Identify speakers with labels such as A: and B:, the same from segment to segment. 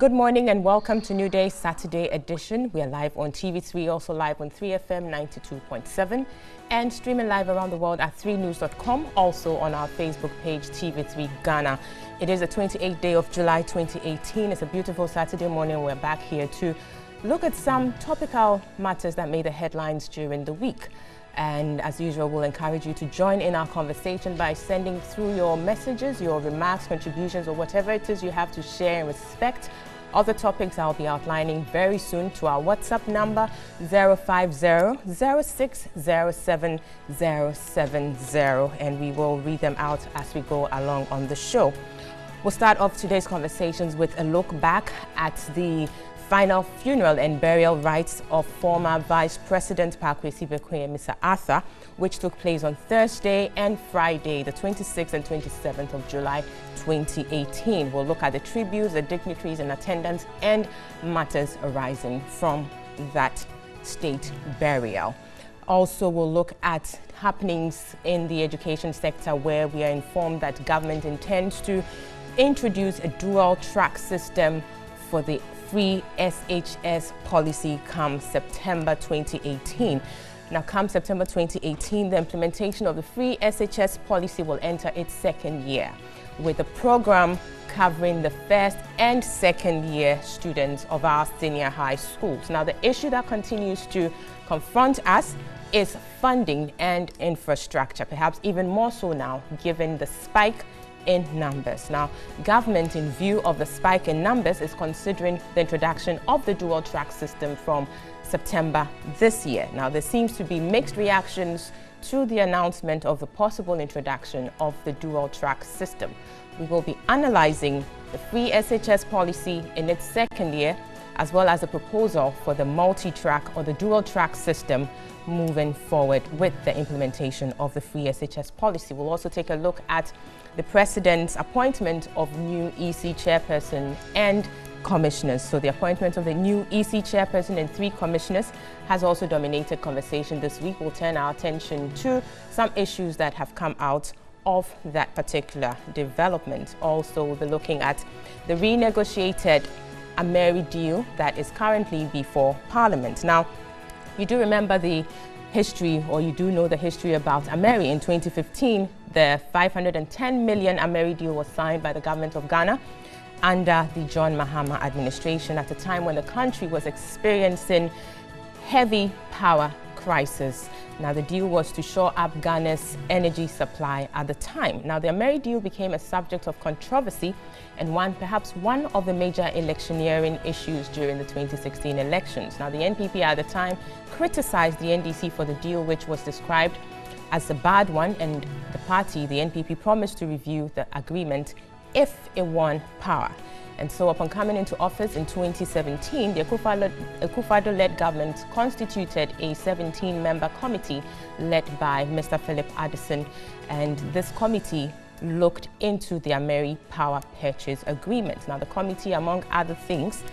A: Good morning and welcome to New Day Saturday edition. We are live on TV3, also live on 3FM 92.7 and streaming live around the world at 3news.com, also on our Facebook page TV3 Ghana. It is the 28th day of July 2018. It's a beautiful Saturday morning. We're back here to look at some topical matters that made the headlines during the week. And as usual, we'll encourage you to join in our conversation by sending through your messages, your remarks, contributions, or whatever it is you have to share in respect of the topics I'll be outlining very soon to our WhatsApp number 050-0607-070, and we will read them out as we go along on the show. We'll start off today's conversations with a look back at the final funeral and burial rites of former Vice President Pakwesi Bekoe, Mr. Arthur, which took place on Thursday and Friday, the 26th and 27th of July 2018. We'll look at the tributes, the dignitaries in attendance, and matters arising from that state burial. Also, we'll look at happenings in the education sector, where we are informed that government intends to introduce a dual-track system for the free SHS policy come September 2018. Now, come September 2018, the implementation of the free SHS policy will enter its second year, with the program covering the first and second year students of our senior high schools. Now, the issue that continues to confront us is funding and infrastructure, perhaps even more so now, given the spike in numbers. Now, government, in view of the spike in numbers, is considering the introduction of the dual track system from September this year. Now, there seems to be mixed reactions to the announcement of the possible introduction of the dual track system. We will be analyzing the free SHS policy in its second year, as well as a proposal for the multi-track or the dual track system moving forward with the implementation of the free SHS policy. We'll also take a look at the President's appointment of new EC chairperson and commissioners. So the appointment of the new EC chairperson and 3 commissioners has also dominated conversation this week. We'll turn our attention to some issues that have come out of that particular development. Also, we'll be looking at the renegotiated Ameri deal that is currently before Parliament. Now, you do remember the history, or you do know the history about Ameri. In 2015, the 510 million Ameri deal was signed by the government of Ghana under the John Mahama administration at a time when the country was experiencing heavy power crisis. Now, the deal was to shore up Ghana's energy supply at the time. Now, the Ameri deal became a subject of controversy and perhaps one of the major electioneering issues during the 2016 elections. Now, the NPP at the time criticized the NDC for the deal, which was described as a bad one, and the party, the NPP, promised to review the agreement if it won power. And so upon coming into office in 2017, the Akufo-Addo-led government constituted a 17-member committee led by Mr. Philip Addison, and this committee looked into the Ameri power purchase agreement. Now, the committee, among other things,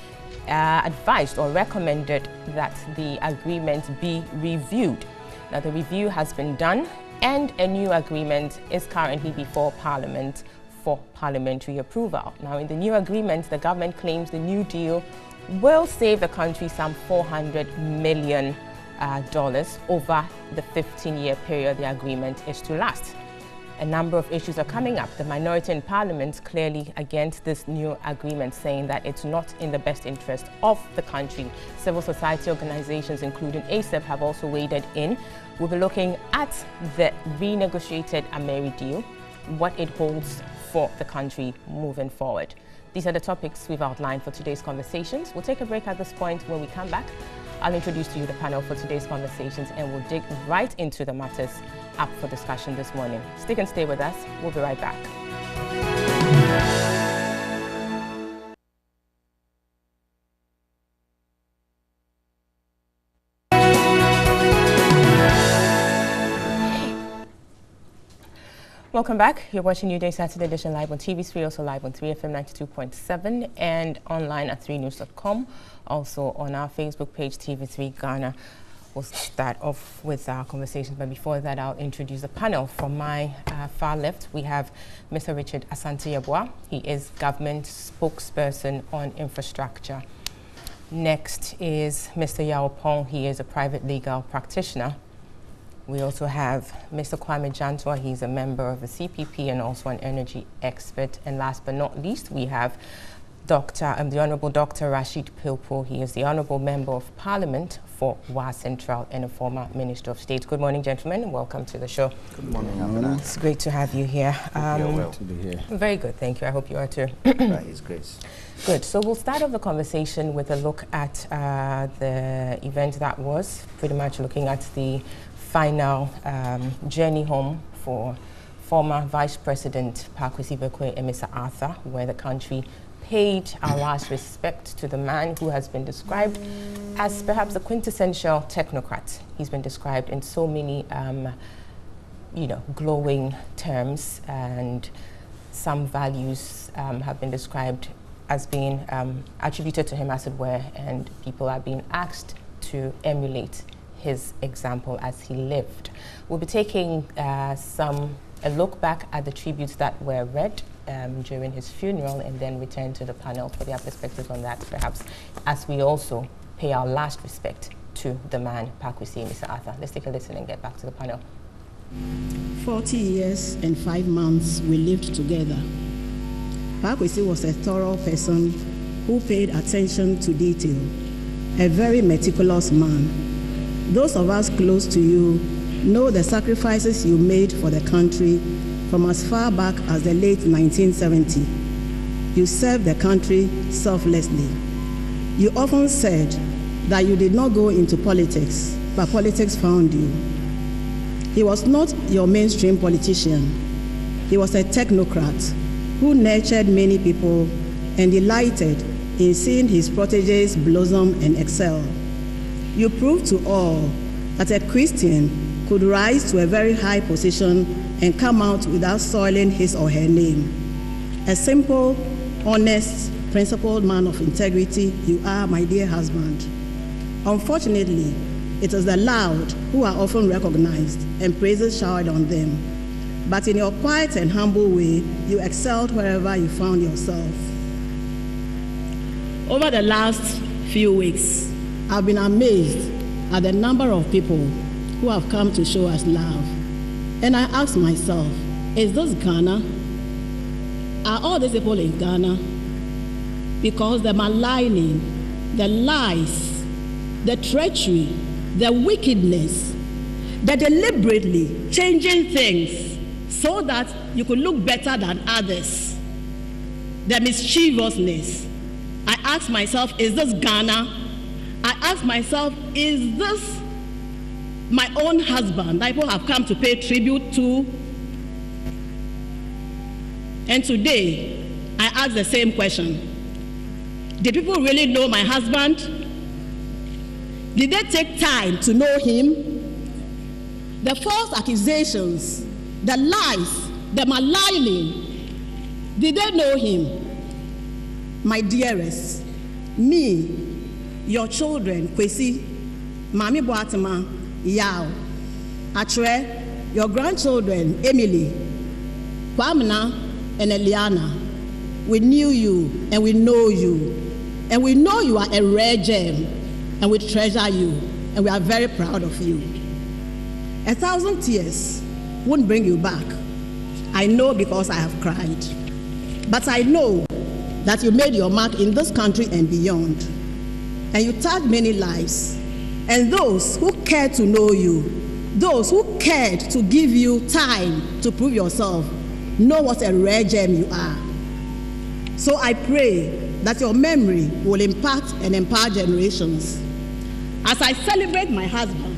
A: advised or recommended that the agreement be reviewed. Now, the review has been done, and a new agreement is currently before Parliament for parliamentary approval. Now, in the new agreement, the government claims the new deal will save the country some $400 million over the 15-year period the agreement is to last. A number of issues are coming up. The minority in Parliament clearly against this new agreement, saying that it's not in the best interest of the country. Civil society organizations, including ASEP, have also waded in. We'll be looking at the renegotiated Ameri deal, what it holds for the country moving forward. These are the topics we've outlined for today's conversations. We'll take a break at this point. When we come back, I'll introduce to you the panel for today's conversations, and we'll dig right into the matters up for discussion this morning. Stick and stay with us. We'll be right back. Welcome back. You're watching New Day Saturday edition live on TV3, also live on 3FM 92.7 and online at 3news.com, also on our Facebook page TV3 Ghana. We'll start off with our conversation, but before that, I'll introduce the panel. From my far left, we have Mr. Richard Asante-Yeboah. He is government spokesperson on infrastructure. Next is Mr. Yao Pong. He is a private legal practitioner. We also have Mr. Kwame Jantwa. He's a member of the CPP and also an energy expert. And last but not least, we have the Honorable Dr. Rashid Pilpo. He is the Honorable Member of Parliament for Wa Central and a former Minister of State. Good morning, gentlemen. Welcome to the show.
B: Good morning.
A: It's great to have you here.
B: You're well to be here.
A: Very good, thank you. I hope you are too.
B: By His grace.
A: Good. So we'll start off the conversation with a look at the event that was, pretty much looking at the final journey home for former Vice President Pakwesi Bekoe Emisa Arthur, where the country paid our last respect to the man who has been described as perhaps a quintessential technocrat. He's been described in so many, glowing terms, and some values have been described as being attributed to him, as it were, and people are being asked to emulate his example as he lived. We'll be taking a look back at the tributes that were read during his funeral, and then return to the panel for their perspectives on that, perhaps, as we also pay our last respect to the man, Pakwesi Emisa Arthur. Let's take a listen and get back to the panel.
C: 40 years and 5 months we lived together. Pakwesi was a thorough person who paid attention to detail, a very meticulous man. Those of us close to you know the sacrifices you made for the country from as far back as the late 1970s. You served the country selflessly. You often said that you did not go into politics, but politics found you. He was not your mainstream politician. He was a technocrat who nurtured many people and delighted in seeing his protégés blossom and excel. You proved to all that a Christian could rise to a very high position and come out without soiling his or her name. A simple, honest, principled man of integrity you are, my dear husband. Unfortunately, it is the loud who are often recognized and praises showered on them. But in your quiet and humble way, you excelled wherever you found yourself. Over the last few weeks, I've been amazed at the number of people who have come to show us love. And I ask myself, is this Ghana? Are all these people in Ghana? Because the maligning, the lies, the treachery, the wickedness, the deliberately changing things so that you could look better than others, the mischievousness. I ask myself, is this Ghana? I ask myself, is this my own husband that people have come to pay tribute to? And today, I ask the same question. Did people really know my husband? Did they take time to know him? The false accusations, the lies, the maligning, did they know him? My dearest, me, your children, Kwesi, Mami Boatema, Yao, Achre, your grandchildren, Emily, Kwamina, and Eliana, we knew you and we know you. And we know you are a rare gem, and we treasure you, and we are very proud of you. 1,000 tears won't bring you back. I know because I have cried. But I know that you made your mark in this country and beyond. And you touched many lives. And those who cared to know you, those who cared to give you time to prove yourself, know what a rare gem you are. So I pray that your memory will impact and empower generations. As I celebrate my husband,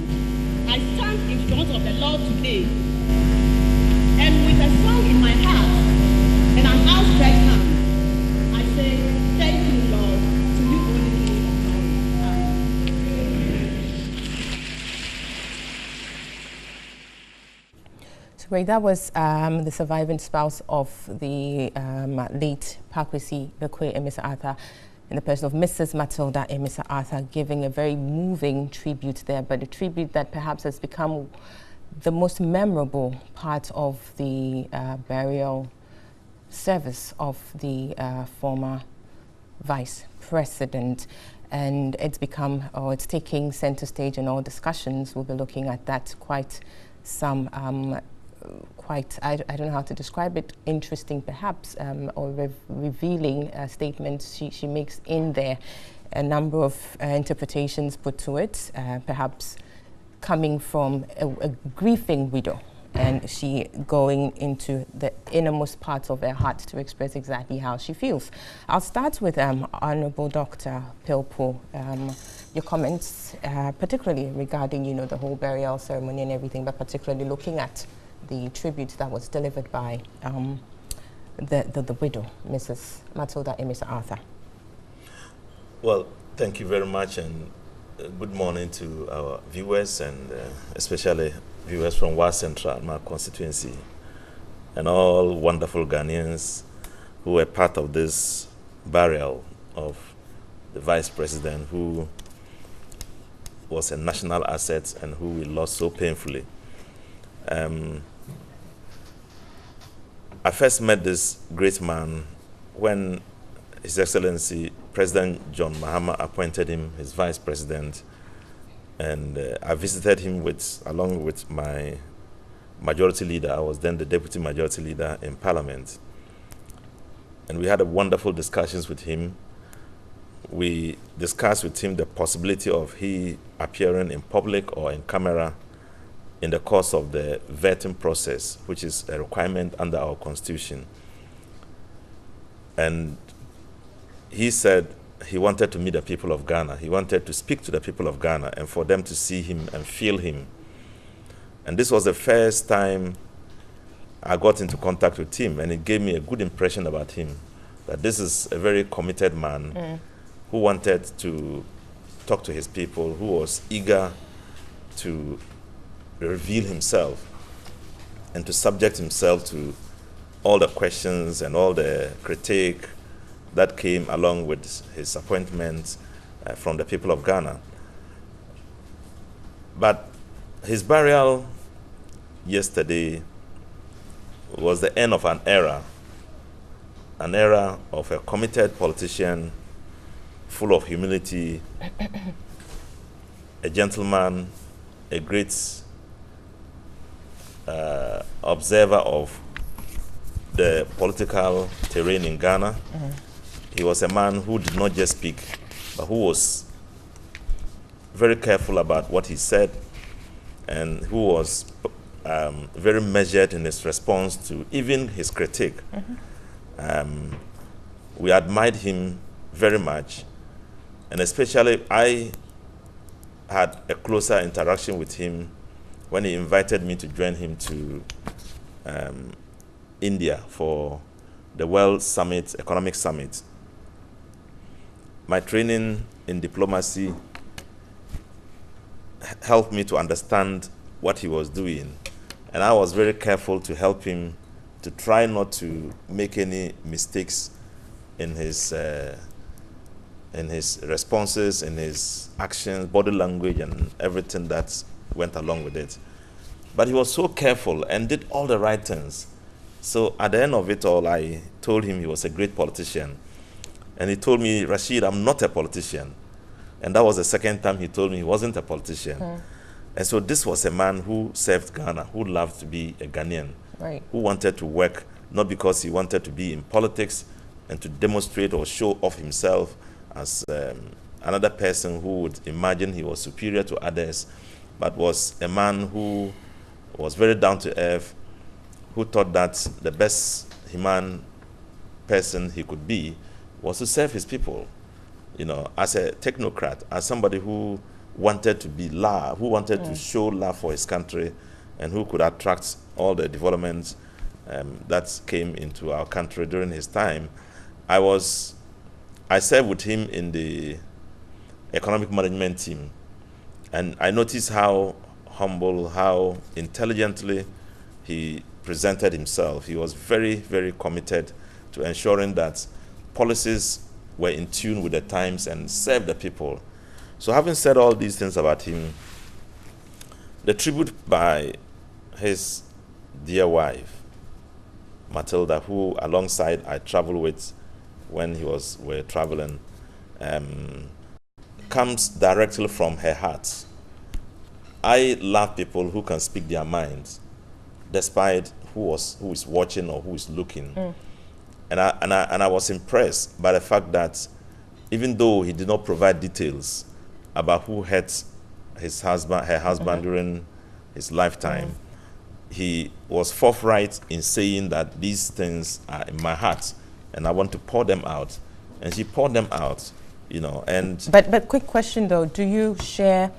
C: I stand in front of the Lord today, and with a song in my heart and an outstretched hand, I say, thank you, Lord, to you only.
A: So great. That was the surviving spouse of the late Pakwesi Bekoe Emisa Arthur. in the person of Mrs. Matilda Emisa Arthur, giving a very moving tribute there, but a tribute that perhaps has become the most memorable part of the burial service of the former vice president. And it's become, or it's taking center stage in all discussions. We'll be looking at that quite some, I don't know how to describe it, interesting perhaps, or revealing statements she makes in there. A number of interpretations put to it, perhaps coming from a grieving widow, and she going into the innermost parts of her heart to express exactly how she feels. I'll start with Honorable Dr. Pilpo. Your comments, particularly regarding, you know, the whole burial ceremony and everything, but particularly looking at the tribute that was delivered by the widow, Mrs. Matilda Emisa Arthur.
D: Well, thank you very much, and good morning to our viewers, and especially viewers from West Central, my constituency, and all wonderful Ghanaians who were part of this burial of the Vice President, who was a national asset and who we lost so painfully. I first met this great man when His Excellency President John Mahama appointed him his Vice President, and I visited him along with my majority leader. I was then the Deputy Majority Leader in Parliament. And we had a wonderful discussions with him. We discussed with him the possibility of he appearing in public or in camera in the course of the vetting process, which is a requirement under our Constitution. And he said he wanted to meet the people of Ghana. He wanted to speak to the people of Ghana and for them to see him and feel him. And this was the first time I got into contact with him, and it gave me a good impression about him, that this is a very committed man who wanted to talk to his people, who was eager to reveal himself and to subject himself to all the questions and all the critique that came along with his appointment from the people of Ghana. But his burial yesterday was the end of an era of a committed politician, full of humility, a gentleman, a great observer of the political terrain in Ghana. He was a man who did not just speak, but who was very careful about what he said, and who was very measured in his response to even his critique. We admired him very much, and especially I had a closer interaction with him when he invited me to join him to India for the World Summit, Economic Summit. My training in diplomacy helped me to understand what he was doing, and I was very careful to help him to try not to make any mistakes in his responses, in his actions, body language, and everything that went along with it. But he was so careful and did all the right things. So at the end of it all, I told him he was a great politician. And he told me, Rashid, I'm not a politician. And that was the second time he told me he wasn't a politician. And so this was a man who served Ghana, who loved to be a Ghanaian, who wanted to work, not because he wanted to be in politics and to demonstrate or show off himself as another person who would imagine he was superior to others, but was a man who was very down to earth, who thought that the best human person he could be was to serve his people, you know, as a technocrat, as somebody who wanted to be love, who wanted to show love for his country, and who could attract all the developments that came into our country during his time. I served with him in the economic management team, and I noticed how humble, how intelligently he presented himself. He was very, very committed to ensuring that policies were in tune with the times and served the people. So having said all these things about him, the tribute by his dear wife, Matilda, who alongside I traveled with when we're traveling, comes directly from her heart. I love people who can speak their minds, despite who is watching or who is looking. And I was impressed by the fact that even though he did not provide details about who hurt her husband during his lifetime, he was forthright in saying that these things are in my heart and I want to pour them out. And she poured them out, you know. And
A: but quick question though, do you share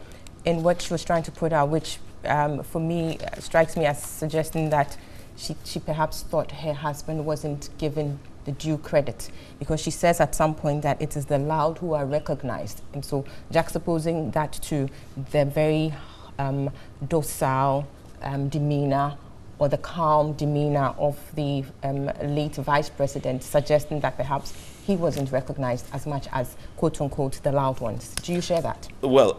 A: in what she was trying to put out, which for me strikes me as suggesting that she perhaps thought her husband wasn't given the due credit, because she says at some point that it is the loud who are recognized, and so juxtaposing that to the very docile demeanor or the calm demeanor of the late vice president, suggesting that perhaps he wasn't recognized as much as quote unquote the loud ones. Do you share that?
D: Well,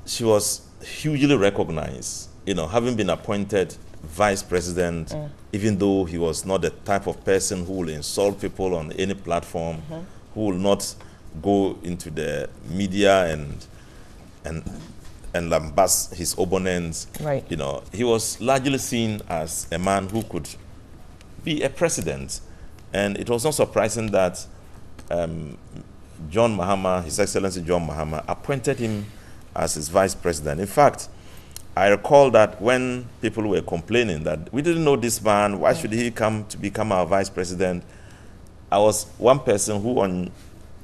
D: she was hugely recognized, you know, having been appointed vice president, even though he was not the type of person who will insult people on any platform, who will not go into the media and lambast his opponents. Right. You know, he was largely seen as a man who could be a president. And it was not surprising that John Mahama, His Excellency John Mahama, appointed him as his vice president. In fact, I recall that when people were complaining that we didn't know this man, why should he come to become our vice president? I was one person who on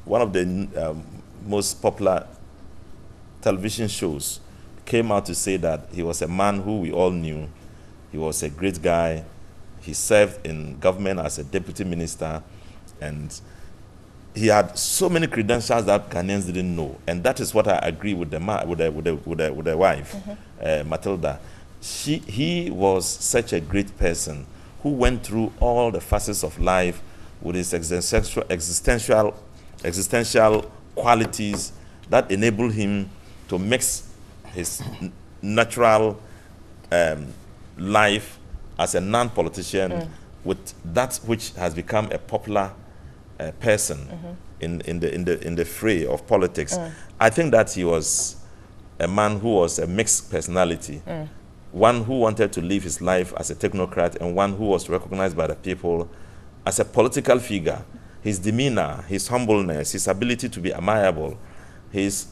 D: one of the most popular television shows came out to say that he was a man who we all knew. He was a great guy. He served in government as a deputy minister, and he had so many credentials that Ghanaians didn't know. And that is what I agree with the wife, Matilda. He was such a great person who went through all the facets of life with his existential qualities that enabled him to mix his natural life as a non-politician with that which has become a popular person in the fray of politics. I think that he was a man who was a mixed personality, one who wanted to live his life as a technocrat and one who was recognized by the people as a political figure. His demeanor, his humbleness, his ability to be amiable, his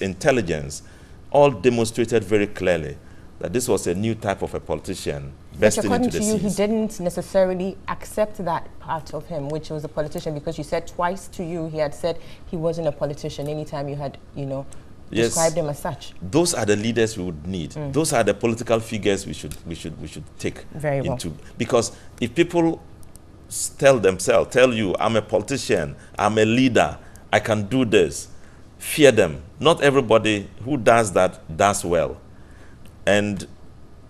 D: intelligence, all demonstrated very clearly that this was a new type of a politician.
A: But according to you, he didn't necessarily accept that part of him, which was a politician, because you said twice to you he had said he wasn't a politician anytime you had, you know, described him as such.
D: Those are the leaders we would need. Those are the political figures we should take into. Because if people tell you, I'm a politician, I'm a leader, I can do this, fear them. Not everybody who does that does well. And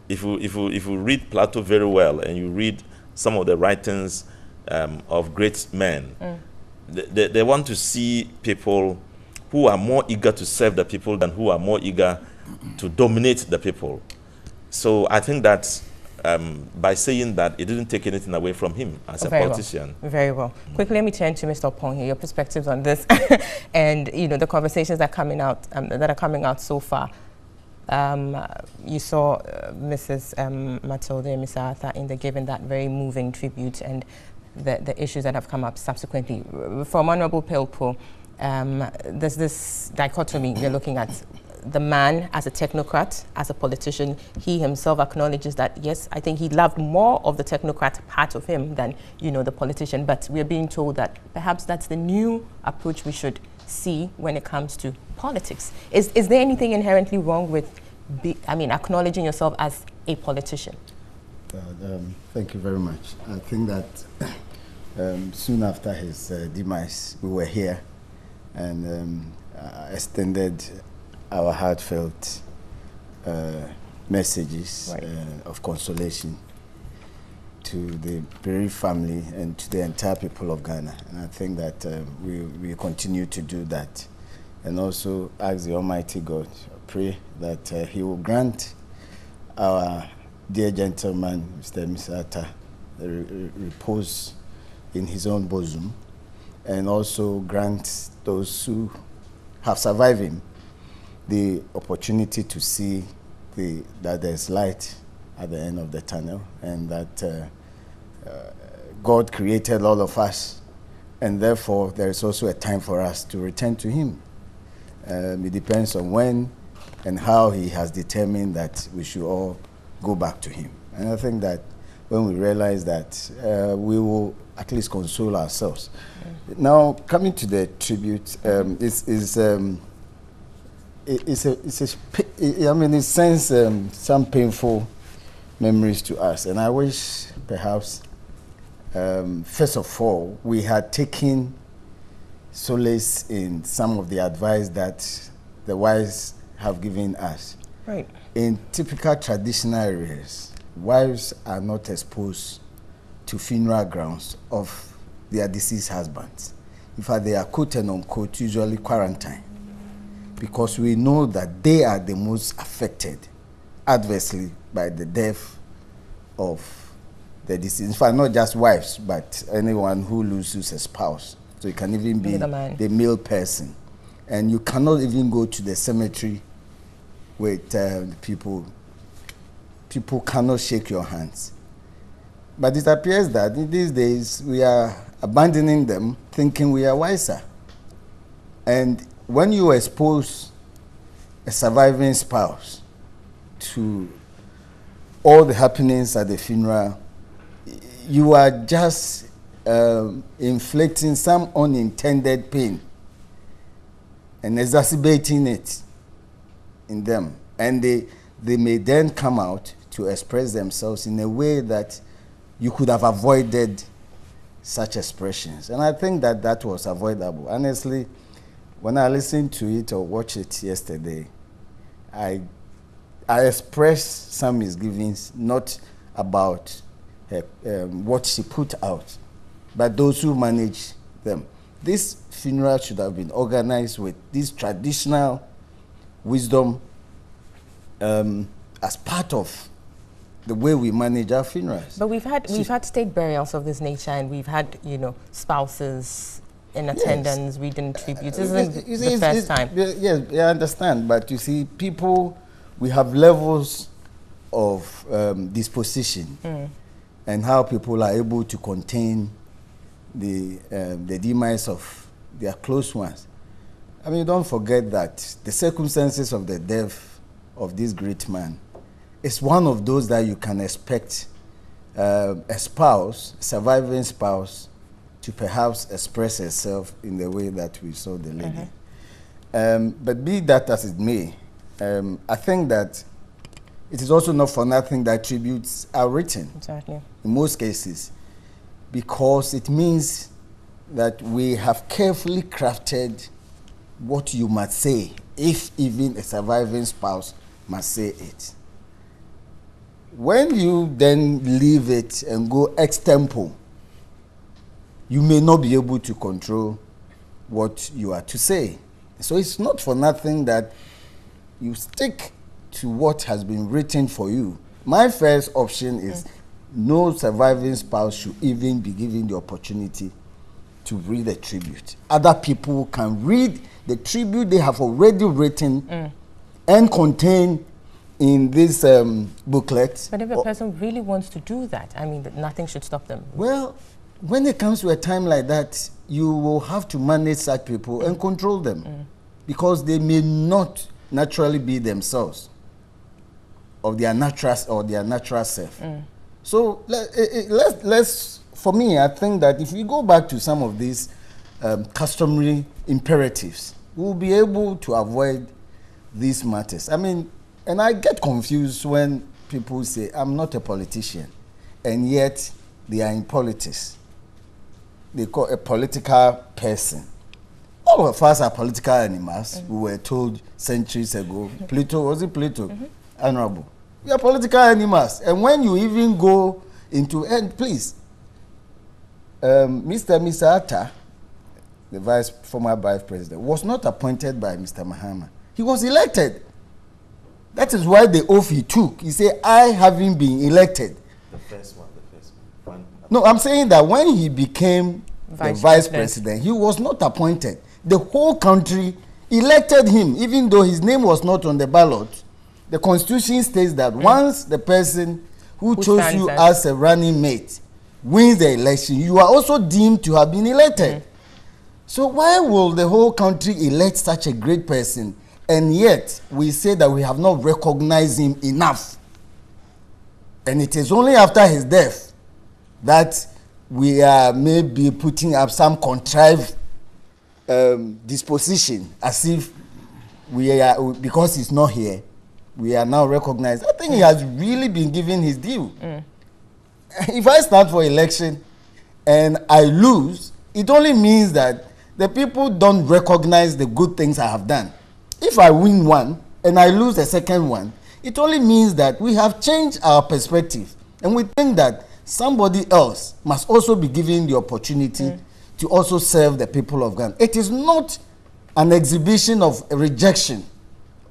D: if you read Plato very well and you read some of the writings of great men, they want to see people who are more eager to serve the people than who are more eager to dominate the people. So I think that by saying that, it didn't take anything away from him as a politician.
A: Well. Very well. Quickly, let me turn to Mr. Opong here, your perspectives on this and, you know, the conversations that are coming out so far. You saw Mrs. Matilda and Mr. Arthur giving that very moving tribute, and the issues that have come up subsequently. From Honorable Pilpo, there's this dichotomy. We're looking at the man as a technocrat, as a politician. He himself acknowledges that, yes, I think he loved more of the technocrat part of him than, you know, the politician. But we're being told that perhaps that's the new approach we should see when it comes to politics. Is there anything inherently wrong with, acknowledging yourself as a politician?
B: Thank you very much. I think that soon after his demise, we were here and extended our heartfelt messages of consolation to the bereaved family and to the entire people of Ghana. And I think that we continue to do that. And also ask the Almighty God, pray that He will grant our dear gentleman, Mr. Misata, repose in His own bosom, and also grant those who have survived him the opportunity to see that there's light at the end of the tunnel, and that God created all of us, and therefore there is also a time for us to return to Him. It depends on when and how He has determined that we should all go back to Him. And I think that when we realize that, we will at least console ourselves. Now, coming to the tribute, it sends some painful memories to us, and I wish perhaps, first of all, we had taken solace in some of the advice that the wise have given us.
A: Right.
B: In typical traditional areas, wives are not exposed to funeral grounds of their deceased husbands. In fact, they are quote and unquote usually quarantined, because we know that they are the most affected adversely by the death of the deceased. In fact, not just wives, but anyone who loses a spouse. So it can even be the male person. And you cannot even go to the cemetery with people. People cannot shake your hands. But it appears that in these days we are abandoning them, thinking we are wiser. And when you expose a surviving spouse to all the happenings at the funeral, you are just inflicting some unintended pain and exacerbating it in them. And they may then come out to express themselves in a way that you could have avoided such expressions. And I think that that was avoidable. Honestly, when I listened to it or watched it yesterday, I expressed some misgivings, not about what she put out, but those who manage them. This funeral should have been organized with this traditional wisdom as part of the way we manage our funerals.
A: But we've had state burials of this nature, and we've had, you know, spouses in attendance, reading tributes. This isn't the first time.
B: Yes, I understand. But you see, people, we have levels of disposition and how people are able to contain the demise of their close ones. I mean, don't forget that the circumstances of the death of this great man is one of those that you can expect a spouse, surviving spouse, to perhaps express herself in the way that we saw the lady. But be that as it may, I think that it is also not for nothing that tributes are written.
A: Exactly.
B: In most cases, because it means that we have carefully crafted what you must say, if even a surviving spouse must say it. When you then leave it and go ex-tempo, you may not be able to control what you are to say. So it's not for nothing that you stick to what has been written for you. My first option is no surviving spouse should even be given the opportunity to read a tribute. Other people can read the tribute they have already written and contain in this booklet.
A: But if a person really wants to do that, I mean, nothing should stop them.
B: Well, when it comes to a time like that, you will have to manage such people and control them, because they may not naturally be themselves of their natural self. So let's, for me, I think that if we go back to some of these customary imperatives, we'll be able to avoid these matters. I mean, and I get confused when people say, I'm not a politician, and yet they are in politics. They call a political person. All of us are political animals. We were told centuries ago. Plato, was it Plato? Honorable. We are political animals. And when you even go into, and please, Mr. Atta, the former vice president, was not appointed by Mr. Mahama. He was elected. That is why the oath he took. He said, I having been elected.
D: The first one.
B: No, I'm saying that when he became the vice president, he was not appointed. The whole country elected him, even though his name was not on the ballot. The constitution states that once the person who chose you as a running mate wins the election, you are also deemed to have been elected. So why will the whole country elect such a great person, and yet we say that we have not recognized him enough? And it is only after his death that we are maybe putting up some contrived disposition, as if we are, because he's not here, we are now recognized. I think he has really been given his due. If I stand for election and I lose, it only means that the people don't recognize the good things I have done. If I win one and I lose the second one, it only means that we have changed our perspective, and we think that somebody else must also be given the opportunity to also serve the people of Ghana. It is not an exhibition of rejection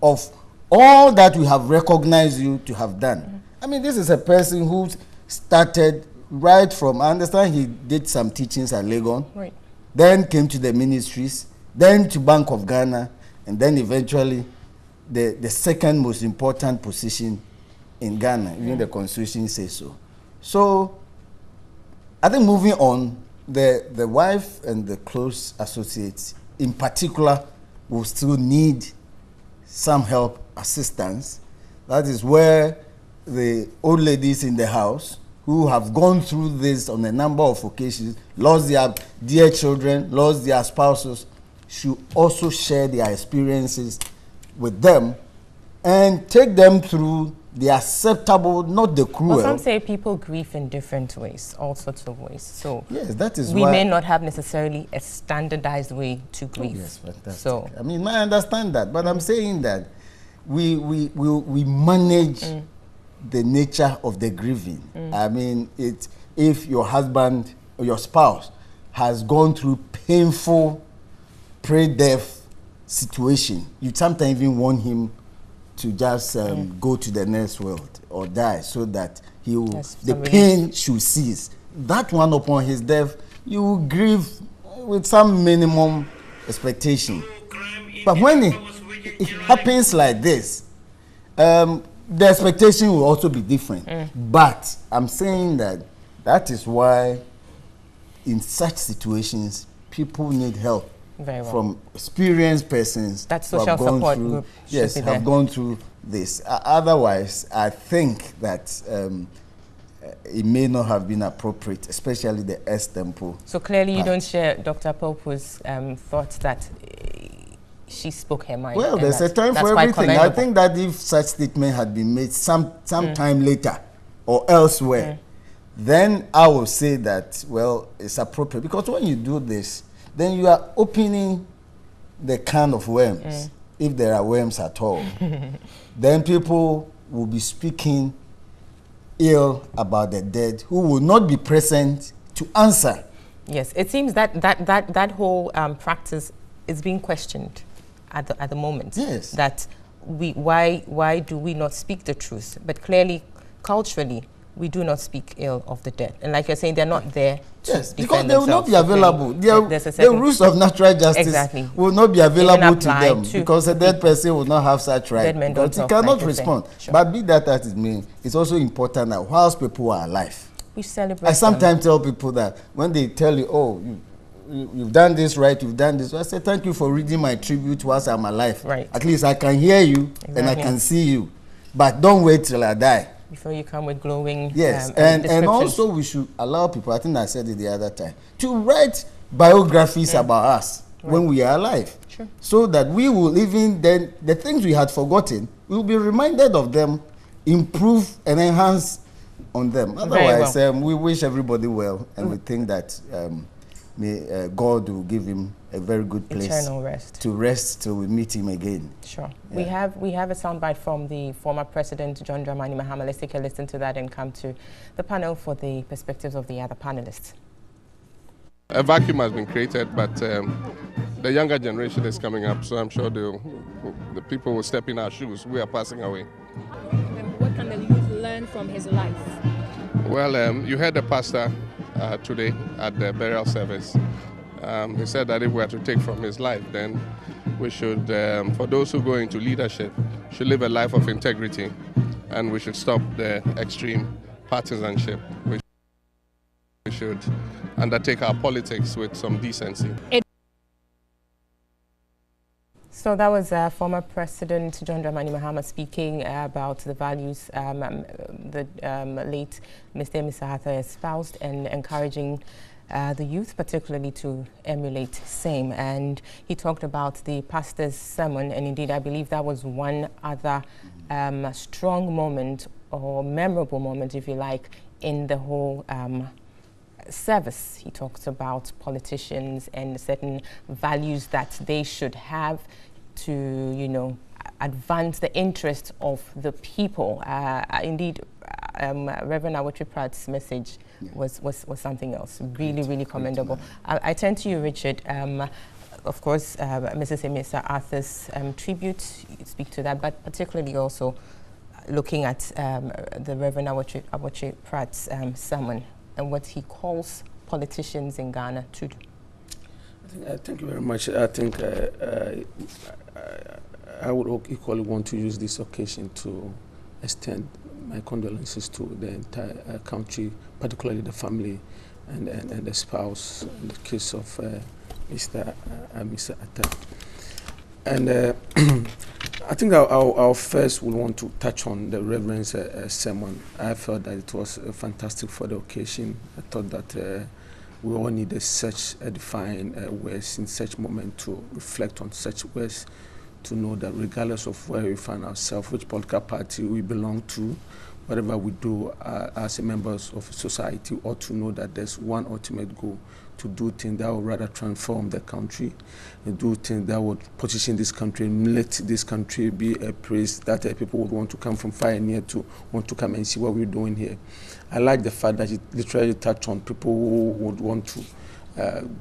B: of all that we have recognized you to have done. I mean, this is a person who started right from, I understand he did some teachings at Legon, then came to the ministries, then to Bank of Ghana, and then eventually the second most important position in Ghana, even the constitution says so. So, I think moving on, the wife and the close associates in particular will still need some help, assistance. That is where the old ladies in the house who have gone through this on a number of occasions, lost their dear children, lost their spouses, should also share their experiences with them and take them through the acceptable, not the cruel.
A: Well, some say people grieve in different ways, all sorts of ways. So
B: yes, that is
A: we
B: why
A: may not have necessarily a standardized way to grieve.
B: Yes, fantastic.
A: So
B: I mean, I understand that, but I'm saying that we manage the nature of the grieving. I mean, if your husband or your spouse has gone through painful pre-death situation, you sometimes even want him to just go to the next world or die, so that he will, the pain should cease. That one, upon his death, you will grieve with some minimum expectation. But when it happens like this, the expectation will also be different. But I'm saying that is why in such situations people need help.
A: Very well.
B: From experienced persons
A: that social support group
B: have gone through this. Otherwise, I think that it may not have been appropriate, especially the S-tempo.
A: So clearly you don't share Dr. Popo's thoughts that she spoke her mind.
B: Well, there's a time for everything. I think that if such statement had been made some time later or elsewhere, then I will say that, well, it's appropriate. Because when you do this, then you are opening the can of worms, if there are worms at all. Then people will be speaking ill about the dead who will not be present to answer.
A: Yes, it seems that whole practice is being questioned at the moment.
B: Yes.
A: That why do we not speak the truth? But clearly, culturally, we do not speak ill of the dead. And like you're saying, they're not there to
B: yes, because
A: defend
B: they will not be available. The rules of natural justice will not be available to them, because a dead person will not have such right, because he cannot respond. Sure. But be that as it may, it's also important that whilst people are alive,
A: we celebrate
B: I sometimes tell people that when they tell you, oh, you've done this right, you've done this, I say thank you for reading my tribute whilst I'm alive.
A: Right.
B: At least I can hear you and I can see you. But don't wait till I die
A: before you come with glowing
B: and also we should allow people, I think I said it the other time, to write biographies about us when we are alive.
A: Sure.
B: So that we will even then, the things we had forgotten, we will be reminded of them, improve and enhance on them. Otherwise, we wish everybody well, and we think that may God will give him a very good place.
A: Eternal rest.
B: To rest till we meet him again.
A: Sure.
B: Yeah.
A: We have a soundbite from the former President John Dramani Mahama. Let's take a listen to that and come to the panel for the perspectives of the other panelists.
E: A vacuum has been created, but the younger generation is coming up, so I'm sure the people will step in our shoes. We are passing away.
F: What can the youth learn from his life?
E: Well, you heard the pastor today at the burial service. He said that if we are to take from his life, then we should, for those who go into leadership, should live a life of integrity, and we should stop the extreme partisanship. We should undertake our politics with some decency.
A: So that was former President John Dramani Mahama speaking about the values the late Mr. Arthur espoused and encouraging the youth particularly to emulate same. And he talked about the pastor's sermon, and indeed I believe that was one other strong moment or memorable moment, if you like, in the whole service. He talks about politicians and certain values that they should have to, you know, advance the interests of the people. Indeed, Reverend Awotri Pratt's message was something else. Really commendable. I turn to you, Richard. Of course, Mr. Arthur's tribute, you speak to that, but particularly also looking at the Reverend Awotri Pratt's sermon and what he calls politicians in Ghana to do.
G: Thank you very much. I think I would equally want to use this occasion to extend my condolences to the entire country, particularly the family and the spouse, in the case of Mr. Atta. And I think I'll first will want to touch on the Reverend's sermon. I felt that it was fantastic for the occasion. I thought that we all needed such a defined words in such moment to reflect on such words, to know that regardless of where we find ourselves, which political party we belong to, whatever we do as a members of society, ought to know that there's one ultimate goal: to do things that will rather transform the country, and do things that would position this country and let this country be a place that people would want to come from far and near to want to come and see what we're doing here. I like the fact that he literally touched on people who would want to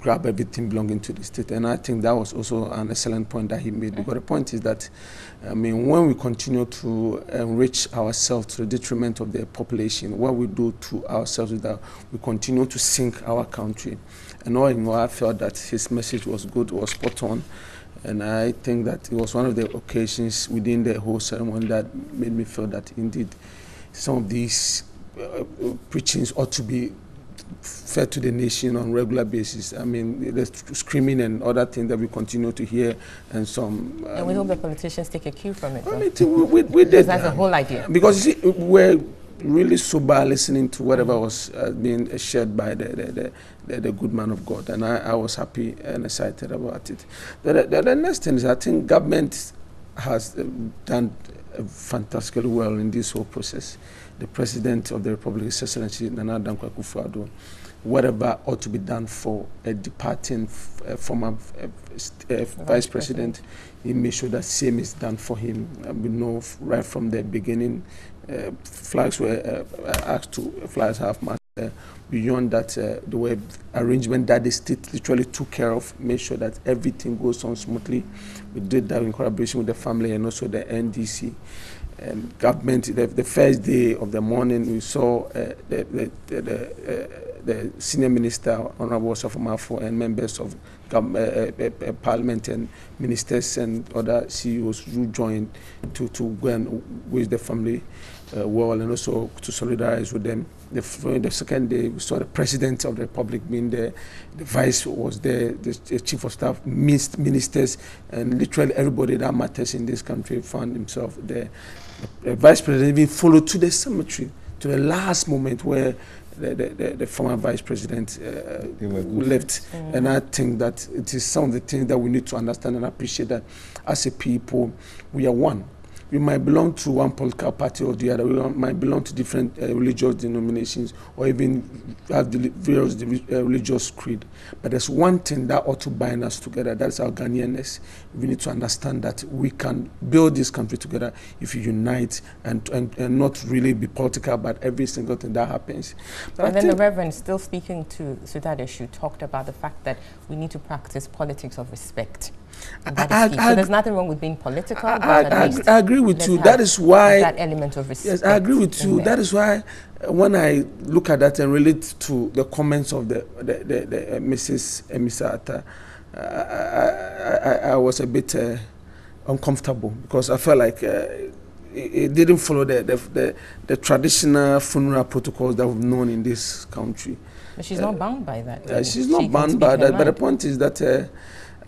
G: grab everything belonging to the state. And I think that was also an excellent point that he made. Because the point is that, I mean, when we continue to enrich ourselves to the detriment of the population, what we do to ourselves is that we continue to sink our country. And all in all, I felt that his message was good, was spot on. And I think that it was one of the occasions within the whole ceremony that made me feel that indeed some of these preachings ought to be fed to the nation on a regular basis. I mean, the screaming and other things that we continue to hear, and some...
A: and we hope the politicians take a cue from it.
G: I mean, we did.
A: That's the whole idea.
G: Because you see, we're really sober listening to whatever was being shared by the good man of God, and I was happy and excited about it. The next thing is, I think government has done fantastically well in this whole process. The President of the Republic, His Excellency Nana Dankwa Akufo-Addo, whatever ought to be done for a departing former Vice President, he made sure that same is done for him. We know right from the beginning, flags were asked to fly half-mast. Beyond that, the way arrangement that the state literally took care of, made sure that everything goes on smoothly. We did that in collaboration with the family and also the NDC. Government, the first day of the morning, we saw the senior minister, Honorable Osafo-Mafo, and members of parliament and ministers and other CEOs who joined to go and wish the family well, and also to solidarize with them. The second day, we saw the President of the Republic being there, the Vice was there, the Chief of Staff, ministers, and literally everybody that matters in this country found himself there. The Vice President even followed to the cemetery, to the last moment where the former Vice President left. And I think that it is some of the things that we need to understand and appreciate, that as a people, we are one. we might belong to one political party or the other. We might belong to different religious denominations, or even have the various religious creed. But there's one thing that ought to bind us together. That's our Ghanaianness. We need to understand that we can build this country together if we unite and not really be political about every single thing that happens. But
A: and then the Reverend, still speaking to that issue, talked about the fact that we need to practice politics of respect. So there's nothing wrong with being political.
G: I agree with you. That is why
A: that element of respect.
G: Yes, I agree with you. That is why when I look at that and relate to the comments of the Mrs. Emisata, I was a bit uncomfortable because I felt like it didn't follow the traditional funeral protocols that we've known in this country.
A: But she's not bound by that.
G: She's not bound by that. But the point is that.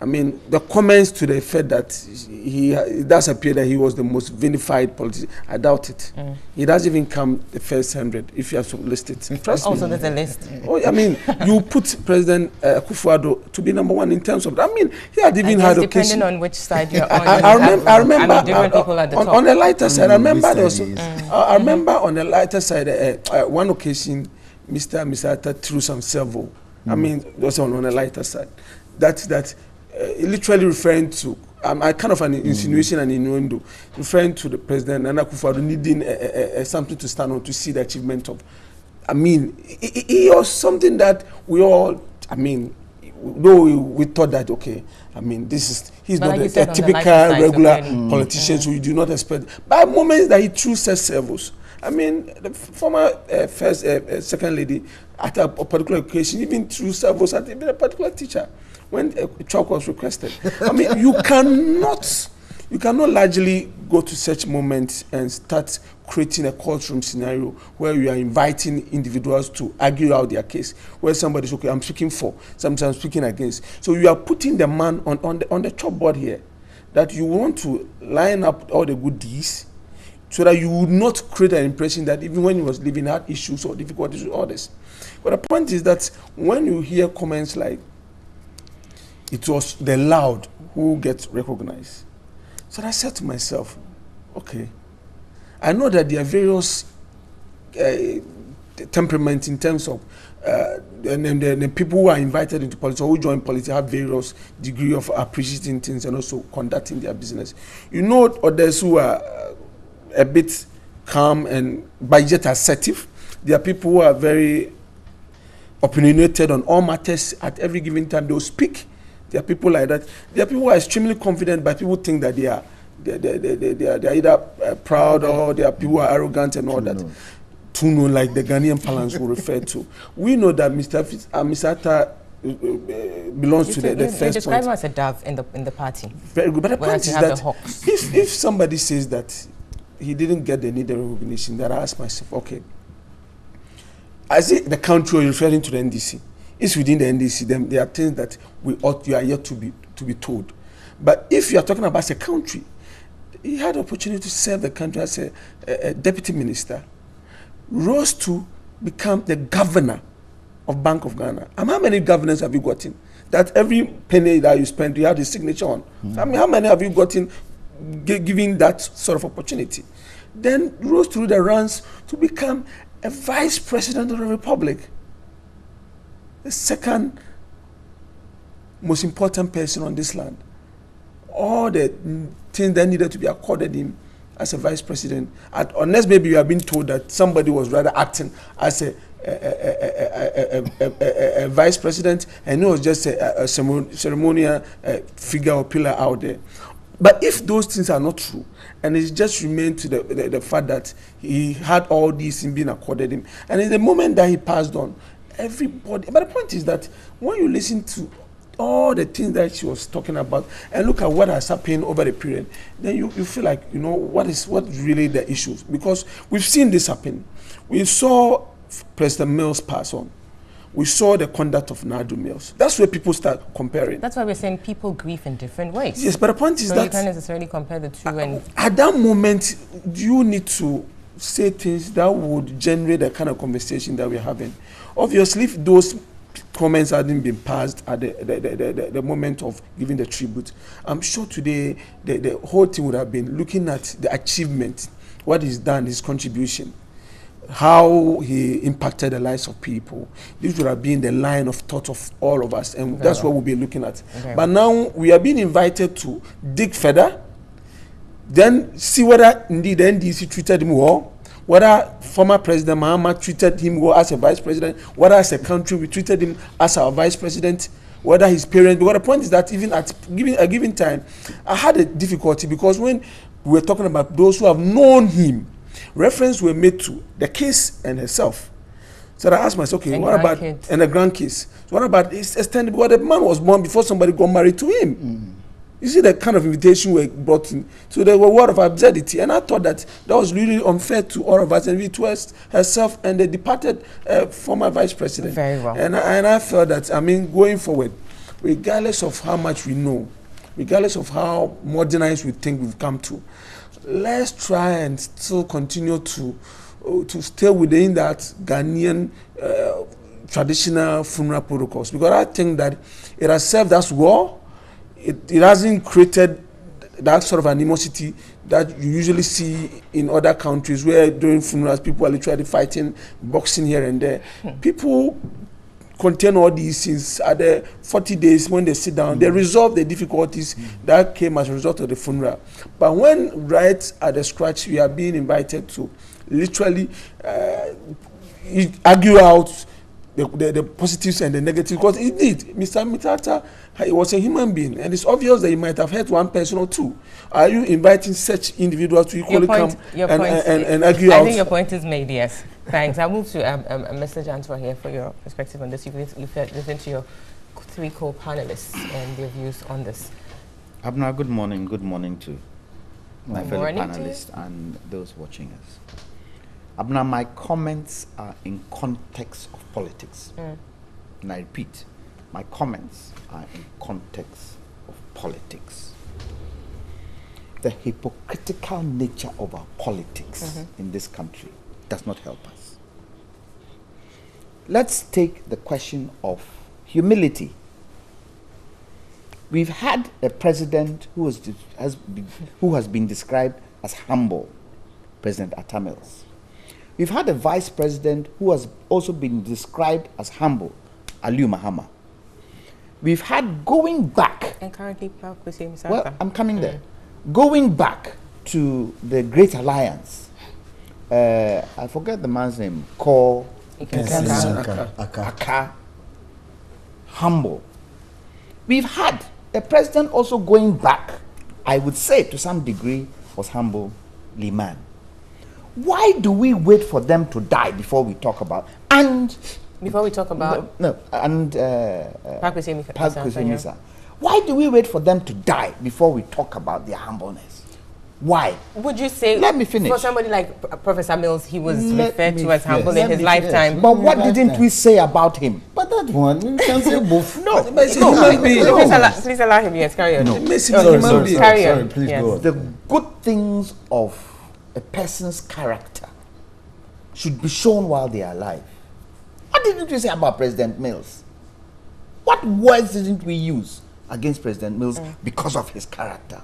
G: I mean, the comments to the effect that it does appear that he was the most vilified politician. I doubt it. He doesn't even come the first 100 if you have to list it. Trust
A: also,
G: me.
A: there's a list.
G: Oh, I mean, you put President Akufo-Addo to be #1 in terms of. I mean, he had even had occasion.
A: Depending on which side you're on.
G: I remember
A: different people at the top.
G: On the lighter side. I remember there was. I remember on the lighter side, one occasion, Mr. Misata threw some servo. I mean, was on the lighter side. That. Literally referring to, I kind of an insinuation and innuendo, referring to the president Nana Akufo-Addo needing something to stand on to see the achievement of. I mean, it was something that we all. I mean, though we thought that okay. I mean, he's not a typical regular politician, so you do not expect. By moments that he threw such servos. I mean, the former second lady at a particular occasion even threw servos at a particular teacher. When a chalk was requested. I mean, you cannot largely go to such moments and start creating a courtroom scenario where you are inviting individuals to argue out their case, where somebody says, okay, I'm speaking for, sometimes speaking against. So you are putting the man on the chalkboard here, that you want to line up all the good deeds, so that you would not create an impression that even when he was living, had issues or difficulties with others. But the point is that when you hear comments like, it was the loud who gets recognized. So I said to myself, okay, I know that there are various temperaments in terms of the people who are invited into politics or who join politics have various degree of appreciating things and also conducting their business. You know, others who are a bit calm and but yet assertive. There are people who are very opinionated on all matters at every given time. They will speak. There are people like that. There are people who are extremely confident, but people think that they are either proud or they are people who are arrogant and all that. Tuno, like the Ghanaian parlance will refer to. We know that Mr. Misata belongs to the first point.
A: You describe him as a dove in the party.
G: Very good. But the point is that if somebody says that he didn't get the needed recognition, then I ask myself, okay, as it the country you're referring to the NDC, it's within the NDC, then there are things that you are yet to be told. But if you are talking about a country, he had the opportunity to serve the country as a deputy minister, rose to become the governor of Bank of Ghana. And how many governors have you gotten? That every penny that you spend, you have the signature on. I mean, how many have you gotten giving that sort of opportunity? Then rose through the ranks to become a vice president of the republic. The second most important person on this land. All the things that needed to be accorded him as a vice president, unless maybe you have been told that somebody was rather acting as a vice president and he was just a ceremonial figure or pillar out there. But if those things are not true, and it just remained to the fact that he had all these things being accorded him, and in the moment that he passed on, everybody. But the point is that when you listen to all the things that she was talking about and look at what has happened over the period, then you feel like, you know, what really the issues? Because we've seen this happen. We saw President Mills pass on. We saw the conduct of Nadu Mills. That's where people start comparing.
A: That's why we're saying people grieve in different ways.
G: Yes, but the point is
A: so
G: that
A: you can't necessarily compare the two. And
G: at that moment, you need to say things that would generate the kind of conversation that we're having. Obviously, if those comments hadn't been passed at the moment of giving the tribute, I'm sure today the whole team would have been looking at the achievement, what he's done, his contribution, how he impacted the lives of people. This would have been the line of thought of all of us, and that's what we'll be looking at. But now we are being invited to dig further, then see whether indeed the NDC treated him well, whether former President Mahama treated him well as a vice president, whether as a country we treated him as our vice president, whether his parents. But the point is that even at a given time, I had a difficulty, because when we were talking about those who have known him, reference were made to the case and herself. So I asked myself, okay, what about and the grandkids? So what about his extended? Because the man was born before somebody got married to him. You see the kind of invitation we brought in. So there were a word of absurdity, and I thought that was really unfair to all of us, and it was herself and the departed former vice president.
A: Very well.
G: And I felt that, I mean, going forward, regardless of how much we know, regardless of how modernized we think we've come to, let's try and still continue to stay within that Ghanaian traditional funeral protocols, because I think that it has served us well. It hasn't created that sort of animosity that you usually see in other countries, where during funerals people are literally fighting, boxing here and there. People contain all these things at the 40 days when they sit down. They resolve the difficulties that came as a result of the funeral. But when right at the scratch, we are being invited to literally argue out the positives and the negatives, because indeed, Mr. Mitata, he was a human being, and it's obvious that he might have hurt one person or two. Are you inviting such individuals to equally come and argue out?
A: I think your point is made, yes. Thanks. I'll move to Mr. Jantua here for your perspective on this. You've listened to your three co-panelists and their views on this.
H: Abner, good morning. Good morning to my fellow panelists and those watching us. Abner, my comments are in context of politics. And I repeat, my comments are in context of politics. The hypocritical nature of our politics in this country does not help us. Let's take the question of humility. We've had a president who has been described as humble, President Atta Mills. We've had a vice president who has also been described as humble, Aliu Mahama. We've had, going back,
A: and currently,
H: well, I'm coming there. Going back to the Great Alliance, I forget the man's name, Aka, humble. We've had a president also going back, I would say to some degree, was humble, Liman. Why do we wait for them to die before we talk about? And
A: before we talk about
H: why do we wait for them to die before we talk about their humbleness? Why?
A: Would you say?
H: Let me finish.
A: For somebody like Professor Mills, he was referred to as humble in his lifetime.
H: But what didn't we say about him?
B: But that one, we can say both.
H: No.
A: Please allow him. Yes, carry on.
B: No. Sorry, please go on.
H: The good things of a person's character should be shown while they are alive. What didn't we say about President Mills? What words didn't we use against President Mills because of his character?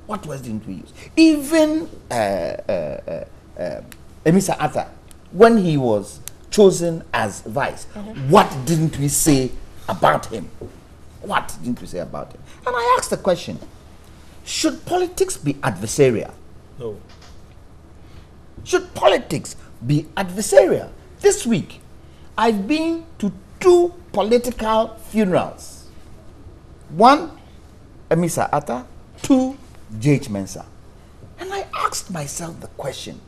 H: What words didn't we use? Even Emisa Atta, when he was chosen as vice, what didn't we say about him? What didn't we say about him? And I asked the question, should politics be adversarial?
D: No.
H: Should politics be adversarial? This week, I've been to 2 political funerals. 1, Emisa Atta, 2, J.H. Mensah. And I asked myself the question.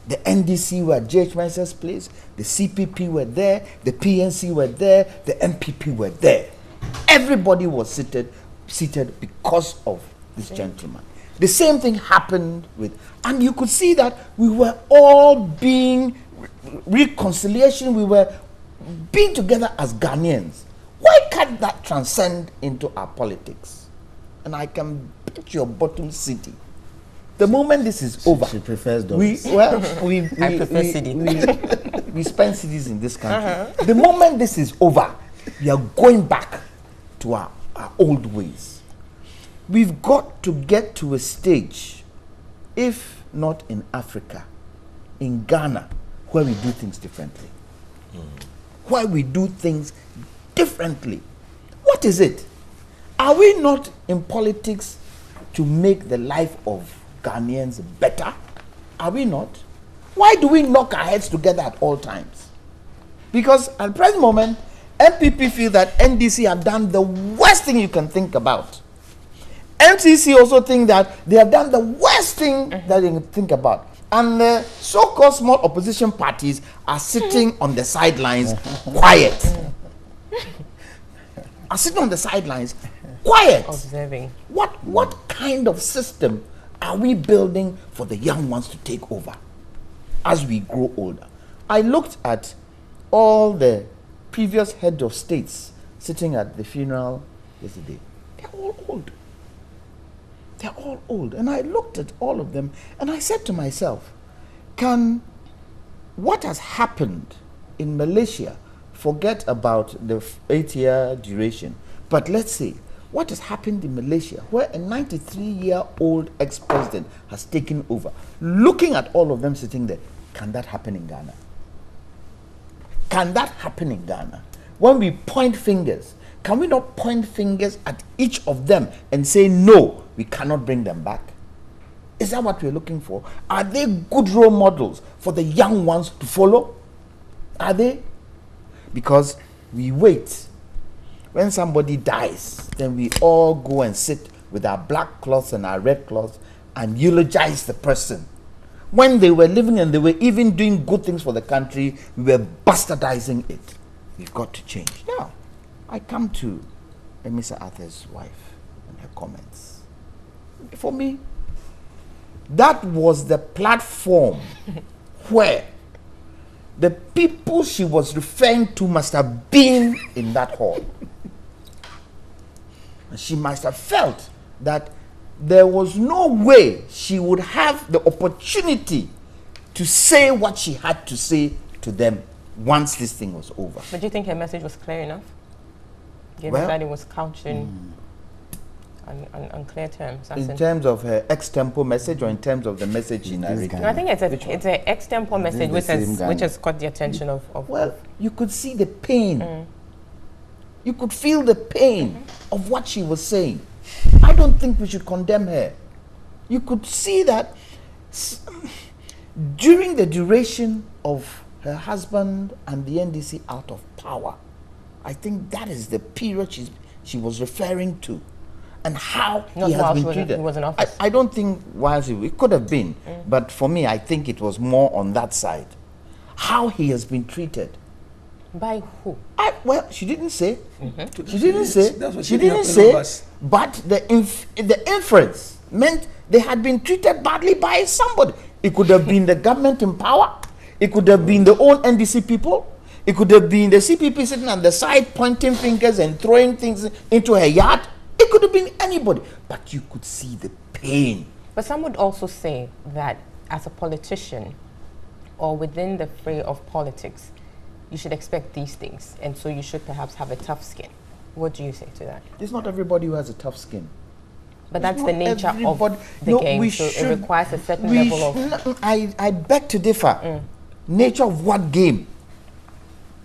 H: The NDC were at J.H. Mensah's place, the CPP were there, the PNC were there, the MPP were there. Everybody was seated because of this gentleman. The same thing happened with, and you could see that we were all being reconciliation, we were being together as Ghanaians. Why can't that transcend into our politics? And I can bet your bottom city. The moment this is over,
B: she prefers dogs.
A: I prefer city.
H: we spend cities in this country. The moment this is over, we are going back to our old ways. We've got to get to a stage, if not in Africa, in Ghana, where we do things differently. Where we do things differently. What is it? Are we not in politics to make the life of Ghanaians better? Are we not? Why do we knock our heads together at all times? Because at the present moment, MPP feel that NDC have done the worst thing you can think about. MCC also think that they have done the worst thing that you can think about. And the so-called small opposition parties are sitting on the sidelines quiet. Are sitting on the sidelines quiet.
A: Observing.
H: What kind of system are we building for the young ones to take over as we grow older? I looked at all the previous heads of states sitting at the funeral yesterday. They're all old. They're all old. And I looked at all of them and I said to myself, can what has happened in Malaysia, forget about the 8-year duration, but let's say what has happened in Malaysia, where a 93-year-old ex-president has taken over, looking at all of them sitting there, can that happen in Ghana? Can that happen in Ghana? When we point fingers, can we not point fingers at each of them and say, no, we cannot bring them back? Is that what we're looking for? Are they good role models for the young ones to follow? Are they? Because we wait. When somebody dies, then we all go and sit with our black cloths and our red cloths and eulogize the person. When they were living and they were even doing good things for the country, we were bastardizing it. We've got to change. Now, I come to Mr. Arthur's wife and her comments. For me, that was the platform where the people she was referring to must have been in that hall. She must have felt that there was no way she would have the opportunity to say what she had to say to them once this thing was over.
A: But do you think her message was clear enough? Given that it was couched in on clear terms.
H: In terms of her ex-tempo message or in terms of the message in narrated?
A: No, I think it's an ex-tempo message which has caught the attention of
H: well, you could see the pain. You could feel the pain of what she was saying. I don't think we should condemn her. You could see that during the duration of her husband and the NDC out of power, I think that is the period she was referring to, and how he has been treated.
A: He was in office.
H: I don't think it could have been, but for me, I think it was more on that side. How he has been treated.
A: By who?
H: Well, she didn't say. She didn't say. She didn't say. But the inference meant they had been treated badly by somebody. It could have been the government in power. It could have been the own NDC people. It could have been the CPP sitting on the side pointing fingers and throwing things into her yard. It could have been anybody. But you could see the pain.
A: But some would also say that as a politician or within the fray of politics, you should expect these things, and so you should perhaps have a tough skin. What do you say to that?
H: It's not everybody who has a tough skin.
A: But that's the nature of the game, so it requires a certain level of...
H: I beg to differ. Nature of what game?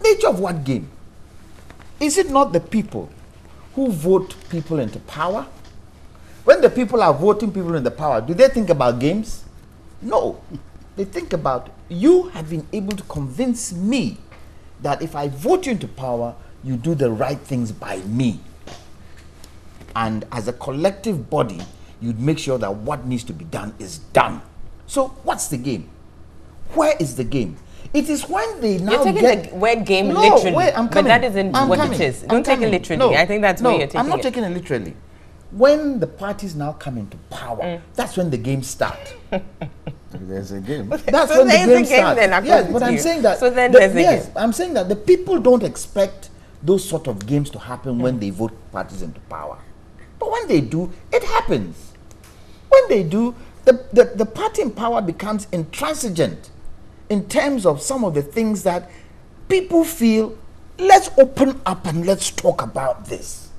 H: Nature of what game? Is it not the people who vote people into power? When the people are voting people into power, do they think about games? No. They think about, you have been able to convince me that if I vote you into power, you do the right things by me. And as a collective body, you'd make sure that what needs to be done is done. So what's the game? Where is the game? It is when they now
A: You're taking the word game literally, but that isn't what it is. Don't take it literally.
H: No,
A: I think that's where you're taking it.
H: I'm not taking it literally. When the parties now come into power, that's when the game starts.
B: There's a game.
H: That's
A: so
H: when the game starts. Yes, but I'm saying that.
A: So then there's a game.
H: I'm saying that the people don't expect those sort of games to happen when they vote parties into power. But when they do, it happens. When they do, the party in power becomes intransigent. in terms of some of the things that people feel, let's open up and let's talk about this.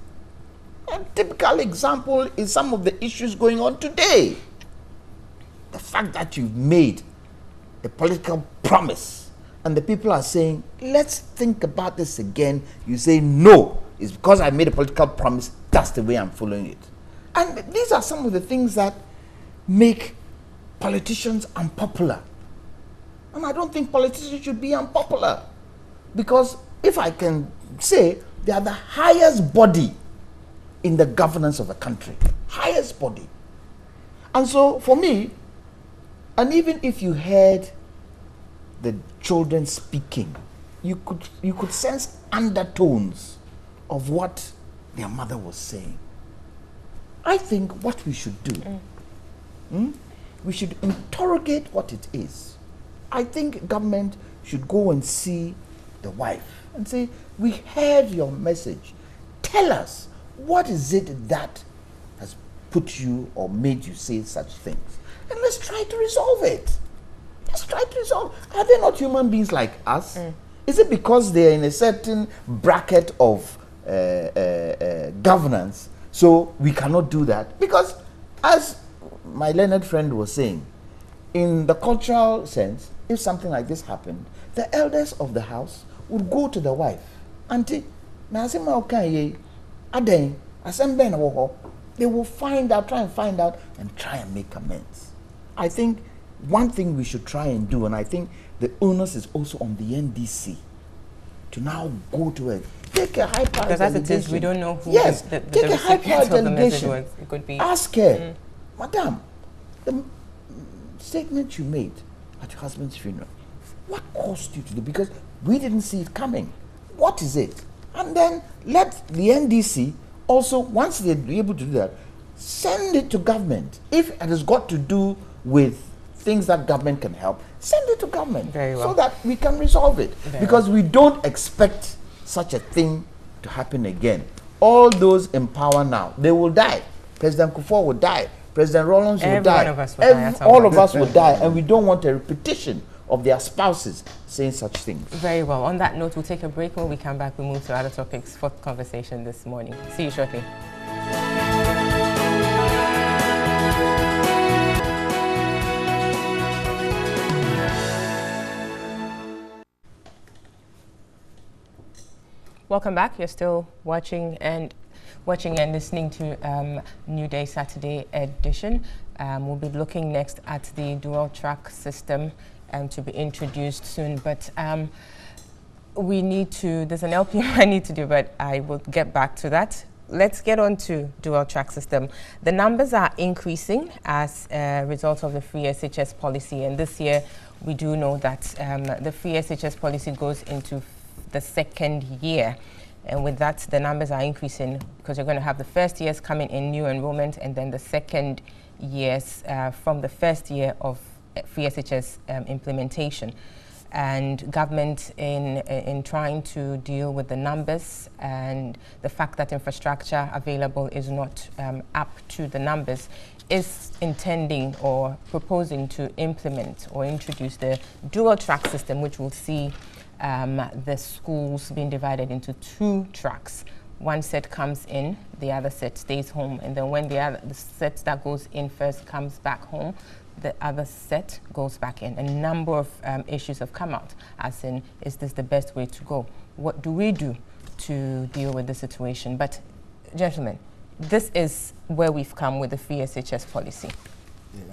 H: A typical example is some of the issues going on today. The fact that you've made a political promise and the people are saying, let's think about this again. You say, no, it's because I made a political promise, that's the way I'm following it. And these are some of the things that make politicians unpopular. And I don't think politicians should be unpopular. Because if I can say, they are the highest body in the governance of a country. Highest body. And so for me, and even if you heard the children speaking, you could sense undertones of what their mother was saying. I think what we should do, we should interrogate what it is. I think government should go and see the wife and say, we heard your message. Tell us, what is it that has put you or made you say such things? And let's try to resolve it. Let's try to resolve. Are they not human beings like us? Is it because they're in a certain bracket of governance, so we cannot do that? Because as my learned friend was saying, in the cultural sense, if something like this happened, the elders of the house would go to the wife. Auntie, they will find out, try and make amends. I think one thing we should try and do, and I think the onus is also on the NDC to now go to it. Take a high-powered delegation.
A: Because as it is, we don't know who
H: take a high-powered delegation.
A: It could be.
H: Ask her, Madam, the statement you made at your husband's funeral, what caused you to do? Because we didn't see it coming. What is it? And then let the NDC also, once they're able to do that, send it to government. If it has got to do with things that government can help, send it to government.
A: Very well.
H: So that we can resolve it. Because we don't expect such a thing to happen again. All those in power now, they will die. President Kufuor will die. President Rollins will die.
A: One of us will die.
H: All of us will die. And we don't want a repetition of their spouses saying such things.
A: Very well. On that note, we'll take a break. When we come back, we move to other topics for conversation this morning. See you shortly. Welcome back. You're still watching and listening to New Day Saturday edition. We'll be looking next at the dual track system to be introduced soon. But we need to, there's an LPM I need to do, but I will get back to that. Let's get on to dual track system. The numbers are increasing as a result of the free SHS policy. And this year, we do know that the free SHS policy goes into the second year. And with that, the numbers are increasing because you're going to have the first years coming in new enrollment and then the second years from the first year of free SHS implementation. And government in trying to deal with the numbers and the fact that infrastructure available is not up to the numbers is intending or proposing to implement or introduce the dual track system, which will see the schools being divided into two tracks. One set comes in, the other set stays home, and then when the set that goes in first comes back home, the other set goes back in. A number of issues have come out, as in, is this the best way to go? What do we do to deal with the situation? But gentlemen, this is where we've come with the free SHS policy.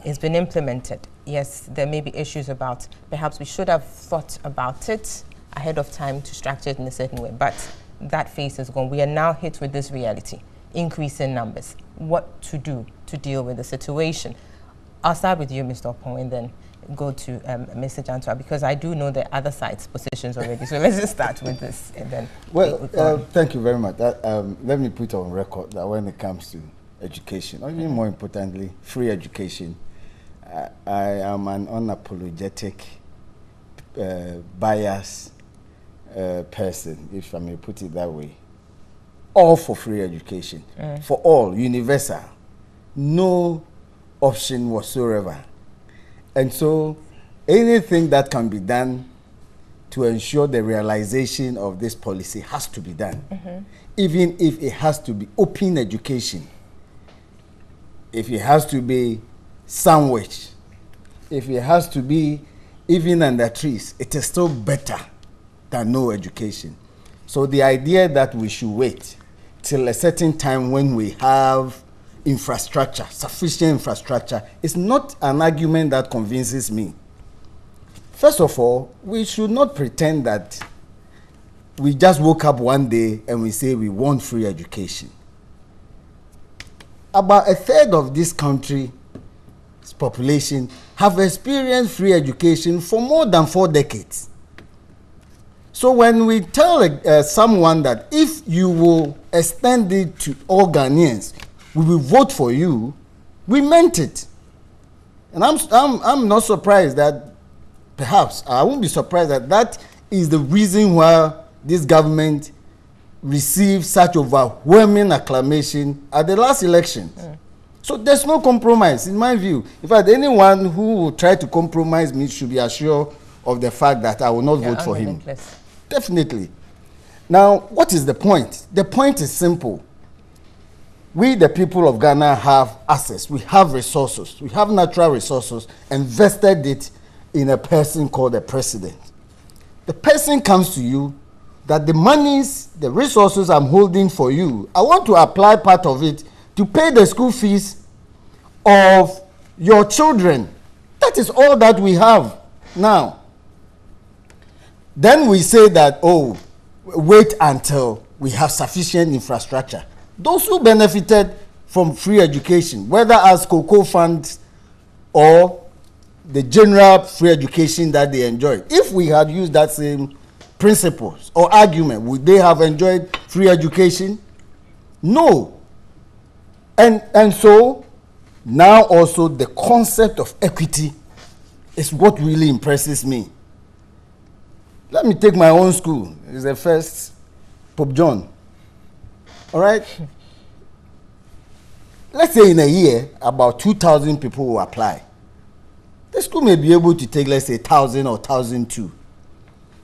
A: It's been implemented. Yes, there may be issues about, perhaps we should have thought about it ahead of time to structure it in a certain way, but that phase is gone. We are now hit with this reality, increase in numbers. What to do to deal with the situation? I'll start with you, Mr. Opon, and then go to Mr. Jantua, because I do know the other side's positions already. So let's just start with this, and then
B: thank you very much. Let me put on record that when it comes to education, or even more importantly, free education, I am an unapologetic bias person, if I may put it that way. All for free education, for all, universal, no option whatsoever. And so anything that can be done to ensure the realization of this policy has to be done. Even if it has to be open education, if it has to be sandwich, if it has to be even under trees, it is still better than no education. So the idea that we should wait till a certain time when we have infrastructure, sufficient infrastructure, is not an argument that convinces me. First of all, we should not pretend that we just woke up one day and we say we want free education. About a third of this country's population have experienced free education for more than 4 decades. So when we tell someone that if you will extend it to all Ghanaians, we will vote for you, we meant it. And I'm not surprised that, perhaps, I won't be surprised that that is the reason why this government received such overwhelming acclamation at the last election. So there's no compromise, in my view. In fact, anyone who will try to compromise me should be assured of the fact that I will not vote for him. Definitely. Now, what is the point? The point is simple. We, the people of Ghana, have access. We have resources. We have natural resources, and vested it in a person called the president. The person comes to you that the monies, the resources I'm holding for you, I want to apply part of it to pay the school fees of your children. That is all that we have now. Then we say that, oh, wait until we have sufficient infrastructure. Those who benefited from free education, whether as cocoa funds or the general free education that they enjoyed, if we had used that same principles or argument, would they have enjoyed free education? No. And so now also the concept of equity is what really impresses me. Let me take my own school. It's the first Pope John. All right? Let's say in a year, about 2,000 people will apply. The school may be able to take, let's say, 1,000 or 1,002.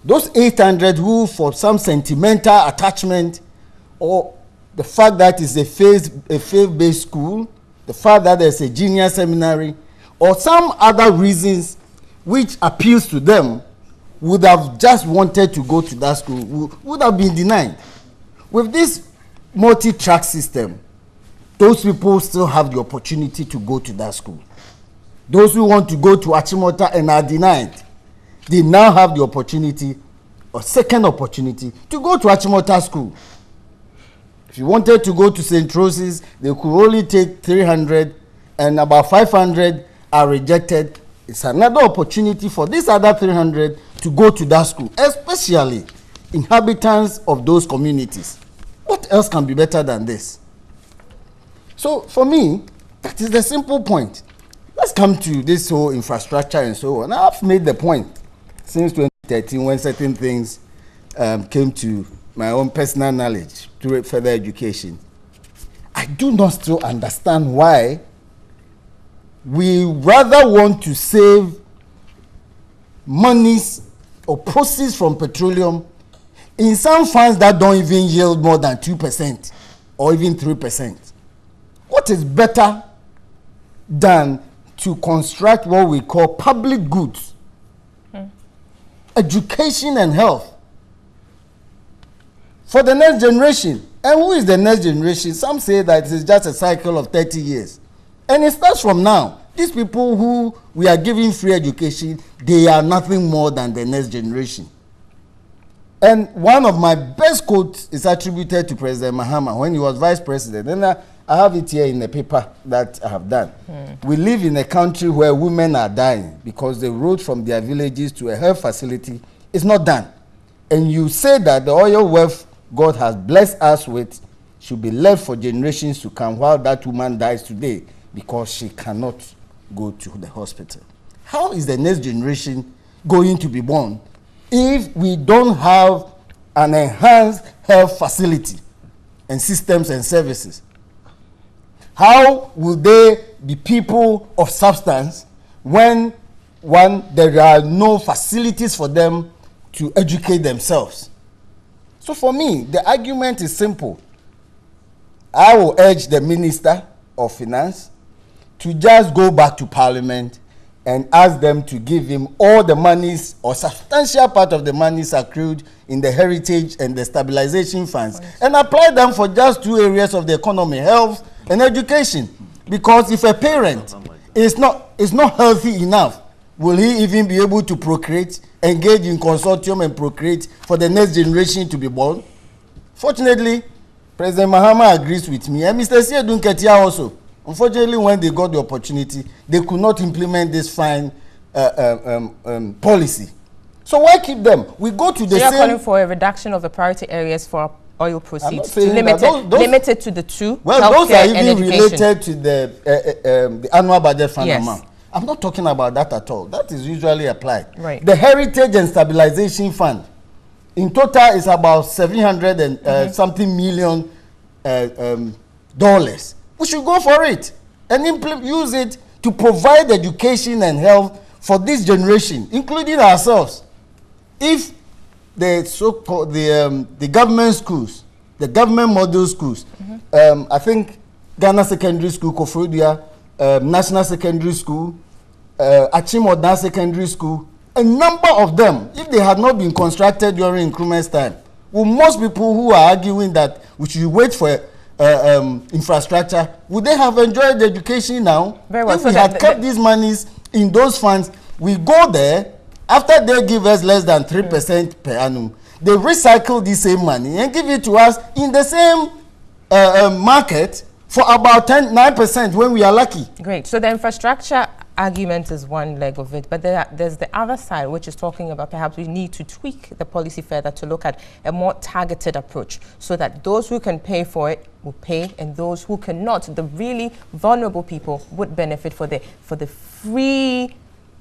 B: Those 800 who, for some sentimental attachment or the fact that it's a faith-based school, the fact that there's a junior seminary, or some other reasons which appeals to them, would have just wanted to go to that school, would have been denied. With this multi-track system, those people still have the opportunity to go to that school. Those who want to go to Achimota and are denied, they now have the opportunity, or second opportunity, to go to Achimota school. If you wanted to go to St. Rose's, they could only take 300, and about 500 are rejected. It's another opportunity for these other 300 to go to that school, especially inhabitants of those communities. What else can be better than this? So for me, that is the simple point. Let's come to this whole infrastructure and so on. I've made the point since 2013 when certain things came to my own personal knowledge through further education. I do not still understand why we rather want to save monies or proceeds from petroleum in some funds that don't even yield more than 2% or even 3%. What is better than to construct what we call public goods, education and health for the next generation? And who is the next generation? Some say that it is just a cycle of 30 years. And it starts from now. These people who we are giving free education, they are nothing more than the next generation. And one of my best quotes is attributed to President Mahama when he was vice president. And I have it here in the paper that I have done. We live in a country where women are dying because the road from their villages to a health facility is not done. And you say that the oil wealth God has blessed us with should be left for generations to come, while that woman dies today because she cannot go to the hospital. How is the next generation going to be born if we don't have an enhanced health facility and systems and services? How will they be people of substance when one, there are no facilities for them to educate themselves. So for me, the argument is simple. I will urge the Minister of Finance to just go back to Parliament and ask them to give him all the monies or substantial part of the monies accrued in the heritage and the stabilization funds and apply them for just 2 areas of the economy, health and education. Because if a parent is not healthy enough, will he even be able to procreate, engage in consortium and procreate for the next generation to be born? Fortunately, President Mahama agrees with me, and Mr. Siedun Ketia also. Unfortunately, when they got the opportunity, they could not implement this fine policy. So why keep them? We go to the
A: same... So you're calling for a reduction of the priority areas for oil proceeds, to limit it to the 2,
B: well, those are even related to the annual budget fund amount. I'm not talking about that at all. That is usually applied.
A: Right.
B: The heritage and stabilization fund, in total, is about 700 and something million dollars. We should go for it and use it to provide education and health for this generation, including ourselves. If the so-called the government schools, the government model schools, I think Ghana Secondary School, Koforidua, National Secondary School, Achimodna Secondary School, a number of them, if they had not been constructed during Nkrumah's time, well, most people who are arguing that we should wait for infrastructure, would they have enjoyed the education now?
A: Very well.
B: If we had kept these monies in those funds, we go there, after they give us less than 3% per annum, they recycle the same money and give it to us in the same market for about 9% when we are lucky.
A: Great. So the infrastructure argument is one leg of it, but there's the other side, which is talking about perhaps we need to tweak the policy further to look at a more targeted approach so that those who can pay for it will pay and those who cannot, the really vulnerable people, would benefit for the free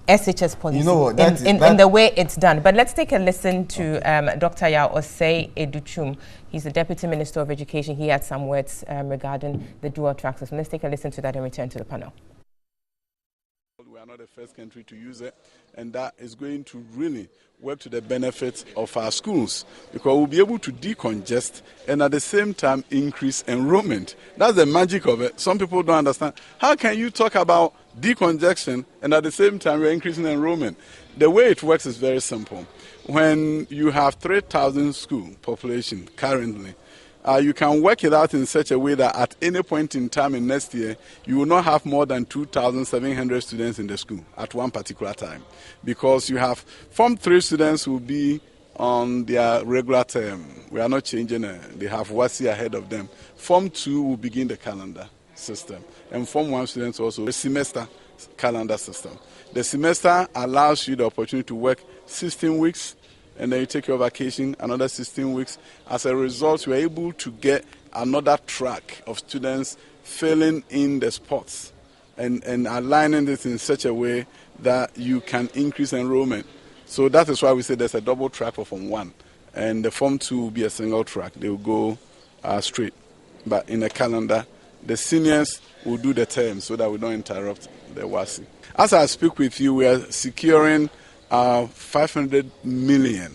A: SHS policy,
B: you know what,
A: in the way it's done. But let's take a listen to Dr. Yao Osei Educhum. He's the Deputy Minister of Education. He had some words regarding the dual track system. Let's take a listen to that and return to the panel.
I: We are not the first country to use it, and that is going to really work to the benefit of our schools, because we'll be able to decongest and at the same time increase enrollment. That's the magic of it. Some people don't understand. How can you talk about decongestion and at the same time you're increasing enrollment? The way it works is very simple. When you have 3,000 school population currently, you can work it out in such a way that at any point in time in next year, you will not have more than 2,700 students in the school at one particular time. Because you have Form 3 students will be on their regular term. We are not changing it. They have WASI ahead of them. Form 2 will begin the calendar system. And Form 1 students also the semester calendar system. The semester allows you the opportunity to work 16 weeks, and then you take your vacation, another 16 weeks. As a result, you are able to get another track of students filling in the spots and aligning this in such a way that you can increase enrollment. So that is why we say there's a double track for Form 1, and the Form 2 will be a single track. They will go straight. But in a calendar, the seniors will do the term so that we don't interrupt the WASI. As I speak with you, we are securing $500 million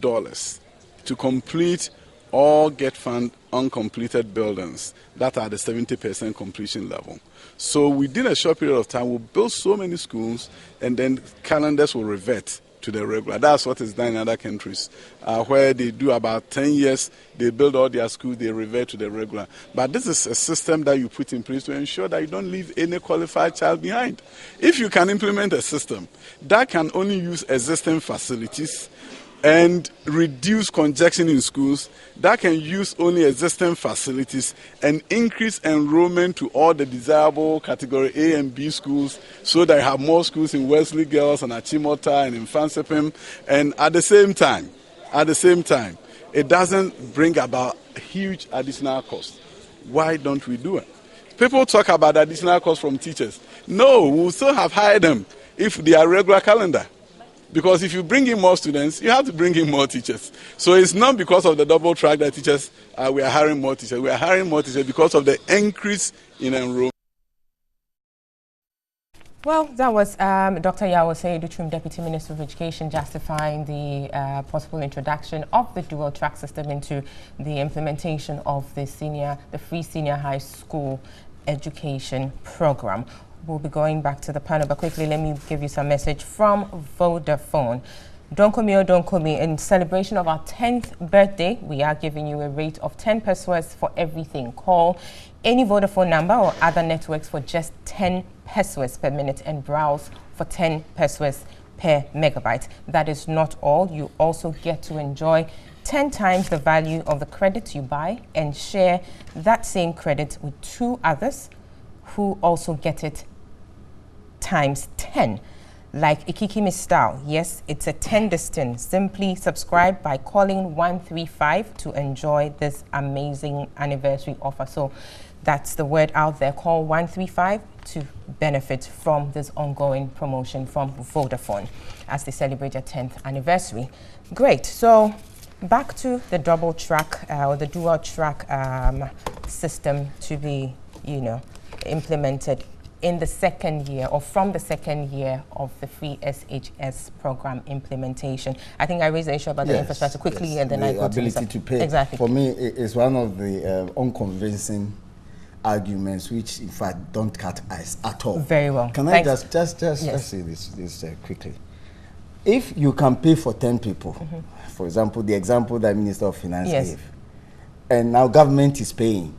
I: to complete all GET Fund uncompleted buildings that are the 70% completion level. So within a short period of time, we'll build so many schools, and then calendars will revert to the regular. That's what is done in other countries, where they do about 10 years, they build all their schools, they revert to the regular. But this is a system that you put in place to ensure that you don't leave any qualified child behind. If you can implement a system that can only use existing facilities and reduce congestion in schools, that can use only existing facilities and increase enrollment to all the desirable category A and B schools, so that you have more schools in Wesley Girls and Achimota and in Fansepim, and at the same time, it doesn't bring about huge additional cost. Why don't we do it? People talk about additional cost from teachers. No, we'll still have hired them if they are regular calendar. Because if you bring in more students, you have to bring in more teachers. So it's not because of the double track that teachers, we are hiring more teachers. We are hiring more teachers because of the increase in enrollment.
A: Well, that was Dr. Yawo Seidu, Deputy Minister of Education, justifying the possible introduction of the dual track system into the implementation of the free senior high school education program. We'll be going back to the panel, but quickly let me give you some message from Vodafone. Don't call me or don't call me. In celebration of our 10th birthday, we are giving you a rate of 10 pesos for everything. Call any Vodafone number or other networks for just 10 pesos per minute and browse for 10 pesos per megabyte. That is not all. You also get to enjoy 10 times the value of the credit you buy and share that same credit with 2 others who also get it times 10. Like Ikikimi style. Yes, it's a 10 distance. Simply subscribe by calling 135 to enjoy this amazing anniversary offer. So that's the word out there. Call 135 to benefit from this ongoing promotion from Vodafone as they celebrate their 10th anniversary. Great. So back to the double track or the dual track system to be, implemented in the second year or from the second year of the free SHS program implementation. I think I raised the issue about the infrastructure quickly and then I go to
B: the ability to pay.
A: Exactly.
B: For me, it's one of the unconvincing arguments which in fact don't cut ice at all.
A: Very well.
B: Can I just say this quickly? If you can pay for 10 people, for example, the example that Minister of Finance gave, and now government is paying,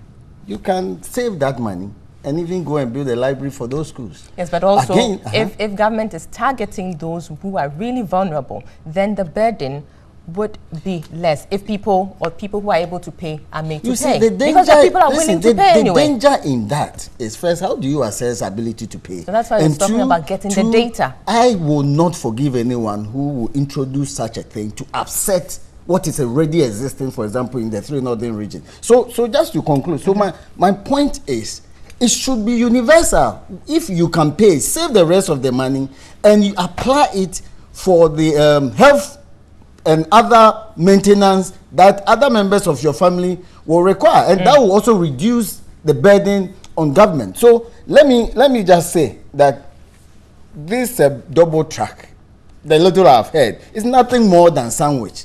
B: you can save that money and even go and build a library for those schools.
A: Yes, but also, again, if government is targeting those who are really vulnerable, then the burden would be less if people who are able to pay are made to pay.
B: The danger,
A: because the people are willing to pay anyway.
B: The danger in that is, first, how do you assess ability to pay?
A: So that's why we're talking about getting the data.
B: I will not forgive anyone who will introduce such a thing to upset what is already existing, for example, in the 3 northern region. So just to conclude, so my point is, it should be universal. If you can pay, save the rest of the money and you apply it for the health and other maintenance that other members of your family will require. And that will also reduce the burden on government. So let me just say that this double track, the little I've heard, is nothing more than sandwich.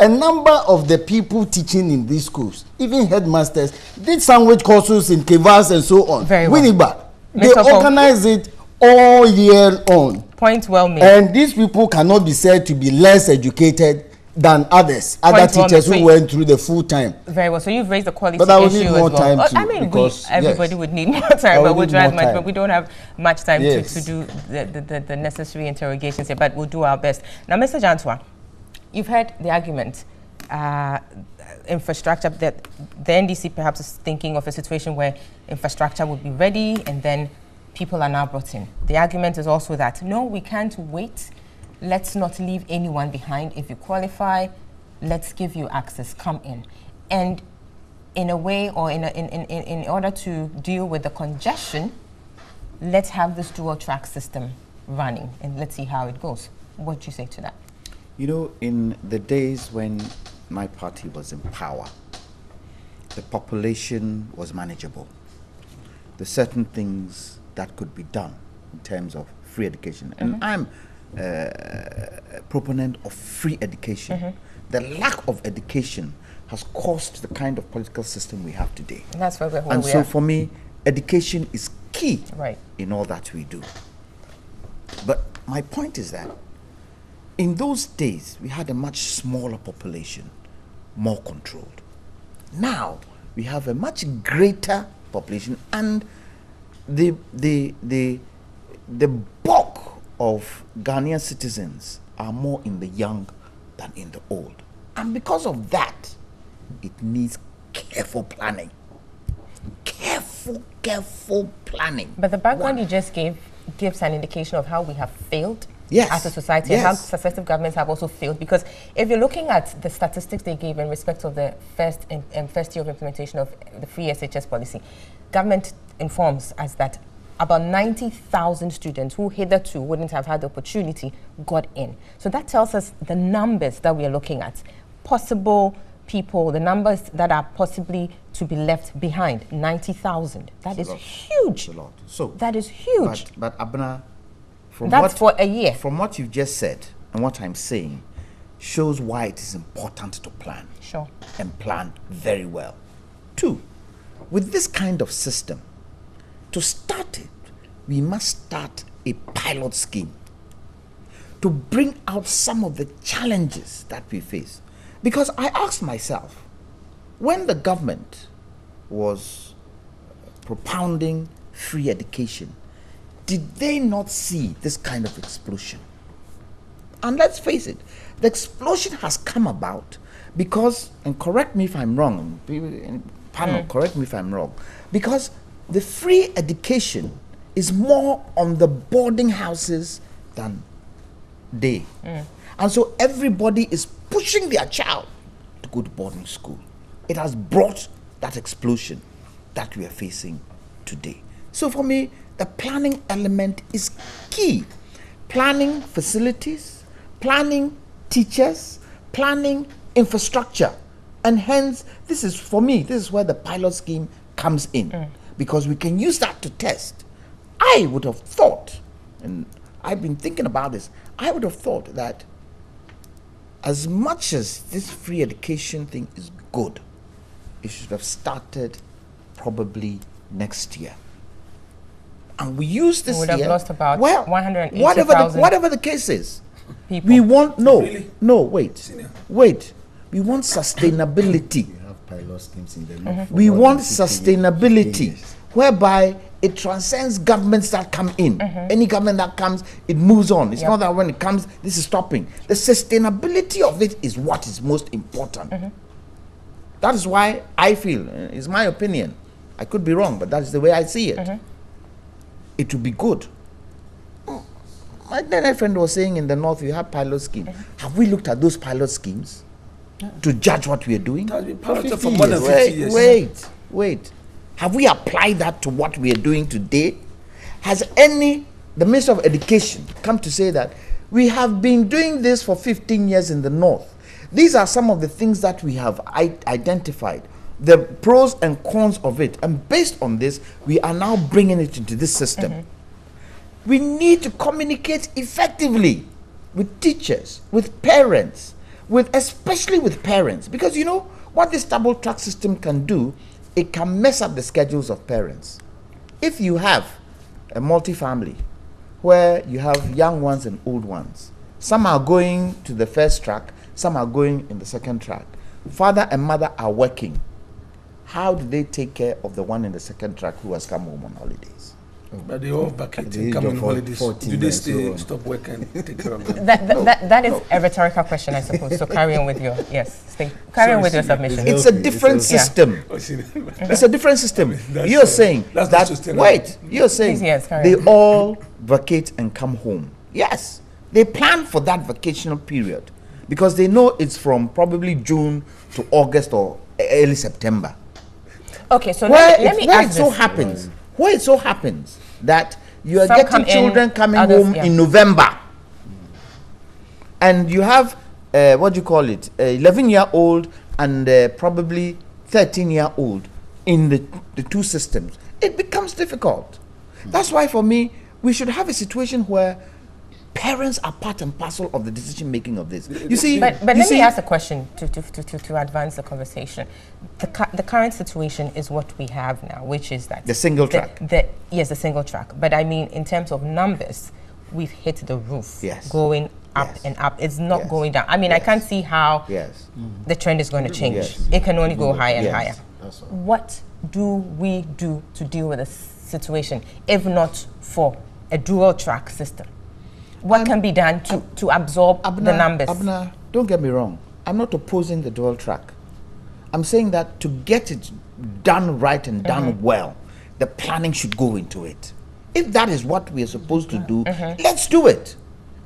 B: A number of the people teaching in these schools, even headmasters, did sandwich courses in Kivas and so on.
A: Very well.
B: Winneba. They organize it all year on.
A: Point well made.
B: And these people cannot be said to be less educated than others, other teachers who went through the full time.
A: Very well. So you've raised the quality
B: issue as well. But I would need more time
A: I mean, everybody would need more time, but we'll try as much. But we don't have much time to do the necessary interrogations here. But we'll do our best. Now, Mr. Jantua, you've heard the argument, infrastructure, that the NDC perhaps is thinking of a situation where infrastructure would be ready and then people are now brought in. The argument is also that, no, we can't wait. Let's not leave anyone behind. If you qualify, let's give you access, come in. And in a way, or in order to deal with the congestion, let's have this dual track system running and let's see how it goes. What do you say to that?
H: You know, in the days when my party was in power, the population was manageable. There are certain things that could be done in terms of free education. And I'm a proponent of free education. The lack of education has caused the kind of political system we have today.
A: And that's where we are.
H: And so for me, education is key
A: right
H: in all that we do. But my point is that in those days, we had a much smaller population, more controlled. Now, we have a much greater population, and the bulk of Ghanaian citizens are more in the young than in the old. And because of that, it needs careful planning. Careful planning.
A: But the background you just gave gives an indication of how we have failed as a society,
H: yes,
A: and how successive governments have also failed. Because if you're looking at the statistics they gave in respect of the first year of implementation of the free SHS policy, government informs us that about 90,000 students who hitherto wouldn't have had the opportunity got in. So that tells us the numbers that we are looking at. Possible people, the numbers that are possibly to be left behind, 90,000. That is huge.
H: It's a lot. So
A: that is huge.
H: But Abna,
A: That's for a year.
H: From what you've just said and what I'm saying shows why it is important to plan.
A: Sure.
H: And plan very well. 2, with this kind of system, to start it, we must start a pilot scheme to bring out some of the challenges that we face. Because I asked myself, when the government was propounding free education, did they not see this kind of explosion? And let's face it, the explosion has come about because, and correct me if I'm wrong, panel, correct me if I'm wrong, because the free education is more on the boarding houses than day. And so everybody is pushing their child to go to boarding school. It has brought that explosion that we are facing today. So for me, the planning element is key. Planning facilities, planning teachers, planning infrastructure. And hence, this is, for me, this is where the pilot scheme comes in. Because we can use that to test. I would have thought, and I've been thinking about this, I would have thought that as much as this free education thing is good, it should have started probably next year. And we use this
A: we would
H: year.
A: Have lost about 180,000
H: whatever the case is.
A: People.
H: We want, wait. We want sustainability.
B: We have pilot schemes in the north.
H: We want sustainability, whereby it transcends governments that come in. Any government that comes, it moves on. It's not that when it comes, this is stopping. The sustainability of it is what is most important. That is why I feel, it's my opinion, I could be wrong, but that's the way I see it. It would be good. My then friend was saying in the north, you have pilot schemes. Have we looked at those pilot schemes to judge what we are doing?
G: For more than 50 years.
H: Wait. Have we applied that to what we are doing today? Has the Minister of Education come to say that we have been doing this for 15 years in the north? These are some of the things that we have identified, the pros and cons of it. And based on this, we are now bringing it into this system. We need to communicate effectively with teachers, with parents, especially with parents. Because you know what this double track system can do? It can mess up the schedules of parents. If you have a multi-family where you have young ones and old ones, some are going to the first track, some are going in the second track. Father and mother are working. How do they take care of the one in the second track who has come home on holidays?
G: But they all vacating, come on holidays. Do they stay, stop work and take care of them?
A: That is a rhetorical question, I suppose. So carry on with your, carry on with your submission.
H: It's a different system. It's a different system. You're saying you're saying they all vacate and come home. Yes, they plan for that vacational period because they know it's from probably June to August or early September.
A: Okay, so let me ask
H: this. Where it so happens that you are getting children coming home in November, and you have an 11-year-old and probably 13-year-old in the two systems, it becomes difficult. That's why for me, we should have a situation where parents are part and parcel of the decision making of this. You see,
A: but let me ask a question to advance the conversation. The current situation is what we have now, which is that
H: the single track.
A: Yes, the single track. But I mean, in terms of numbers, we've hit the roof.
H: Yes.
A: Going up and up. It's not going down. I mean, I can't see how the trend is going to change. It can only go higher and higher. What do we do to deal with the situation, if not for a dual track system? What can be done to absorb the numbers?
H: Abna, don't get me wrong. I'm not opposing the dual track. I'm saying that to get it done right and done well, the planning should go into it. If that is what we are supposed to do, let's do it.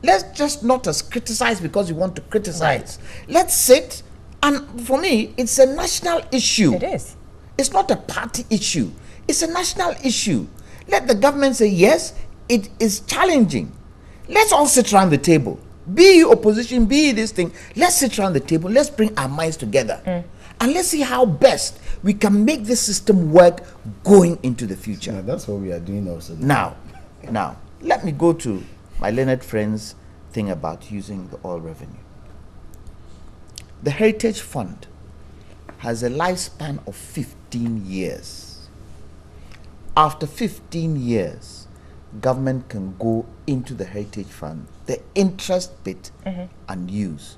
H: Let's just not as criticize because we want to criticize. Let's sit, and for me, it's a national issue.
A: It is.
H: It's not a party issue. It's a national issue. Let the government say, yes, it is challenging. Let's all sit around the table. Be you opposition, be this thing. Let's sit around the table. Let's bring our minds together. And let's see how best we can make this system work going into the future.
B: Yeah, that's what we are doing also.
H: Now, let me go to my learned friends think about using the oil revenue. The Heritage Fund has a lifespan of 15 years. After 15 years, government can go into the Heritage Fund, the interest bit, and use.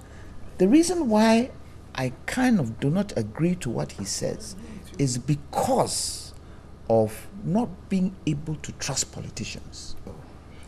H: The reason why I kind of do not agree to what he says is because of not being able to trust politicians.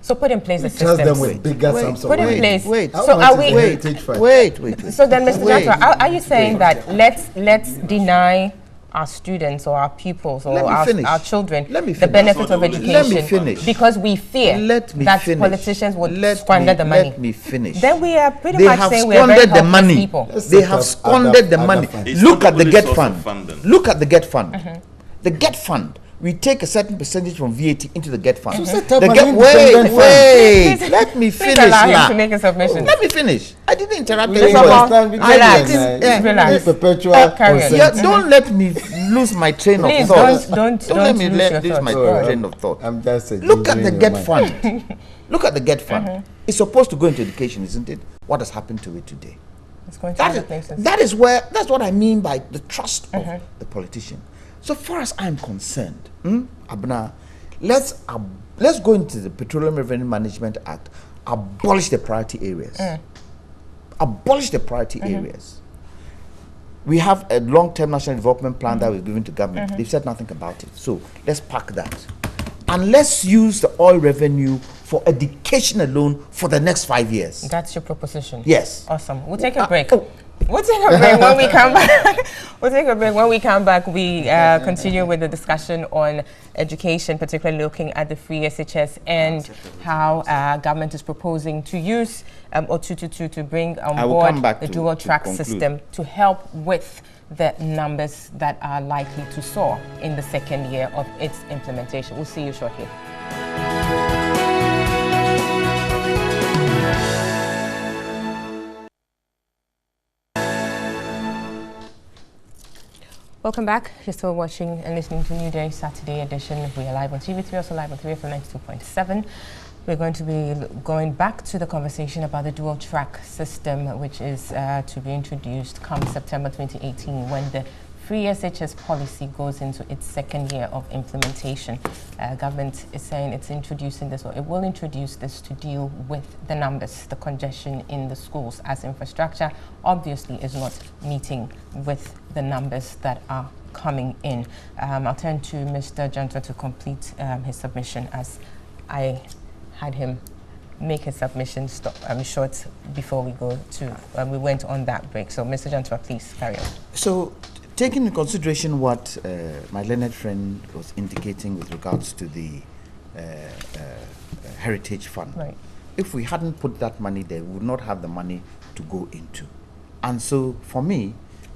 A: So put in place the
B: Trust
A: systems.
B: them with bigger sums of
A: Put in
B: money.
A: place.
H: Wait.
B: How
A: So
B: much
A: are
B: is
A: we?
B: the Heritage Fund?
H: Wait.
A: So then, Mr.
H: Wait.
A: Jantua, are you saying that let's deny our students or our pupils or our children
H: Let me
A: the
H: finish.
A: benefit of education
H: Let me finish.
A: because we fear that politicians would squander the money?
H: Let me finish.
A: Then we are pretty
H: They
A: much
H: have
A: saying we are very
H: squandered the
A: helpless
H: money.
A: people.
H: They have squandered the money.
D: It's
H: Look
D: not
H: at the
D: only
H: Get
D: source
H: Fund.
D: of funding.
H: Look at the Get Fund. The Get Fund. We take a certain percentage from VAT into the Get Fund.
B: So set up
H: The
B: an
H: Get,
B: independent
H: wait.
A: Please-
H: Let me
A: Please
H: finish
A: allow him
H: now.
A: to make a submission.
H: Let me finish. I didn't interrupt
B: We
H: anyone.
B: understand because
A: Relax.
B: it's perpetual
A: Carry on.
H: Yeah,
B: consent.
H: don't let me lose my train
A: Please
H: of thought.
A: don't
H: let me
A: lose your
H: lose my
A: thoughts.
H: train of thought.
B: I'm just
H: Look at the
B: enjoying
H: Get
B: your
H: Fund. Look at the Get Fund. It's supposed to go into education, isn't it? What has happened to it today?
A: It's going to
H: That
A: other
H: is,
A: places.
H: that's what I mean by the trust of the politician. So far as I'm concerned, Abna, let's go into the Petroleum Revenue Management Act, abolish the priority areas. Abolish the priority areas. We have a long-term national development plan that we're giving to government. They've said nothing about it. So let's park that. And let's use the oil revenue for education alone for the next 5 years.
A: That's your proposition.
H: Yes.
A: Awesome. We'll take a break. We'll take a break when we come back. We'll take a break. When we come back, we continue with the discussion on education, particularly looking at the free SHS and how government is proposing to use or to bring on board the dual track system to help with the numbers that are likely to soar in the second year of its implementation. We'll see you shortly. Welcome back. You're still watching and listening to New Day Saturday edition. We are live on TV3, also live on 3FM 92.7. We're going to be going back to the conversation about the dual track system, which is to be introduced come September 2018 when the free SHS policy goes into its second year of implementation. Government is saying it's introducing this, or it will introduce this to deal with the numbers, the congestion in the schools, as infrastructure obviously is not meeting with the numbers that are coming in. I'll turn to Mr. Jantua to complete his submission, as I had him make his submission short before we go to, we went on that break. So Mr. Jantua, please carry on.
H: So, taking into consideration what my learned friend was indicating with regards to the Heritage Fund,
A: right.
H: If we hadn't put that money there, we would not have the money to go into. And so, for me,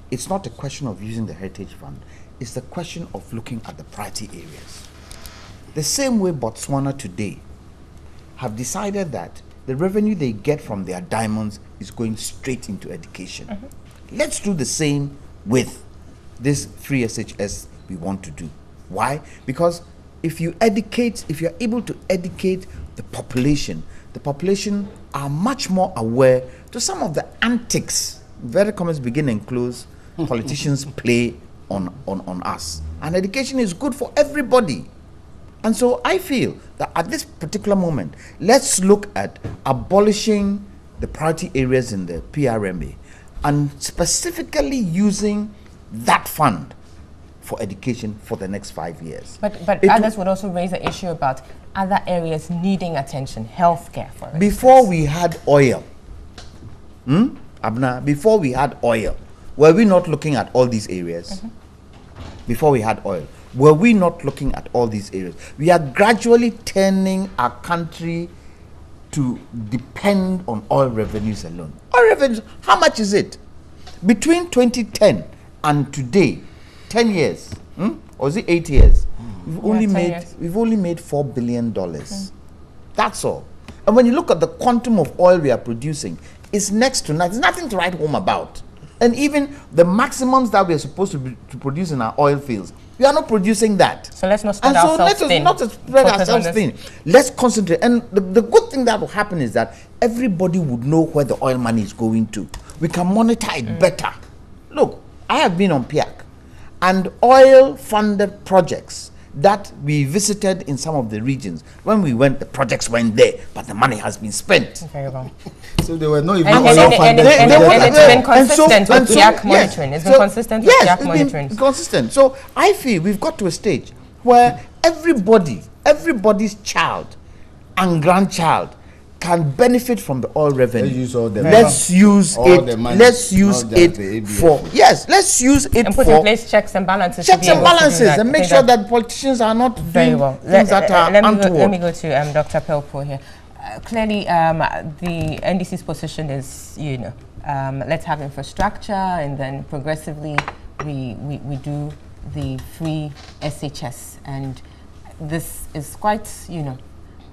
H: it's not a question of using the Heritage Fund, it's the question of looking at the priority areas. The same way Botswana today have decided that the revenue they get from their diamonds is going straight into education. Let's do the same with this free SHS we want to do. Why? Because if you're able to educate the population are much more aware to some of the antics, very comments begin and close, politicians play on us. And education is good for everybody. And so I feel that at this particular moment, let's look at abolishing the priority areas in the PRMA and specifically using that fund for education for the next 5 years.
A: But others would also raise the issue about other areas needing attention, healthcare, for instance.
H: Before we had oil, Abna, before we had oil, were we not looking at all these areas? Before we had oil, were we not looking at all these areas? We are gradually turning our country to depend on oil revenues alone. Oil revenues, how much is it? Between 2010 and today, 10 years, or is it 8 years? We've only made $4 billion. That's all. And when you look at the quantum of oil we are producing, it's next to nothing. There's nothing to write home about. And even the maximums that we are supposed to produce in our oil fields, we are not producing that.
A: So let's not spread
H: and so
A: ourselves
H: let us
A: thin.
H: not spread ourselves thin. Let's concentrate. And the good thing that will happen is that everybody would know where the oil money is going to. We can monitor it better. Look, I have been on PIAC, and oil-funded projects that we visited in some of the regions. When we went, the projects went there, but the money has been spent.
A: Very well.
B: So they were not even
A: And it's been consistent with PIAC monitoring. It's been consistent with PIAC monitoring.
H: Been consistent. So I feel we've got to a stage where everybody's child and grandchild can benefit from the oil revenue. Let's use it for let's use it
A: and put in place checks and balances.
H: And make sure that politicians are not doing things that are untoward.
A: Let me go to Dr. Pelpo here. Clearly, the NDC's position is, let's have infrastructure, and then progressively we do the free SHS, and this is quite,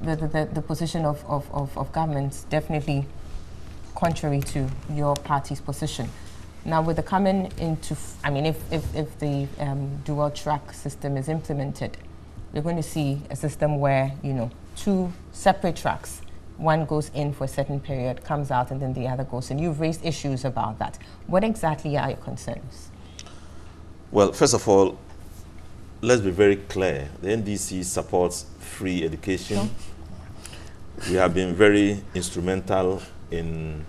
A: the position of government, definitely contrary to your party's position. Now, with the coming into, if the dual track system is implemented, we're going to see a system where, 2 separate tracks, one goes in for a certain period, comes out, and then the other goes in. You've raised issues about that. What exactly are your concerns?
D: Well, first of all, let's be very clear. The NDC supports free education. We have been very instrumental in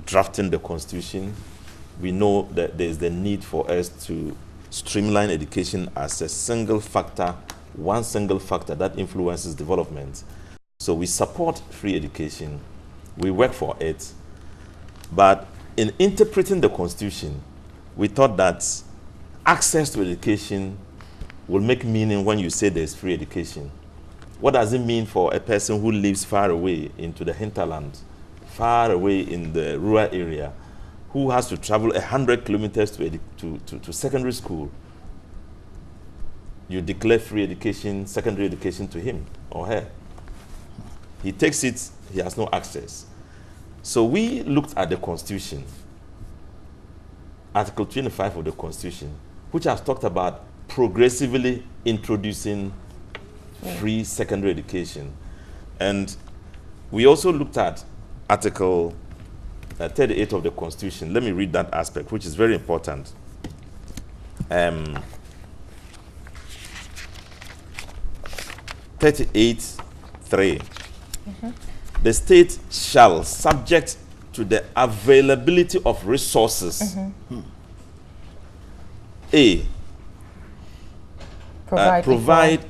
D: drafting the Constitution. We know that there is the need for us to streamline education as a single factor, one single factor that influences development. So we support free education. We work for it. But in interpreting the Constitution, we thought that access to education will make meaning when you say there's free education. What does it mean for a person who lives far away into the hinterland, far away in the rural area, who has to travel 100 kilometers to secondary school? You declare free education, secondary education to him or her. He takes it, he has no access. So we looked at the Constitution, Article 25 of the Constitution, which has talked about progressively introducing free secondary education. And we also looked at Article 38 of the Constitution. Let me read that aspect, which is very important. 38(3). The state shall, subject to the availability of resources, provide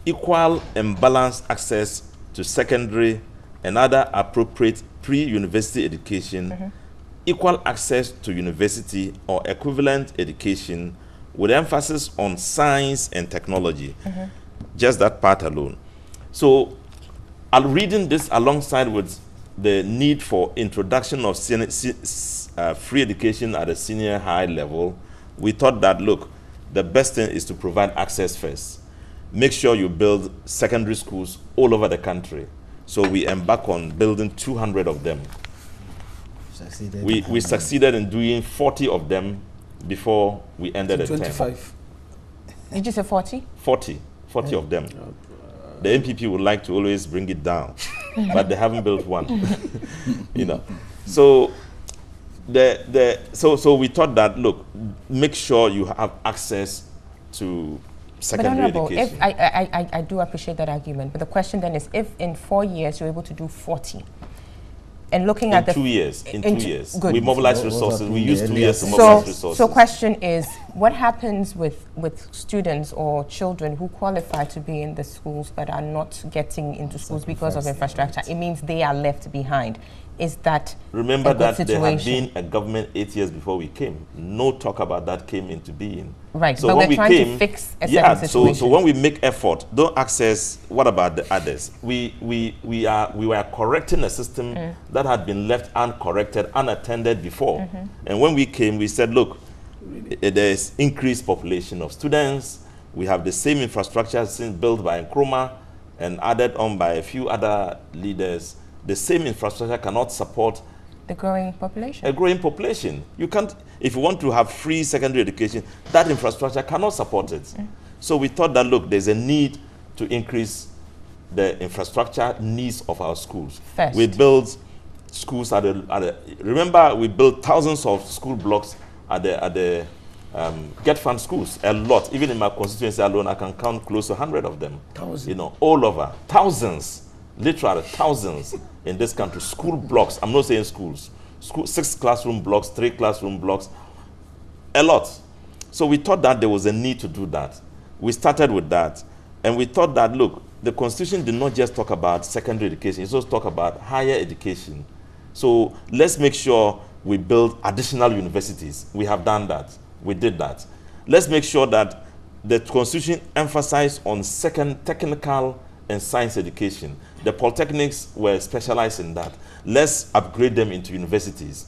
D: equal and balanced access to secondary and other appropriate pre-university education, equal access to university or equivalent education with emphasis on science and technology. Just that part alone. So I'm reading this alongside with the need for introduction of free education at a senior high level. We thought that, look, the best thing is to provide access first. Make sure you build secondary schools all over the country. So we embark on building 200 of them. We succeeded in doing 40 of them before we ended the term.
G: 25.
A: Did you say 40?
D: 40 of them. The MPP would like to always bring it down, but they haven't built one. So so we thought that, look, make sure you have access to secondary education.
A: I do appreciate that argument, but the question then is, if in 4 years you're able to do 40, and looking at the
D: 2 years, in 2 years,
A: good.
D: we mobilize resources. We use 2 years to mobilize resources.
A: So question is, what happens with students or children who qualify to be in the schools but are not getting into schools because of infrastructure? It means they are left behind. Is that
D: Remember
A: a good
D: that
A: situation?
D: there had been a government 8 years before we came. No talk about that came into being.
A: Right,
D: so
A: but
D: when
A: we're trying to fix a certain situation.
D: So when we make effort, don't access, what about the others? We were correcting a system that had been left uncorrected, unattended before. And when we came, we said, look, there's increased population of students. We have the same infrastructure since built by Nkrumah and added on by a few other leaders. The same infrastructure cannot support
A: The growing population.
D: A growing population. You can't, if you want to have free secondary education, that infrastructure cannot support it. So we thought that, look, there's a need to increase the infrastructure needs of our schools.
A: First.
D: We build schools remember, we built thousands of school blocks at the Get Fund schools, a lot. Even in my constituency alone, I can count close to 100 of them.
H: Thousands.
D: You know, all over. Thousands, literally thousands in this country. School blocks, I'm not saying schools. 6 classroom blocks, 3 classroom blocks, a lot. So we thought that there was a need to do that. We started with that. And we thought that, look, the Constitution did not just talk about secondary education, it also talked about higher education. So let's make sure we build additional universities. We have done that. We did that. Let's make sure that the Constitution emphasized on technical and science education. The polytechnics were specialized in that. Let's upgrade them into universities.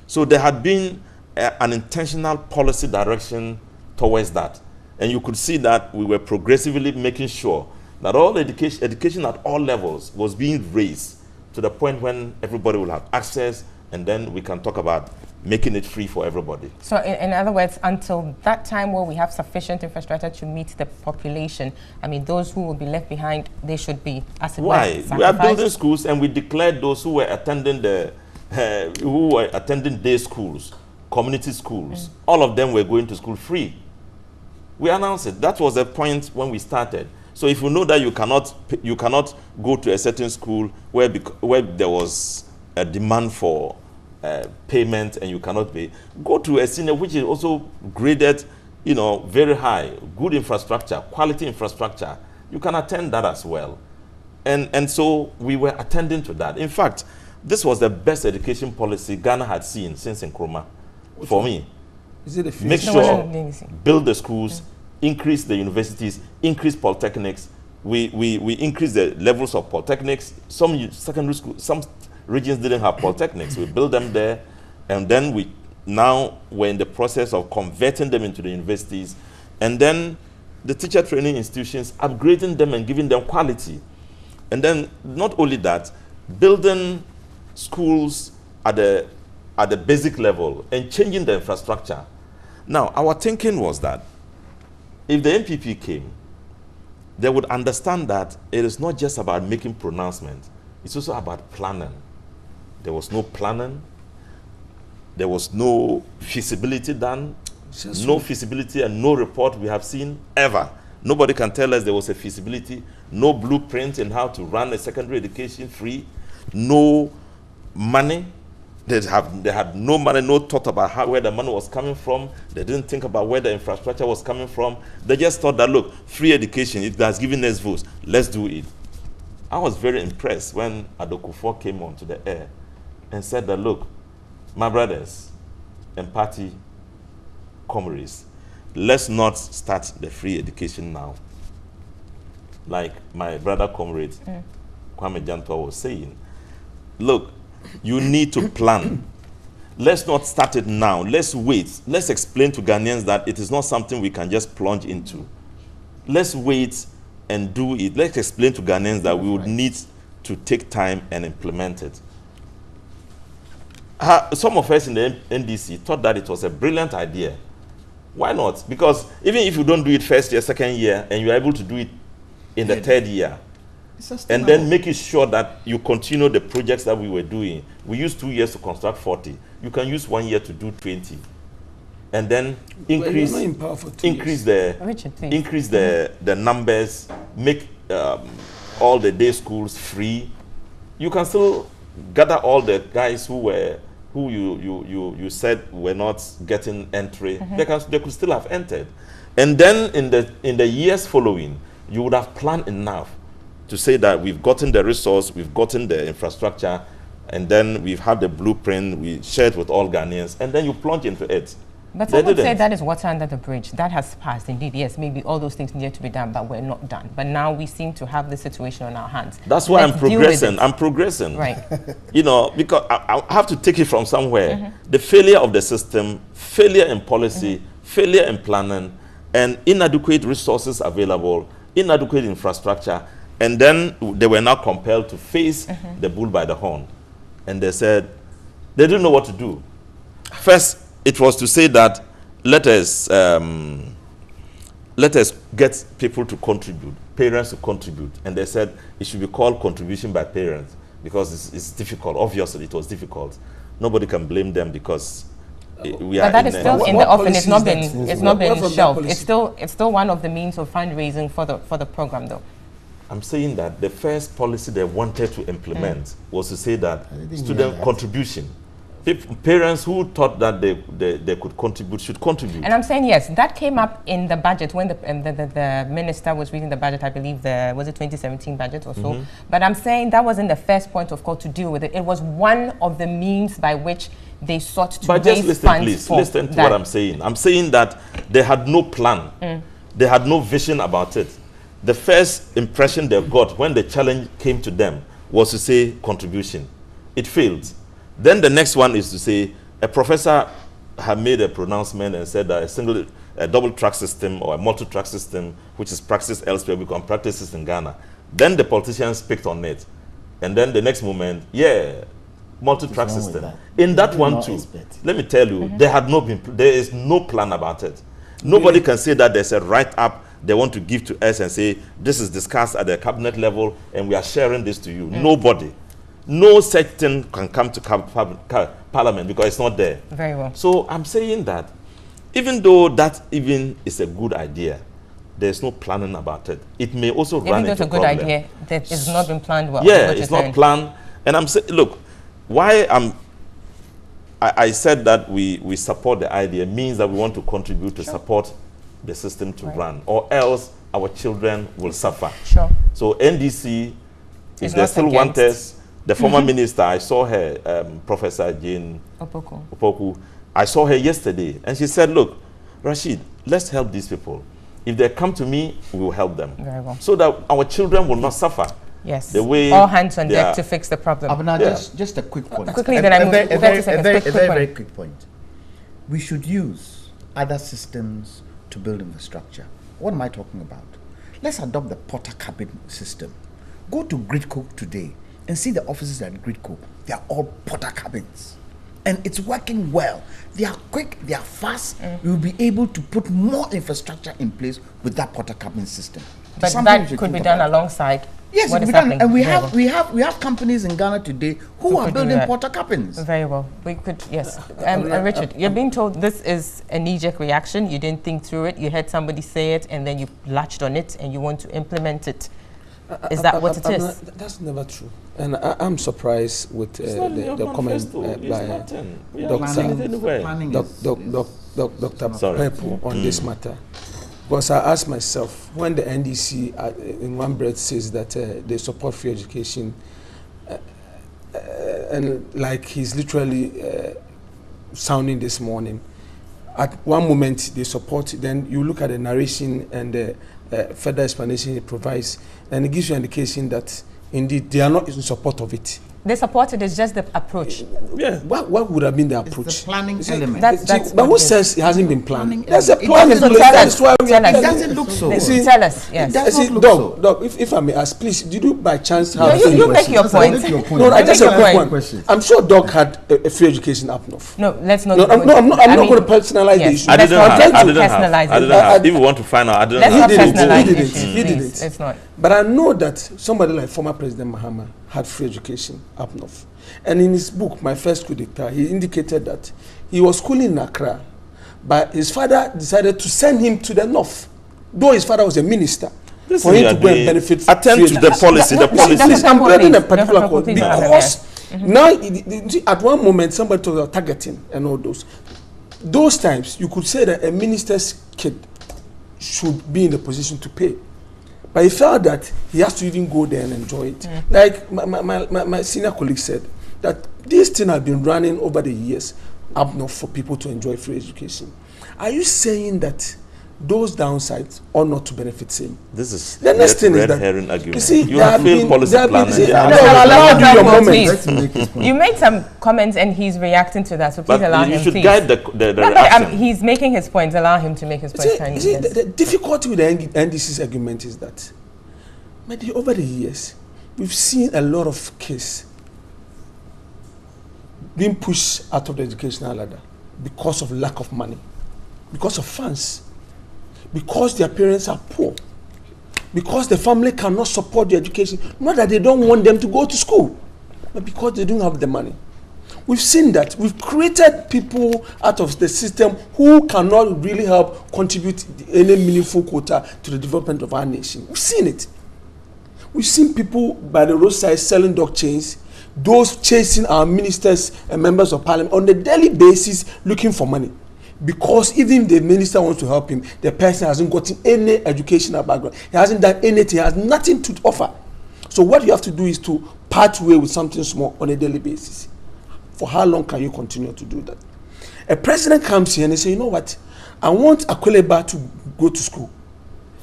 D: So there had been an intentional policy direction towards that. And you could see that we were progressively making sure that all education at all levels was being raised to the point when everybody will have access, and then we can talk about making it free for everybody.
A: So in other words, until that time where we have sufficient infrastructure to meet the population, I mean, those who will be left behind, they should be, as it were, sacrificed.
D: We are building schools, and we declared those who were attending day schools, community schools, all of them were going to school free. We announced it. That was the point when we started. So if you know that you cannot go to a certain school where there was a demand for payment and you cannot pay, go to a senior which is also graded, you know, very high, good infrastructure, quality infrastructure. You can attend that as well. And so we were attending to that. In fact, this was the best education policy Ghana had seen since Nkrumah, for me.
H: Is it a
D: Make sure, build the schools, increase the universities, increase polytechnics. We increase the levels of polytechnics. Some secondary schools, some regions didn't have polytechnics. We built them there, and then we're in the process of converting them into the universities, and then the teacher training institutions, upgrading them and giving them quality. And then not only that, building schools at the basic level and changing the infrastructure. Now, our thinking was that if the MPP came, they would understand that it is not just about making pronouncements, it's also about planning. There was no planning, there was no feasibility done, no feasibility and no report we have seen ever. Nobody can tell us there was a feasibility, no blueprint in how to run a secondary education free, no money. They had no money, no thought about where the money was coming from. They didn't think about where the infrastructure was coming from. They just thought that, look, free education, it has given us votes, let's do it. I was very impressed when Adokufo came onto the air and said that, look, my brothers and party comrades, let's not start the free education now. Like my brother comrade, Kwame Jantua, was saying, look, you need to plan. Let's not start it now. Let's wait. Let's explain to Ghanaians that it is not something we can just plunge into. Let's wait and do it. Let's explain to Ghanaians that we would need to take time and implement it. Some of us in the NDC thought that it was a brilliant idea. Why not? Because even if you don't do it first year, second year, and you're able to do it in the third year, and then making sure that you continue the projects that we were doing. We used 2 years to construct 40. You can use 1 year to do 20. And then increase the numbers, make all the day schools free. You can still gather all the guys who you said were not getting entry. They could still have entered. And then in the years following, you would have planned enough to say that we've gotten the resource, we've gotten the infrastructure, and then we've had the blueprint, we share it with all Ghanaians, and then you plunge into it.
A: But some would say that is water under the bridge. That has passed, indeed. Yes, maybe all those things needed to be done, but were not done. But now we seem to have the situation on our hands.
D: That's why I'm progressing. I'm progressing.
A: Right.
D: You know, because I have to take it from somewhere. The failure of the system, failure in policy, failure in planning, and inadequate resources available, inadequate infrastructure. And then they were now compelled to face the bull by the horn. And they said, They didn't know what to do. First, it was to say that let us get people to contribute, parents to contribute. And they said it should be called contribution by parents because it's difficult. Obviously, it was difficult. Nobody can blame them because we are.
A: But that is still in the offing. It's not been shelved.
G: Policy?
A: It's still one of the means of fundraising for the program, though.
D: I'm saying that the first policy they wanted to implement was to say that student contribution. Parents who thought that they could contribute should contribute.
A: And I'm saying, yes, that came up in the budget when the minister was reading the budget, I believe, was it 2017 budget or so? But I'm saying that wasn't the first point of call to deal with it. It was one of the means by which they sought to
D: but
A: raise
D: just listen,
A: funds
D: please.
A: for
D: Listen to
A: that.
D: what I'm saying. I'm saying that they had no plan. They had no vision about it. The first impression they got when the challenge came to them was to say contribution. It failed. Then the next one is to say a professor had made a pronouncement and said that a double track system or a multi-track system, which is practiced elsewhere, we can practice this in Ghana. Then the politicians picked on it. And then the next moment, multi-track system. In that one too, let me tell you, there is no plan about it. Nobody can say that there's a write-up they want to give to us and say, this is discussed at the cabinet level and we are sharing this to you. Nobody. No such thing can come to Parliament because it's not there.
A: Very well.
D: So I'm saying that even though that even is a good idea, there's no planning about it. It may also run into
A: it's a good idea, that it's not been planned well.
D: Yeah, it's not planned. And I'm saying, look, why I said that we support the idea means that we want to contribute to support the system to run, or else our children will suffer.
A: Sure.
D: So NDC, if they still want us, the former minister, I saw her, Professor Jane Opoku. I saw her yesterday, and she said, look, Rashid, let's help these people. If they come to me, we will help them.
A: Very well.
D: So that our children will not suffer.
A: Yes.
D: The way
A: all hands on deck to fix the problem.
H: Abuna, just a quick point.
A: Quickly, then I move.
H: A very quick point. We should use other systems to build infrastructure. What am I talking about? Let's adopt the Porter cabin system. Go to Gridco today and see the offices at Gridco. They are all Porter cabins. And it's working well. They are quick, they are fast. We will be able to put more infrastructure in place with that Porter cabin system.
A: But that could be done alongside.
H: Yes,
A: what is
H: happening. And we
A: have
H: companies in Ghana today who are building Porter cabins.
A: Very well. We could, yes. Richard, you're being told this is a knee-jerk reaction. You didn't think through it. You heard somebody say it, and then you latched on it, and you want to implement it. Is that what it is?
G: That's never true. And I'm surprised with the comment by Dr. Pepu on this matter. Because I asked myself, when the NDC in one breath says that they support free education, and like he's literally sounding this morning, at one moment they support, then you look at the narration and the further explanation it provides, and it gives you an indication that indeed they are not in support of it.
A: They support it, it's just the approach.
G: Yeah. What would have been the approach?
H: It's the planning element.
G: But who says it hasn't been planned?
H: There's
G: a plan in place. That's why we
H: it doesn't look so.
A: Tell us, yes.
H: It doesn't look so.
G: Doc, if I may ask, please, did you by chance have...
A: No, you make your point.
G: No, I just have a point. I'm sure Doc had a free education up north.
A: No, let's not...
G: No, I'm not going to personalize the issue.
D: I didn't have. If you want to find out, I didn't have.
G: He didn't.
A: It's not.
G: But I know that somebody like former President Mahama had free education up north. And in his book, My First Coup d'etat, he indicated that he was schooling in Accra, but his father decided to send him to the north, though his father was a minister, for him to go and benefit.
D: Attend to the policy.
G: I'm bringing a particular point because now, at one moment, somebody talked about targeting and all those. Those times, you could say that a minister's kid should be in the position to pay. But he felt that he has to even go there and enjoy it. Like my senior colleague said, that this thing has been running over the years up north for people to enjoy free education. Are you saying that those downsides ought not to benefit him?
D: This is
G: the next thing is that
D: herring argument.
G: You see,
D: you have failed policy planning.
A: You made some comments and he's reacting to that, so please allow him.
D: You should guide the reaction.
A: He's making his points. Allow him to make his points.
G: The difficulty with the NDC's argument is that maybe over the years we've seen a lot of cases being pushed out of the educational ladder because of lack of money, because of funds, because their parents are poor, because the family cannot support their education. Not that they don't want them to go to school, but because they don't have the money. We've seen that. We've created people out of the system who cannot really help contribute any meaningful quota to the development of our nation. We've seen it. We've seen people by the roadside selling dog chains, those chasing our ministers and members of parliament on a daily basis looking for money. Because even if the minister wants to help him, the person hasn't gotten any educational background. He hasn't done anything. He has nothing to offer. So what you have to do is to part way with something small on a daily basis. For how long can you continue to do that? A president comes here and they say, you know what? I want Akweleba to go to school.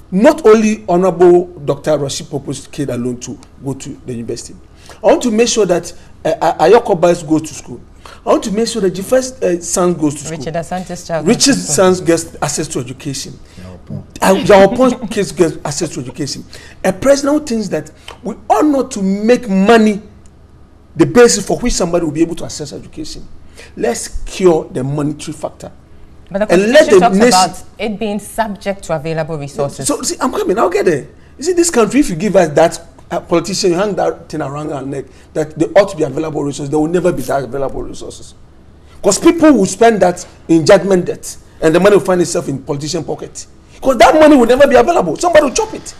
G: Not only Honorable Dr. Rashid Popo's kid alone to go to the university. I want to make sure that Ayoko Bias goes to school. I want to make sure that Jeffers' son goes to school.
A: Richard Asante's child.
G: Richard's son gets access to education. Our kids get access to education. A president who thinks that we ought not to make money the basis for which somebody will be able to access education. Let's cure the monetary factor.
A: But the Constitution talks about it being subject to available resources.
G: So, see, I'm coming. I'll get there. You see, this country, if you give us that politician, you hang that thing around our neck, that there ought to be available resources, there will never be that available resources. Because people will spend that in judgment debt, and the money will find itself in politician pocket. Because that money will never be available. Somebody will chop it.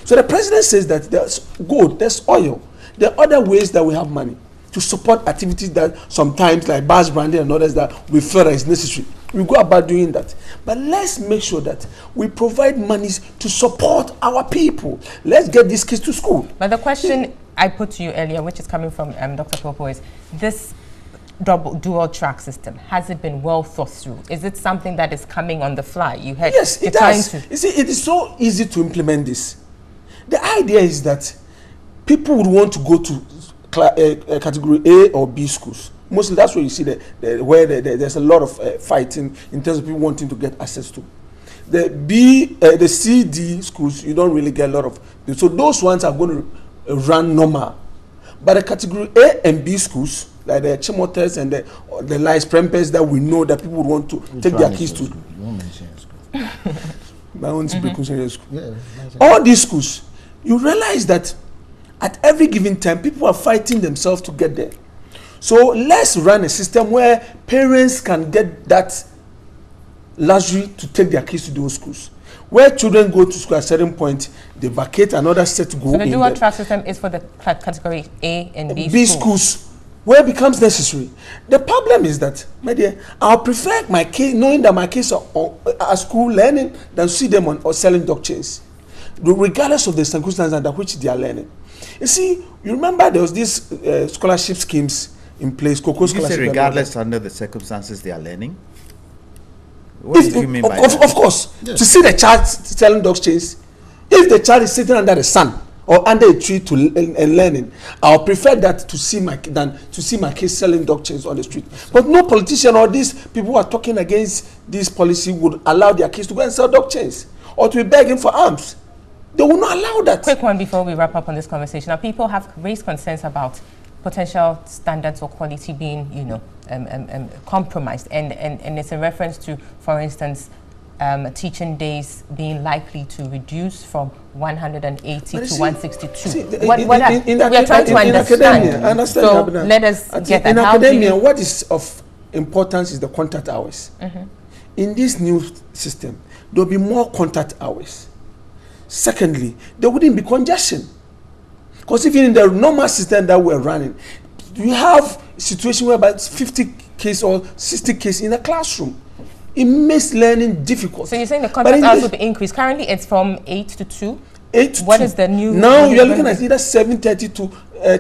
G: So the president says that there's gold, there's oil. There are other ways that we have money to support activities that sometimes, like bus branding and others, that we feel is necessary. We go about doing that. But let's make sure that we provide monies to support our people. Let's get these kids to school.
A: But the question I put to you earlier, which is coming from Dr. Popo, is this dual track system, has it been well thought through? Is it something that is coming on the fly?
G: Yes, it does. You see, it is so easy to implement this. The idea is that people would want to go to category A or B schools. Mostly that's where you see where there's a lot of fighting in terms of people wanting to get access to. The C, D schools, you don't really get a lot of. So those ones are going to run normal. But the category A and B schools, like the Chimotes and the Lice Prempers that we know that people would want to take their keys to. All these schools, you realize that at every given time, people are fighting themselves to get there. So let's run a system where parents can get that luxury to take their kids to those schools. Where children go to school at a certain point, they vacate another set to go in.
A: So the dual track system is for the category A and B
G: schools, where it becomes necessary. The problem is that, my dear, I'll prefer my kids, knowing that my kids are at school learning, than see them or selling dog chains, regardless of the circumstances under which they are learning. You see, you remember there was these scholarship schemes in place. Cocoa scholarship.
J: You say regardless under the circumstances they are learning? What do you mean by that?
G: Of course. Yes. To see the child selling dog chains, if the child is sitting under the sun or under a tree and learning, I'll prefer that to see than to see my kids selling dog chains on the street. But no politician or these people who are talking against this policy would allow their kids to go and sell dog chains or to be begging for alms. They will not allow that.
A: Quick one before we wrap up on this conversation. Now, people have raised concerns about potential standards or quality being, compromised, and it's in reference to, for instance, teaching days being likely to reduce from 180 to 162. We are trying to understand. So let us get that.
G: In academia, what is of importance is the contact hours. In this new system, there will be more contact hours. Secondly, there wouldn't be congestion. Because even in the normal system that we're running, you have a situation where about 50 cases or 60 cases in a classroom. It makes learning difficult.
A: So you're saying the contact hours will be increased. Currently, it's from 8 to 2?
G: 8 to 2.
A: What is the new?
G: Now you're looking at either 7:30 to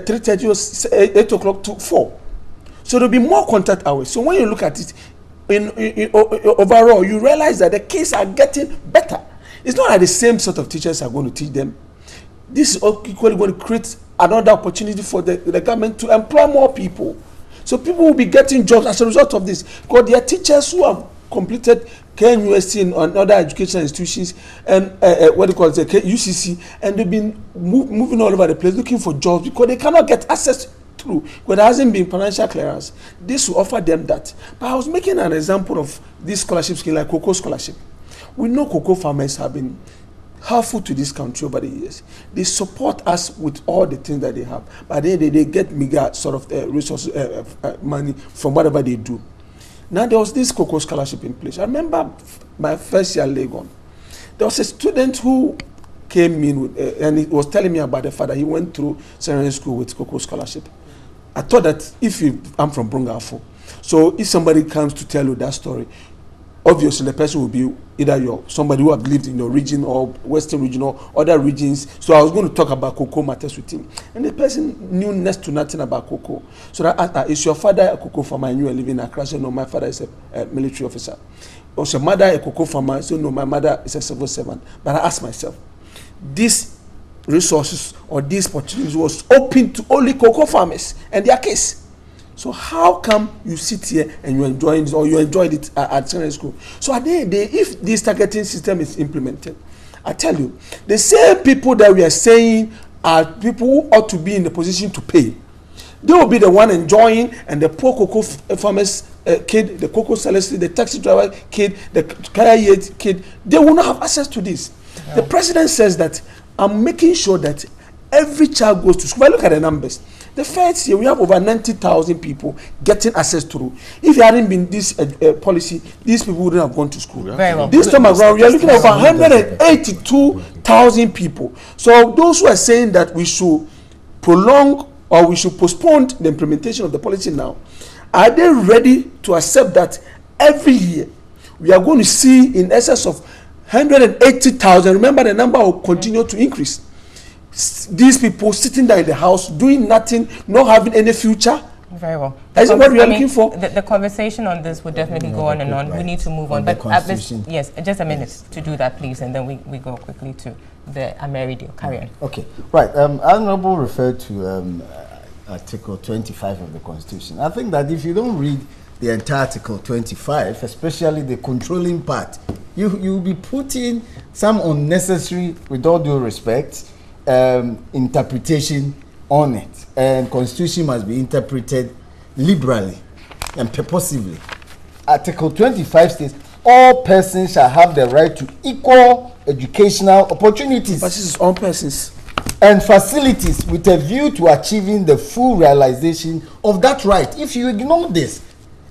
G: 3:30 or 8 o'clock to 4. So there'll be more contact hours. So when you look at it, overall, you realize that the kids are getting better. It's not like the same sort of teachers are going to teach them. This is equally going to create another opportunity for the government to employ more people. So people will be getting jobs as a result of this. Because there are teachers who have completed KNUST and other educational institutions and UCC, and they've been moving all over the place looking for jobs because they cannot get access through. Because there hasn't been financial clearance. This will offer them that. But I was making an example of this scholarship scheme like cocoa scholarship. We know cocoa farmers have been helpful to this country over the years. They support us with all the things that they have, but they get meager sort of resources, money from whatever they do. Now there was this cocoa scholarship in place. I remember my first year Legon. There was a student who came in with, and he was telling me about the fact that he went through secondary school with cocoa scholarship. I thought that I'm from Brungafo, so if somebody comes to tell you that story, obviously the person will be either somebody who have lived in your region or Western region or other regions. So I was going to talk about cocoa matters with him, and the person knew next to nothing about cocoa. So I asked, is your father a cocoa farmer and you are living in Accra? So no, my father is a military officer. Was your mother a cocoa farmer? So no, my mother is a civil servant. But I asked myself, these resources or these opportunities was open to only cocoa farmers and their case. So how come you sit here and you're enjoying it, or you enjoyed it at secondary school? So at the end of the day, if this targeting system is implemented, I tell you, the same people that we are saying are people who ought to be in the position to pay, they will be the one enjoying, and the poor cocoa farmers kid, the cocoa sellers, the taxi driver kid, the carrier kid, they will not have access to this. Yeah. The president says that I'm making sure that every child goes to school. But look at the numbers. The first year, we have over 90,000 people getting access through. If there hadn't been this policy, these people wouldn't have gone to school.
A: Very well.
G: This time around, we are looking at over 182,000 people. So those who are saying that we should prolong or we should postpone the implementation of the policy now, are they ready to accept that every year we are going to see in excess of 180,000? Remember, the number will continue to increase. These people sitting there in the house doing nothing, not having any future.
A: Very well.
G: Is what we are looking for?
A: The conversation on this will definitely go on and on. We need to move on. But yes, just a minute to do that, please, and then we go quickly to the Ameri deal. Carry on.
B: Okay, right. Honorable referred to Article 25 of the Constitution. I think that if you don't read the entire Article 25, especially the controlling part, you'll be putting some unnecessary, with all due respect, interpretation on it, and Constitution must be interpreted liberally and purposively. Article 25 states all persons shall have the right to equal educational opportunities.
G: But this is all persons
B: and facilities with a view to achieving the full realization of that right. If you ignore this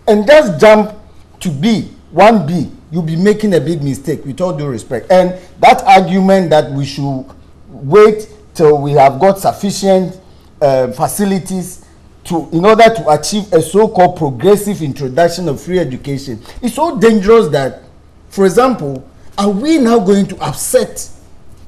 B: and just jump to B1B, you'll be making a big mistake, with all due respect. And that argument that we should wait till we have got sufficient facilities in order to achieve a so-called progressive introduction of free education is so dangerous that, for example, are we now going to upset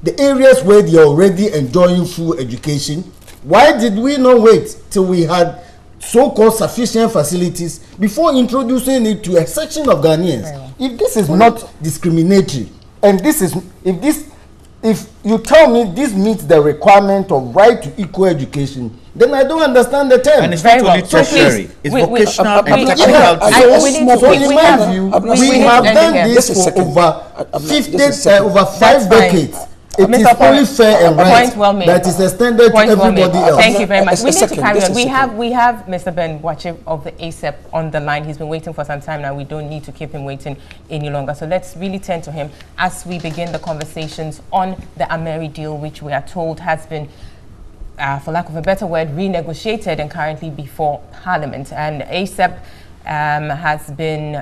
B: the areas where they are already enjoying full education? Why did we not wait till we had so-called sufficient facilities before introducing it to a section of Ghanaians? If this is not discriminatory, and if you tell me this meets the requirement of right to equal education, then I don't understand the term.
J: And it's not only tertiary, it's vocational and technical.
B: So in my view, we have done this for over 5 decades. It is only fair and right that is extended to everybody else.
A: Thank you very much. We need to carry on. We have Mr. Ben Boakye of the ASEP on the line. He's been waiting for some time now. We don't need to keep him waiting any longer. So let's really turn to him as we begin the conversations on the Ameri deal, which we are told has been, for lack of a better word, renegotiated and currently before Parliament. And ASEP has been,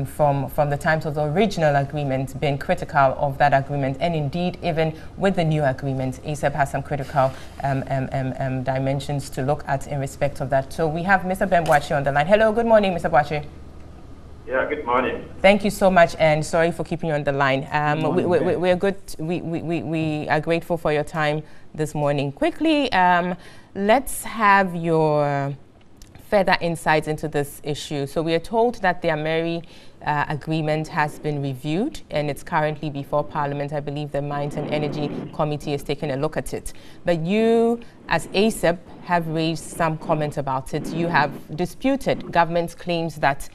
A: from the times of the original agreement, been critical of that agreement, and indeed, even with the new agreement, ASEP has some critical dimensions to look at in respect of that. So we have Mr. Ben Boakye on the line. Hello, good morning, Mr. Boakye.
K: Yeah, good morning.
A: Thank you so much, and sorry for keeping you on the line. We are good. We are grateful for your time this morning. Quickly, let's have your further insights into this issue. So we are told that the Ameri agreement has been reviewed and it's currently before Parliament. I believe the Mines and Energy Committee is taking a look at it. But you, as ASEP, have raised some comments about it. You have disputed government's claims that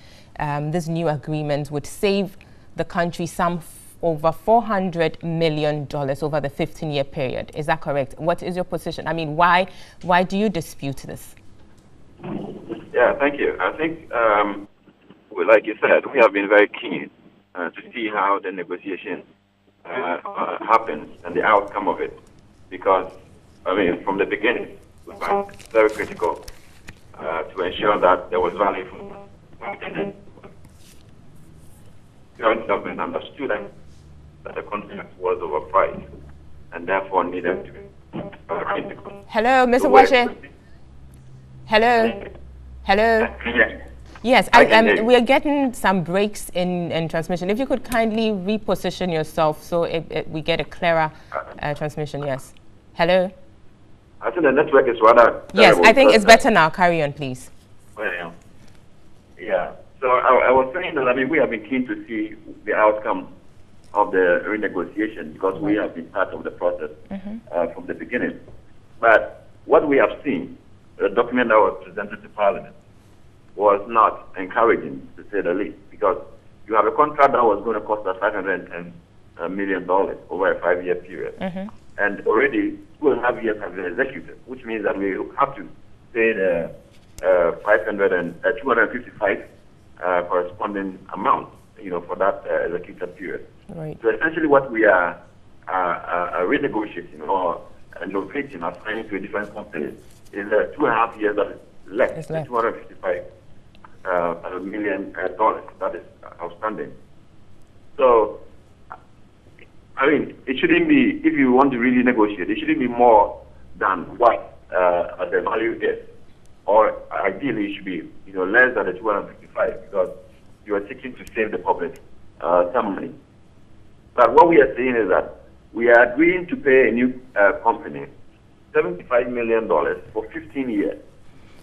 A: this new agreement would save the country some over $400 million over the 15-year period. Is that correct? What is your position? I mean, why do you dispute this?
K: Yeah, thank you. I think, well, like you said, we have been very keen to see how the negotiation happens and the outcome of it. Because, I mean, from the beginning, we were very critical to ensure that there was value for the current government understood that the contract was overpriced and therefore needed to be
A: Hello, Mr. Washe. Hello. Hello. Yes, we are getting some breaks in transmission. If you could kindly reposition yourself so we get a clearer transmission. Yes. Hello.
K: I think the network is rather
A: yes, I think it's better now. Carry on, please.
K: Well, yeah. So I was saying that, I mean, we have been keen to see the outcome of the renegotiation because we have been part of the process from the beginning. But what we have seen, the document that was presented to Parliament, was not encouraging, to say the least, because you have a contract that was going to cost us $510 million over a 5-year period. And already 2.5 years have been executed, which means that we have to pay the 255 corresponding amount, for that executed period.
A: Right.
K: So essentially what we are renegotiating or innovating, assigning to a different company is 2.5 years that is left. $255 million that is outstanding. So, I mean, it shouldn't be, if you want to really negotiate, it shouldn't be more than what the value is. Or ideally, it should be less than the 255 because you are seeking to save the public some money. But what we are saying is that we are agreeing to pay a new company $75 million for 15 years,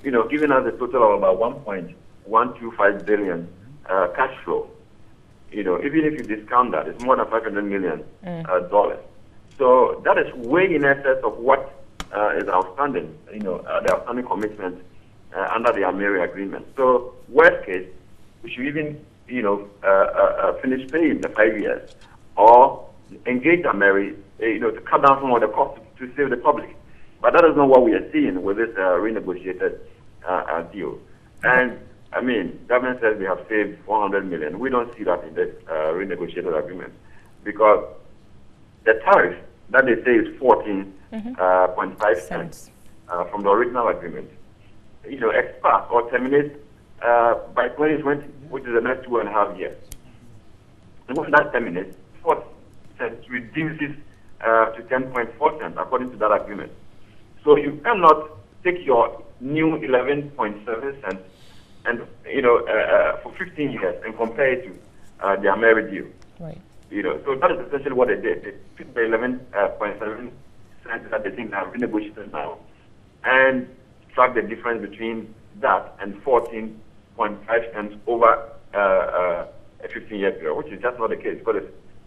K: giving us a total of about $1.125 billion cash flow. Even if you discount that, it's more than $500 million dollars. So that is way in excess of what is outstanding, the outstanding commitment under the Ameri agreement. So worst case, we should even, finish paying the 5 years or engage Ameri, to cut down some of the costs to save the public. But that is not what we are seeing with this renegotiated deal. And I mean, government says we have saved $400 million. We don't see that in this renegotiated agreement because the tariff that they say is 14.5 cents from the original agreement, expires or terminates by 2020, which is the next 2.5 years. And when that terminates, 40 cents reduces to 10.4 cents according to that agreement. So you cannot take your new 11.7 cents and for 15 years and compare it to the Ameri deal.
A: Right.
K: So that is essentially what they did. They took the 11.7 cents that they think have renegotiated now and struck the difference between that and 14.5 cents over a 15-year period, which is just not the case because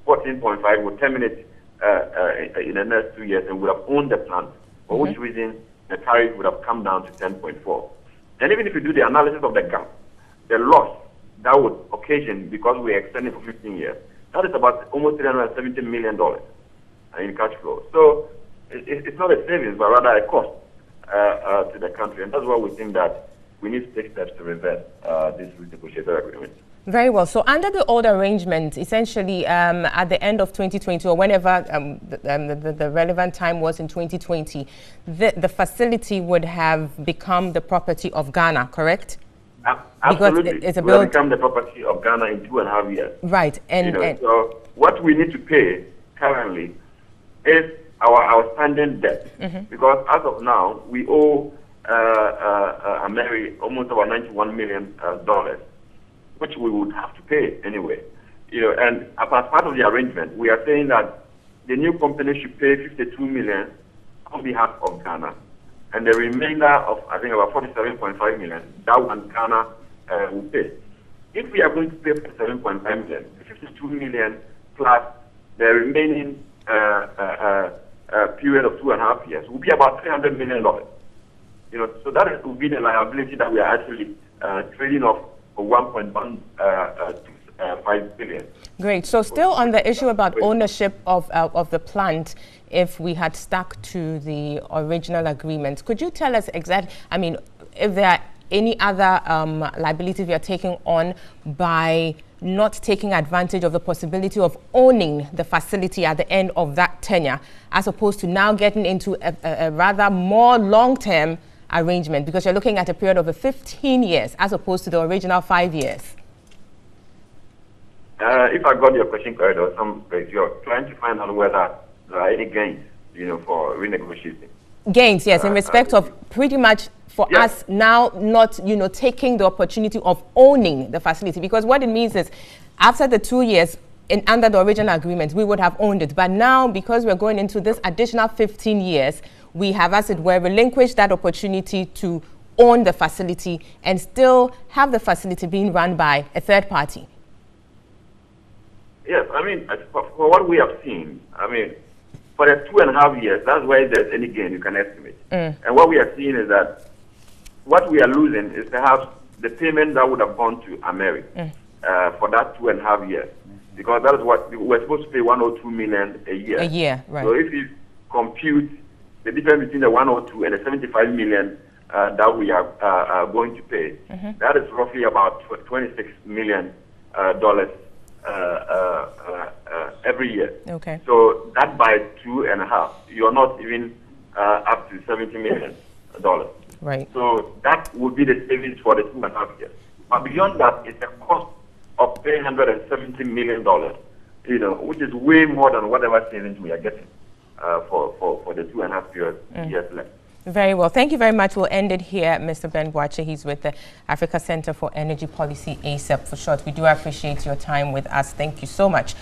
K: 14.5 will terminate in the next 2 years and would have owned the plant, for which reason the tariff would have come down to 10.4. And even if you do the analysis of the gap, the loss that would occasion because we are extending for 15 years, that is about almost $370 million in cash flow. So it's not a savings, but rather a cost to the country. And that's why we think that we need to take steps to reverse this renegotiated agreement.
A: Very well. So under the old arrangement, essentially at the end of 2020 or whenever the relevant time was in 2020, the facility would have become the property of Ghana, correct?
K: Absolutely.
A: Because it
K: will become the property of Ghana in 2.5 years.
A: Right. And
K: so what we need to pay currently is our outstanding debt. Because as of now, we owe Ameri almost about $91 million. Which we would have to pay anyway. And as part of the arrangement, we are saying that the new company should pay $52 million on behalf of Ghana, and the remainder of, I think, about $47.5 million, that one Ghana will pay. If we are going to pay $47.5 million, $52 million plus the remaining period of 2.5 years will be about $300 million. So that will be the liability that we are actually trading off for $1.125 billion.
A: Great. So still on the issue about ownership of the plant, if we had stuck to the original agreement, could you tell us exactly, I mean, if there are any other liabilities you're taking on by not taking advantage of the possibility of owning the facility at the end of that tenure, as opposed to now getting into a rather more long-term arrangement, because you're looking at a period of 15 years as opposed to the original 5 years?
K: If I got your question correct, or you're trying to find out whether there are any gains, for renegotiating. Gains,
A: yes, in respect of pretty much for us now not, taking the opportunity of owning the facility, because what it means is after the 2 years under the original agreement, we would have owned it. But now, because we're going into this additional 15 years, we have, as it were, relinquished that opportunity to own the facility and still have the facility being run by a third party.
K: Yes, for what we have seen, for the 2.5 years, that's where there's any gain you can estimate. And what we are seeing is that what we are losing is perhaps the payment that would have gone to America for that 2.5 years, because that is what we're supposed to pay 102 million a year.
A: A year, right?
K: So if you compute the difference between the 102 and the 75 million that we are going to pay, that is roughly about $26 million every year.
A: Okay.
K: So that by 2.5, you're not even up to $70 million.
A: Right.
K: So that would be the savings for the 2.5 years. But beyond that, it's a cost of $370 million, which is way more than whatever savings we are getting for the 2.5 years left.
A: Very well. Thank you very much. We'll end it here. Mr. Ben Boakye, he's with the Africa Center for Energy Policy, ACEP for short. We do appreciate your time with us. Thank you so much.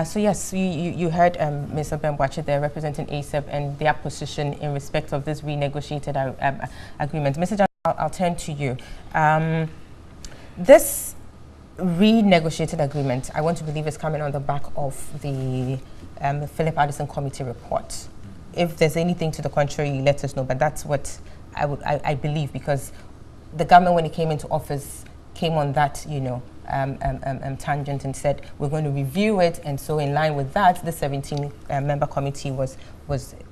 A: So yes, you heard Mr. Ben Boakye there representing ACEP and their position in respect of this renegotiated agreement. Mr. John, I'll turn to you. This renegotiated agreement, I want to believe, is coming on the back of the Philip Addison Committee report. If there's anything to the contrary, let us know. But that's what I believe, because the government, when it came into office, came on that, tangent and said, we're going to review it. And so in line with that, the 17-member committee was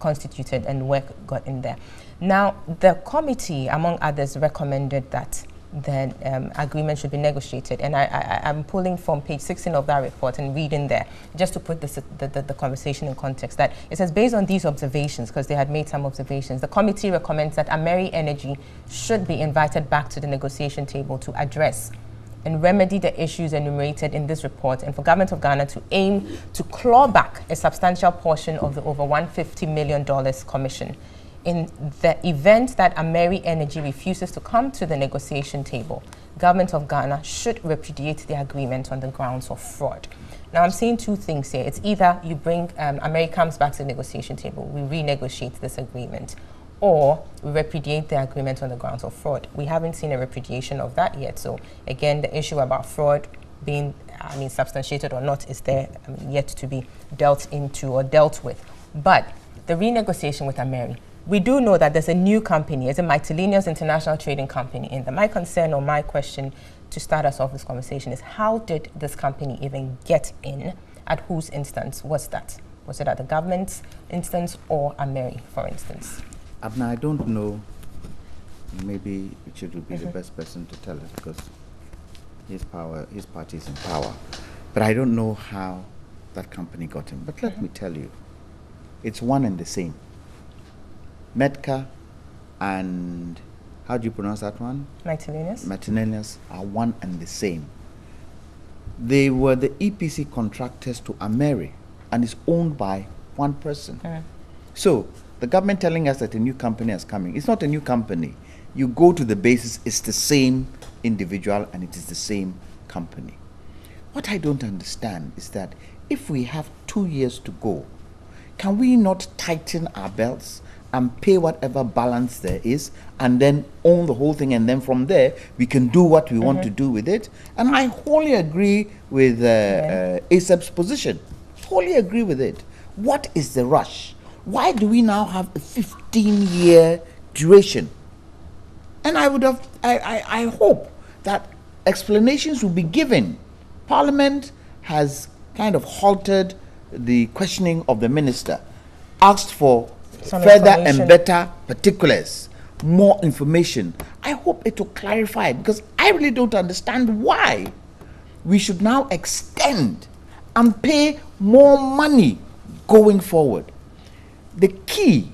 A: constituted and work got in there. Now, the committee, among others, recommended that the agreement should be negotiated. And I'm pulling from page 16 of that report and reading there, just to put the conversation in context, that it says, based on these observations, because they had made some observations, the committee recommends that Ameri Energy should be invited back to the negotiation table to address and remedy the issues enumerated in this report, and for Government of Ghana to aim to claw back a substantial portion of the over $150 million commission. In the event that Ameri Energy refuses to come to the negotiation table, Government of Ghana should repudiate the agreement on the grounds of fraud. Now, I'm seeing two things here. It's either you bring, Ameri comes back to the negotiation table, we renegotiate this agreement, or we repudiate the agreement on the grounds of fraud. We haven't seen a repudiation of that yet. So again, the issue about fraud being, substantiated or not is there yet to be dealt into or dealt with. But the renegotiation with Ameri, we do know that there's a new company, it's a Mytilenius International Trading Company in there. My concern or my question to start us off this conversation is, how did this company even get in? At whose instance was that? Was it at the government's instance or Ameri, for instance?
J: Abna, I don't know. Maybe Richard would be the best person to tell us, because his party is in power. But I don't know how that company got in. But let me tell you, it's one and the same. Medca and, how do you pronounce that one?
A: Mytilenius.
J: Mytilenius are one and the same. They were the EPC contractors to Ameri, and it's owned by one person. So the government telling us that a new company is coming. It's not a new company. You go to the basis, it's the same individual and it is the same company. What I don't understand is that if we have 2 years to go, can we not tighten our belts and pay whatever balance there is, and then own the whole thing, and then from there we can do what we want to do with it? And I wholly agree with ACEP's position. Wholly agree with it. What is the rush? Why do we now have a 15-year duration? And I hope that explanations will be given. Parliament has kind of halted the questioning of the minister, asked for further and better particulars
H: more information. I hope it will clarify it, because I really don't understand why we should now extend and pay more money going forward. The key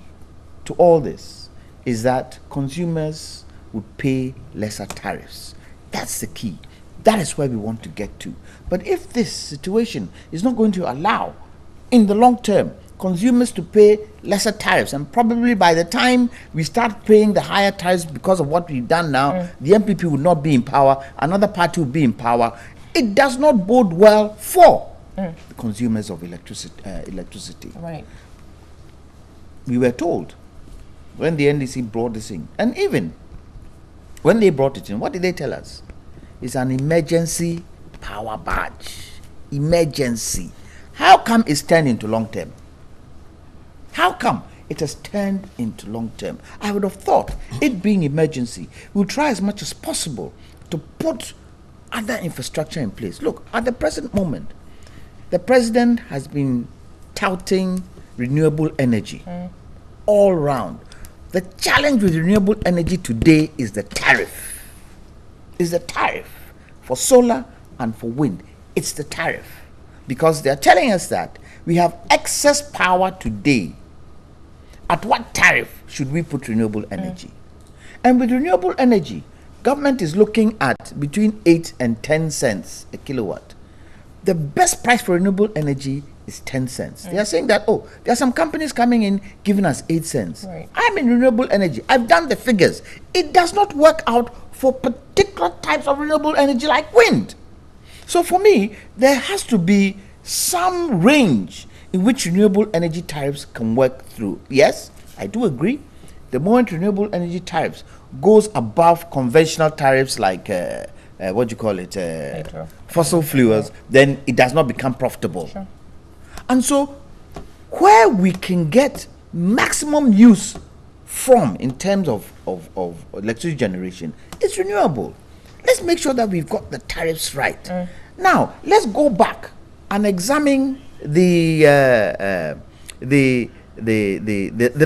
H: to all this is that consumers would pay lesser tariffs. That's the key. That is where we want to get to. But if this situation is not going to allow, in the long term, consumers to pay lesser tariffs, and probably by the time we start paying the higher tariffs because of what we've done now, the MPP will not be in power, another party will be in power, it does not bode well for the consumers of electricity.
A: Right.
H: We were told when the NDC brought this in, and even when they brought it in, what did they tell us? It's an emergency power badge. Emergency. How come it's turned into long term? How come it has turned into long term? I would have thought, it being emergency, we'll try as much as possible to put other infrastructure in place. Look, at the present moment, the president has been touting renewable energy all round. The challenge with renewable energy today is the tariff. Is the tariff for solar and for wind. It's the tariff, because they're telling us that we have excess power today. At what tariff should we put renewable energy? And with renewable energy, government is looking at between 8 and 10 cents a kilowatt. The best price for renewable energy is 10 cents. They are saying that, oh, there are some companies coming in giving us 8 cents.
A: Right.
H: I'm in renewable energy. I've done the figures. It does not work out for particular types of renewable energy like wind. So for me, there has to be some range in which renewable energy tariffs can work through. Yes, I do agree. The moment renewable energy tariffs goes above conventional tariffs like what do you call it, fossil fuels, then it does not become profitable.
A: Sure.
H: And so where we can get maximum use from in terms of electricity generation, it's renewable. Let's make sure that we've got the tariffs right. Now let's go back and examine the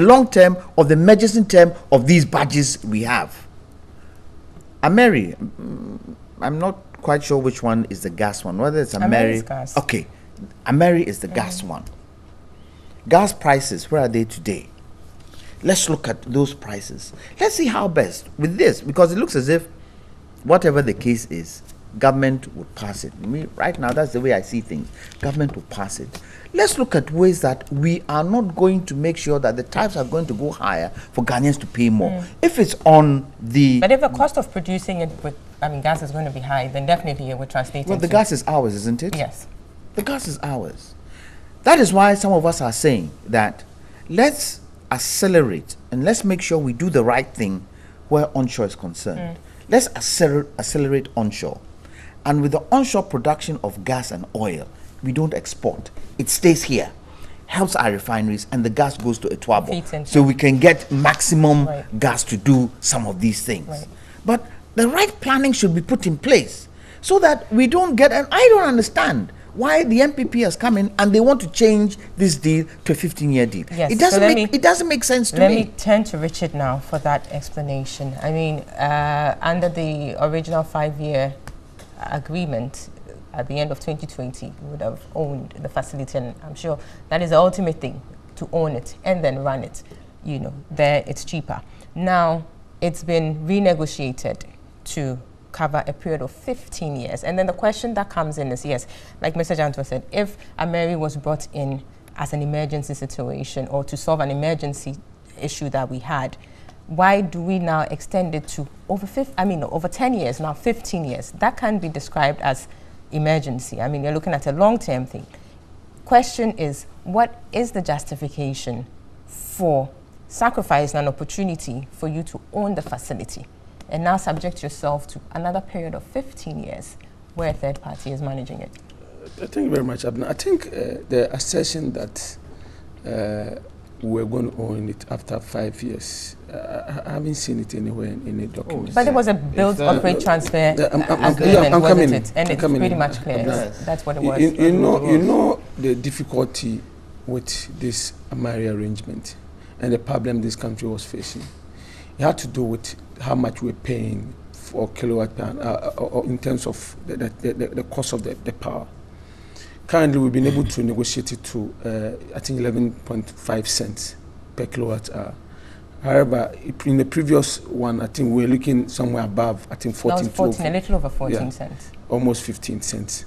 H: long term or the emergency term of these badges we have. Mary, I'm not quite sure which one is the gas one. Whether it's Mary.
A: Gas.
H: Okay, Mary is the gas one. Gas prices, where are they today? Let's look at those prices. Let's see how best with this, because it looks as if whatever the case is, government would pass it. Right now, that's the way I see things. Government will pass it. Let's look at ways that we are not going to make sure that the tariffs are going to go higher for Ghanaians to pay more. If it's on the...
A: But if the cost of producing it with, gas is going to be high, then definitely it would translate
H: Well, the gas is ours, isn't it?
A: Yes.
H: The gas is ours. That is why some of us are saying that let's accelerate and let's make sure we do the right thing where onshore is concerned. Let's accelerate onshore. And with the onshore production of gas and oil, we don't export. It stays here, helps our refineries, and the gas goes to Etwabo. So we can get maximum gas to do some of these things.
A: Right.
H: But the right planning should be put in place so that we don't get, and I don't understand why the MPP has come in and they want to change this deal to a 15-year deal.
A: Yes.
H: It doesn't make sense to me.
A: Let me turn to Richard now for that explanation. I mean, under the original 5-year agreement, at the end of 2020, we would have owned the facility, and I'm sure that is the ultimate thing, to own it and then run it. You know, there it's cheaper. Now, it's been renegotiated to cover a period of 15 years. And then the question that comes in is, yes, like Mr. Janto said, if Mary was brought in as an emergency situation or to solve an emergency issue that we had, why do we now extend it to over 10 years, now 15 years? That can be described as emergency. I mean, you're looking at a long-term thing. Question is, what is the justification for sacrificing an opportunity for you to own the facility and now subject yourself to another period of 15 years where a third party is managing it?
G: Thank you very much, Abner. I think the assertion that we're going to own it after 5 years, I haven't seen it anywhere in any document.
A: But there was a build, operate, transfer agreement, wasn't it? And it's pretty much clear. That's what it was.
G: You know the difficulty with this Amari arrangement and the problem this country was facing. it had to do with how much we're paying for kilowatt per or in terms of the cost of the power. Currently, we've been able to negotiate it to, I think, 11.5 cents per kilowatt hour. However, in the previous one, I think we're looking somewhere above, I think 14
A: a little over 14 cents.
G: Almost 15 cents.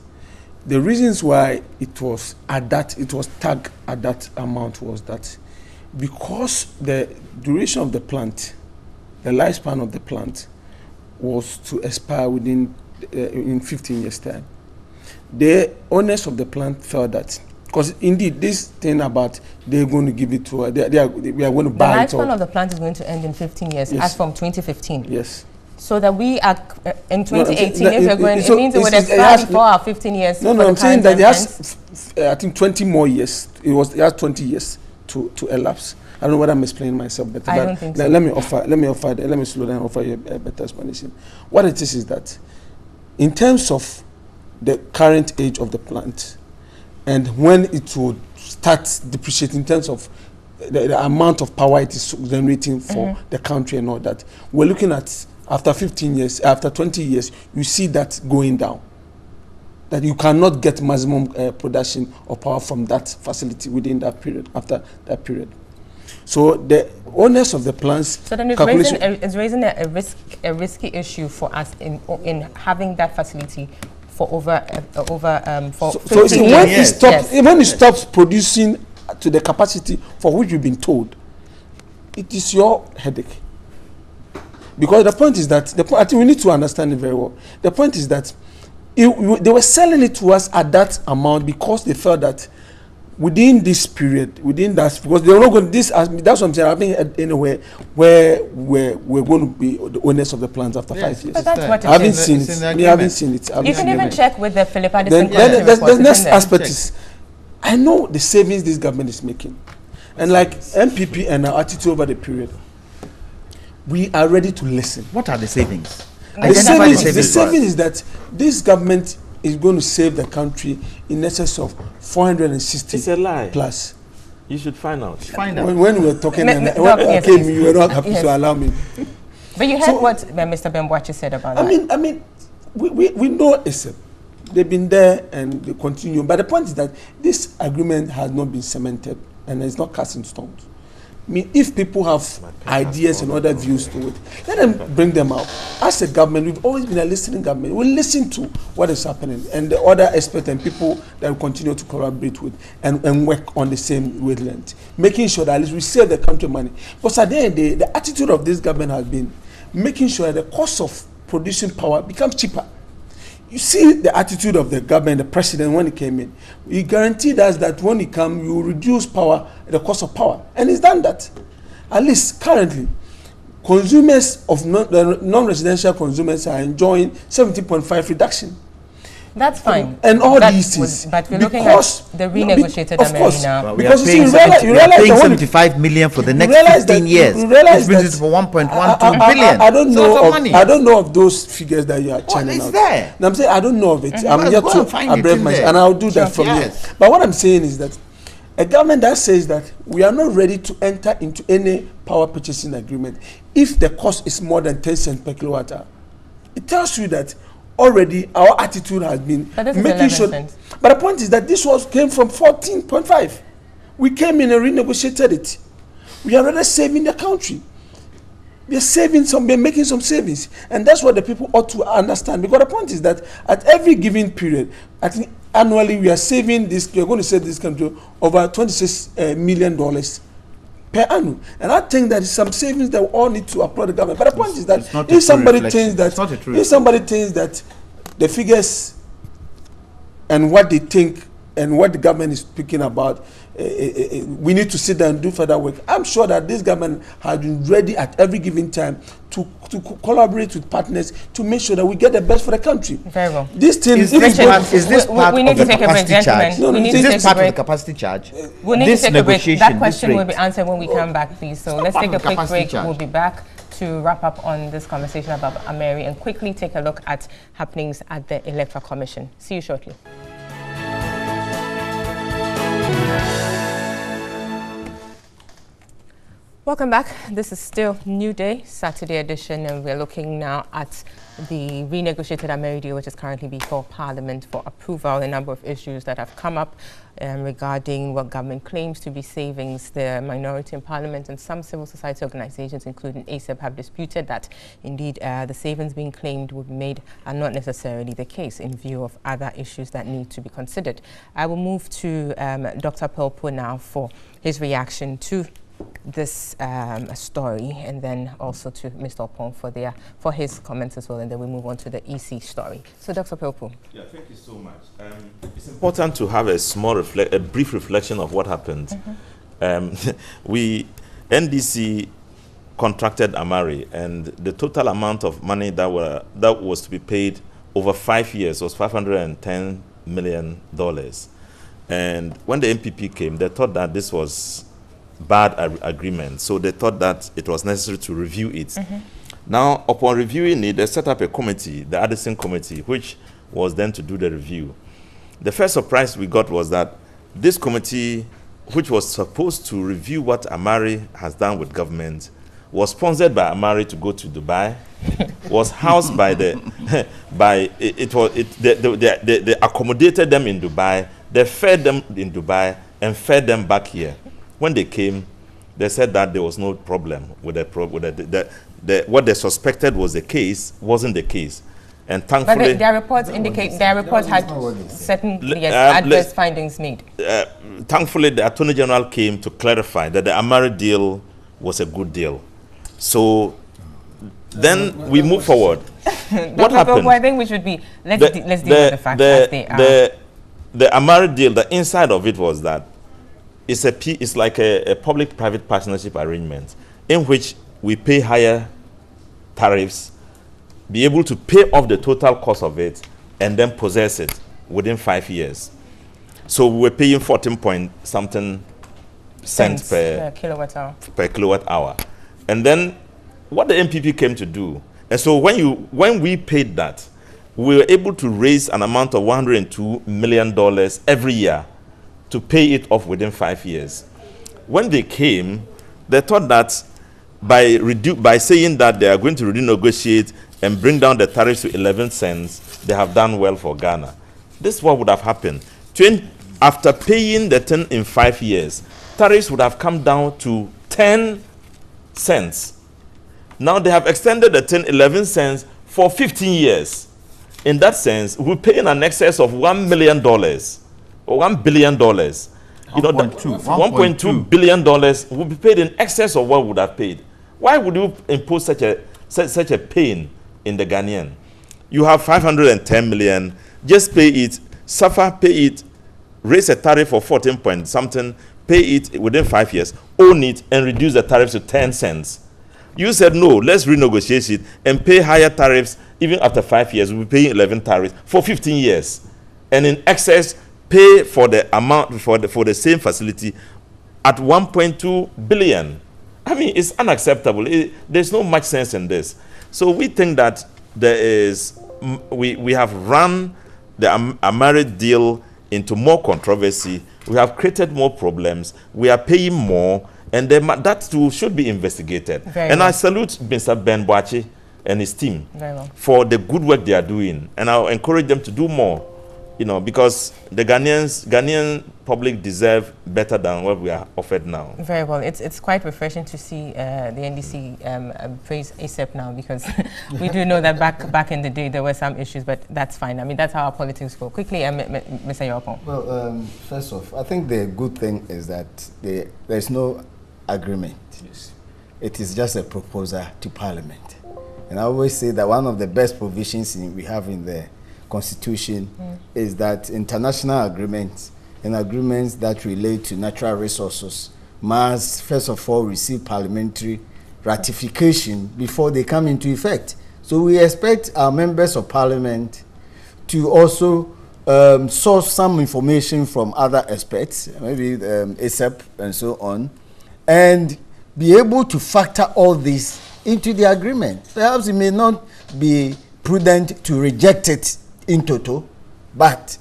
G: The reasons why it was tagged at that amount was that because the duration of the plant, the lifespan of the plant, was to expire within in 15 years' time. The owners of the plant felt that, because indeed this thing about they're going to give it to we are going to buy it.
A: The lifespan of the plant is going to end in 15 years, as from 2015.
G: Yes.
A: So that we are in 2018, if we're going, it means it would expire before our 15 years.
G: No, I'm saying that it has, I think, 20 more years. It has 20 years to elapse. I don't know whether I'm explaining myself better.
A: I don't think so.
G: Let me slow down and offer you a better explanation. What it is that, in terms of the current age of the plant, and when it would start depreciating in terms of the amount of power it is generating for the country and all that, we're looking at after 15 years, after 20 years, you see that going down. That you cannot get maximum production of power from that facility within that period, after that period. So the owners of the plants. So then
A: it's raising a risky issue for us in having that facility for over 15 years.
G: When it stops producing to the capacity for which you've been told, it is your headache. Because the point is that I think we need to understand it very well. The point is that they were selling it to us at that amount because they felt that within this period, because they were not going. That's what I'm saying. I think anywhere where we're going to be the owners of the plants after 5 years.
A: But that's what
G: I haven't seen it. We haven't seen it.
A: You can even check with the Philippa.
G: The next aspect is, I know the savings this government is making, and like MPP and our attitude over the period, we are ready to listen.
H: What are the savings?
G: The savings is that this government is going to save the country in excess of 460
D: it's a lie.
G: plus.
D: You should find out.
G: When we were talking, you were not happy to allow me.
A: But you heard what Mr. Bemboachi said about that.
G: I mean, we know they've been there and they continue. But the point is that this agreement has not been cemented and it's not cast in stone. I mean, if people have ideas and other views to it, let them bring them out. As a government, we've always been a listening government. We listen to what is happening and the other experts and people that we continue to collaborate with and work on the same wavelength, making sure that at least we save the country money. Because at the end of the day, the attitude of this government has been making sure that the cost of producing power becomes cheaper. You see the attitude of the government, the president, when he came in. He guaranteed us that when he comes, you will reduce power, the cost of power. And he's done that. At least currently, consumers of non-residential consumers are enjoying 70.5 reduction.
A: That's fine.
G: And all these things.
A: But we're looking at the renegotiated amount now.
H: Well, because you paying 75 million for the next 15 years. This brings it for 1.12 billion.
G: I don't know of those figures that you are churning out.
H: There?
G: I'm saying I don't know of it. I'm yet to abreast myself, and I'll do that from here. But what I'm saying is that a government that says that we are not ready to enter into any power purchasing agreement if the cost is more than 10 cents per kilowatt hour, it tells you that already our attitude has been making sure. But the point is that this came from 14.5. We came in and renegotiated it. We are already saving the country. We are making some savings. And that's what the people ought to understand. Because the point is that at every given period, I think annually we are saving this, we are going to save this country over $26 million per annum. And I think that is some savings that we all need to applaud the government. But the point is that if somebody thinks that the figures and what they think and what the government is speaking about, we need to sit down and do further work. I'm sure that this government has been ready at every given time to collaborate with partners to make sure that we get the best for the country.
A: Very well.
H: Is this part of the capacity charge? Is this part of the capacity charge?
A: We need to take a break. That question will be answered when we come back, please. So let's take a quick break. We'll be back to wrap up on this conversation about Ameri and quickly take a look at happenings at the Electoral Commission. See you shortly. Welcome back. This is still New Day, Saturday edition, and we're looking now at the renegotiated Ameri deal, which is currently before Parliament for approval. A number of issues that have come up regarding what government claims to be savings. The minority in Parliament and some civil society organizations, including ASEP, have disputed that indeed the savings being claimed would be made are not necessarily the case in view of other issues that need to be considered. I will move to Dr. Pelpo now for his reaction to this story, and then also to Mr. Opon for his comments as well, and then we move on to the EC story. So, Dr. Pelpo.
D: Yeah, thank you so much. It's important to have a brief reflection of what happened. NDC contracted Amari, and the total amount of money that was to be paid over 5 years was $510 million. And when the MPP came, they thought that this was bad agreement, so they thought that it was necessary to review it. Now, upon reviewing it, they set up a committee, the Addison Committee, which was then to do the review. The first surprise we got was that this committee, which was supposed to review what Amari has done with government, was sponsored by Amari to go to Dubai, was housed by they accommodated them in Dubai, they fed them in Dubai, and fed them back here. When they came, they said that there was no problem with what they suspected was the case wasn't the case, and thankfully,
A: but their reports indicate their report had certain adverse findings made.
D: Thankfully, the Attorney General came to clarify that the Amari deal was a good deal. So then we move forward. What happened?
A: I think we should be let's deal with the facts as they are.
D: The Amari deal, the inside of it was that it's like a public-private partnership arrangement in which we pay higher tariffs, be able to pay off the total cost of it, and then possess it within 5 years. So we were paying 14-point-something cents per kilowatt hour. And then what the MPP came to do, and so when we paid that, we were able to raise an amount of $102 million every year to pay it off within 5 years. When they came, they thought that by saying that they are going to renegotiate and bring down the tariffs to 11 cents, they have done well for Ghana. This is what would have happened. After paying the 10 in 5 years, tariffs would have come down to 10 cents. Now they have extended the 11 cents for 15 years. In that sense, we're paying an excess of $1 million. Or $1 billion. You know, $1.2 billion will be paid in excess of what we would have paid. Why would you impose such a pain in the Ghanaian? You have 510 million, just pay it, suffer, pay it, raise a tariff of 14-point-something, pay it within 5 years, own it, and reduce the tariffs to 10 cents. You said, no, let's renegotiate it and pay higher tariffs. Even after 5 years, we'll be paying 11 tariffs for 15 years. And in excess, pay for the amount for the same facility at 1.2 billion. I mean, it's unacceptable. There's no much sense in this. So we think that we have run the Amari deal into more controversy. We have created more problems. We are paying more, and that too should be investigated. I salute Mr. Ben Boachi and his team for the good work they are doing, and I'll encourage them to do more. You know, because the Ghanaian public deserve better than what we are offered now.
A: Very well. It's quite refreshing to see the NDC praise ASEP now, because we do know that back in the day there were some issues, but that's fine. I mean, that's how our politics go. Quickly, Mr. Yopon.
B: Well, first off, I think the good thing is that there's no agreement.
G: Yes.
B: It is just a proposal to Parliament. And I always say that one of the best provisions we have in the Constitution is that international agreements and agreements that relate to natural resources must first of all receive parliamentary ratification before they come into effect. So we expect our members of parliament to also source some information from other experts, maybe ASEP and so on, and be able to factor all this into the agreement. Perhaps it may not be prudent to reject it in total, but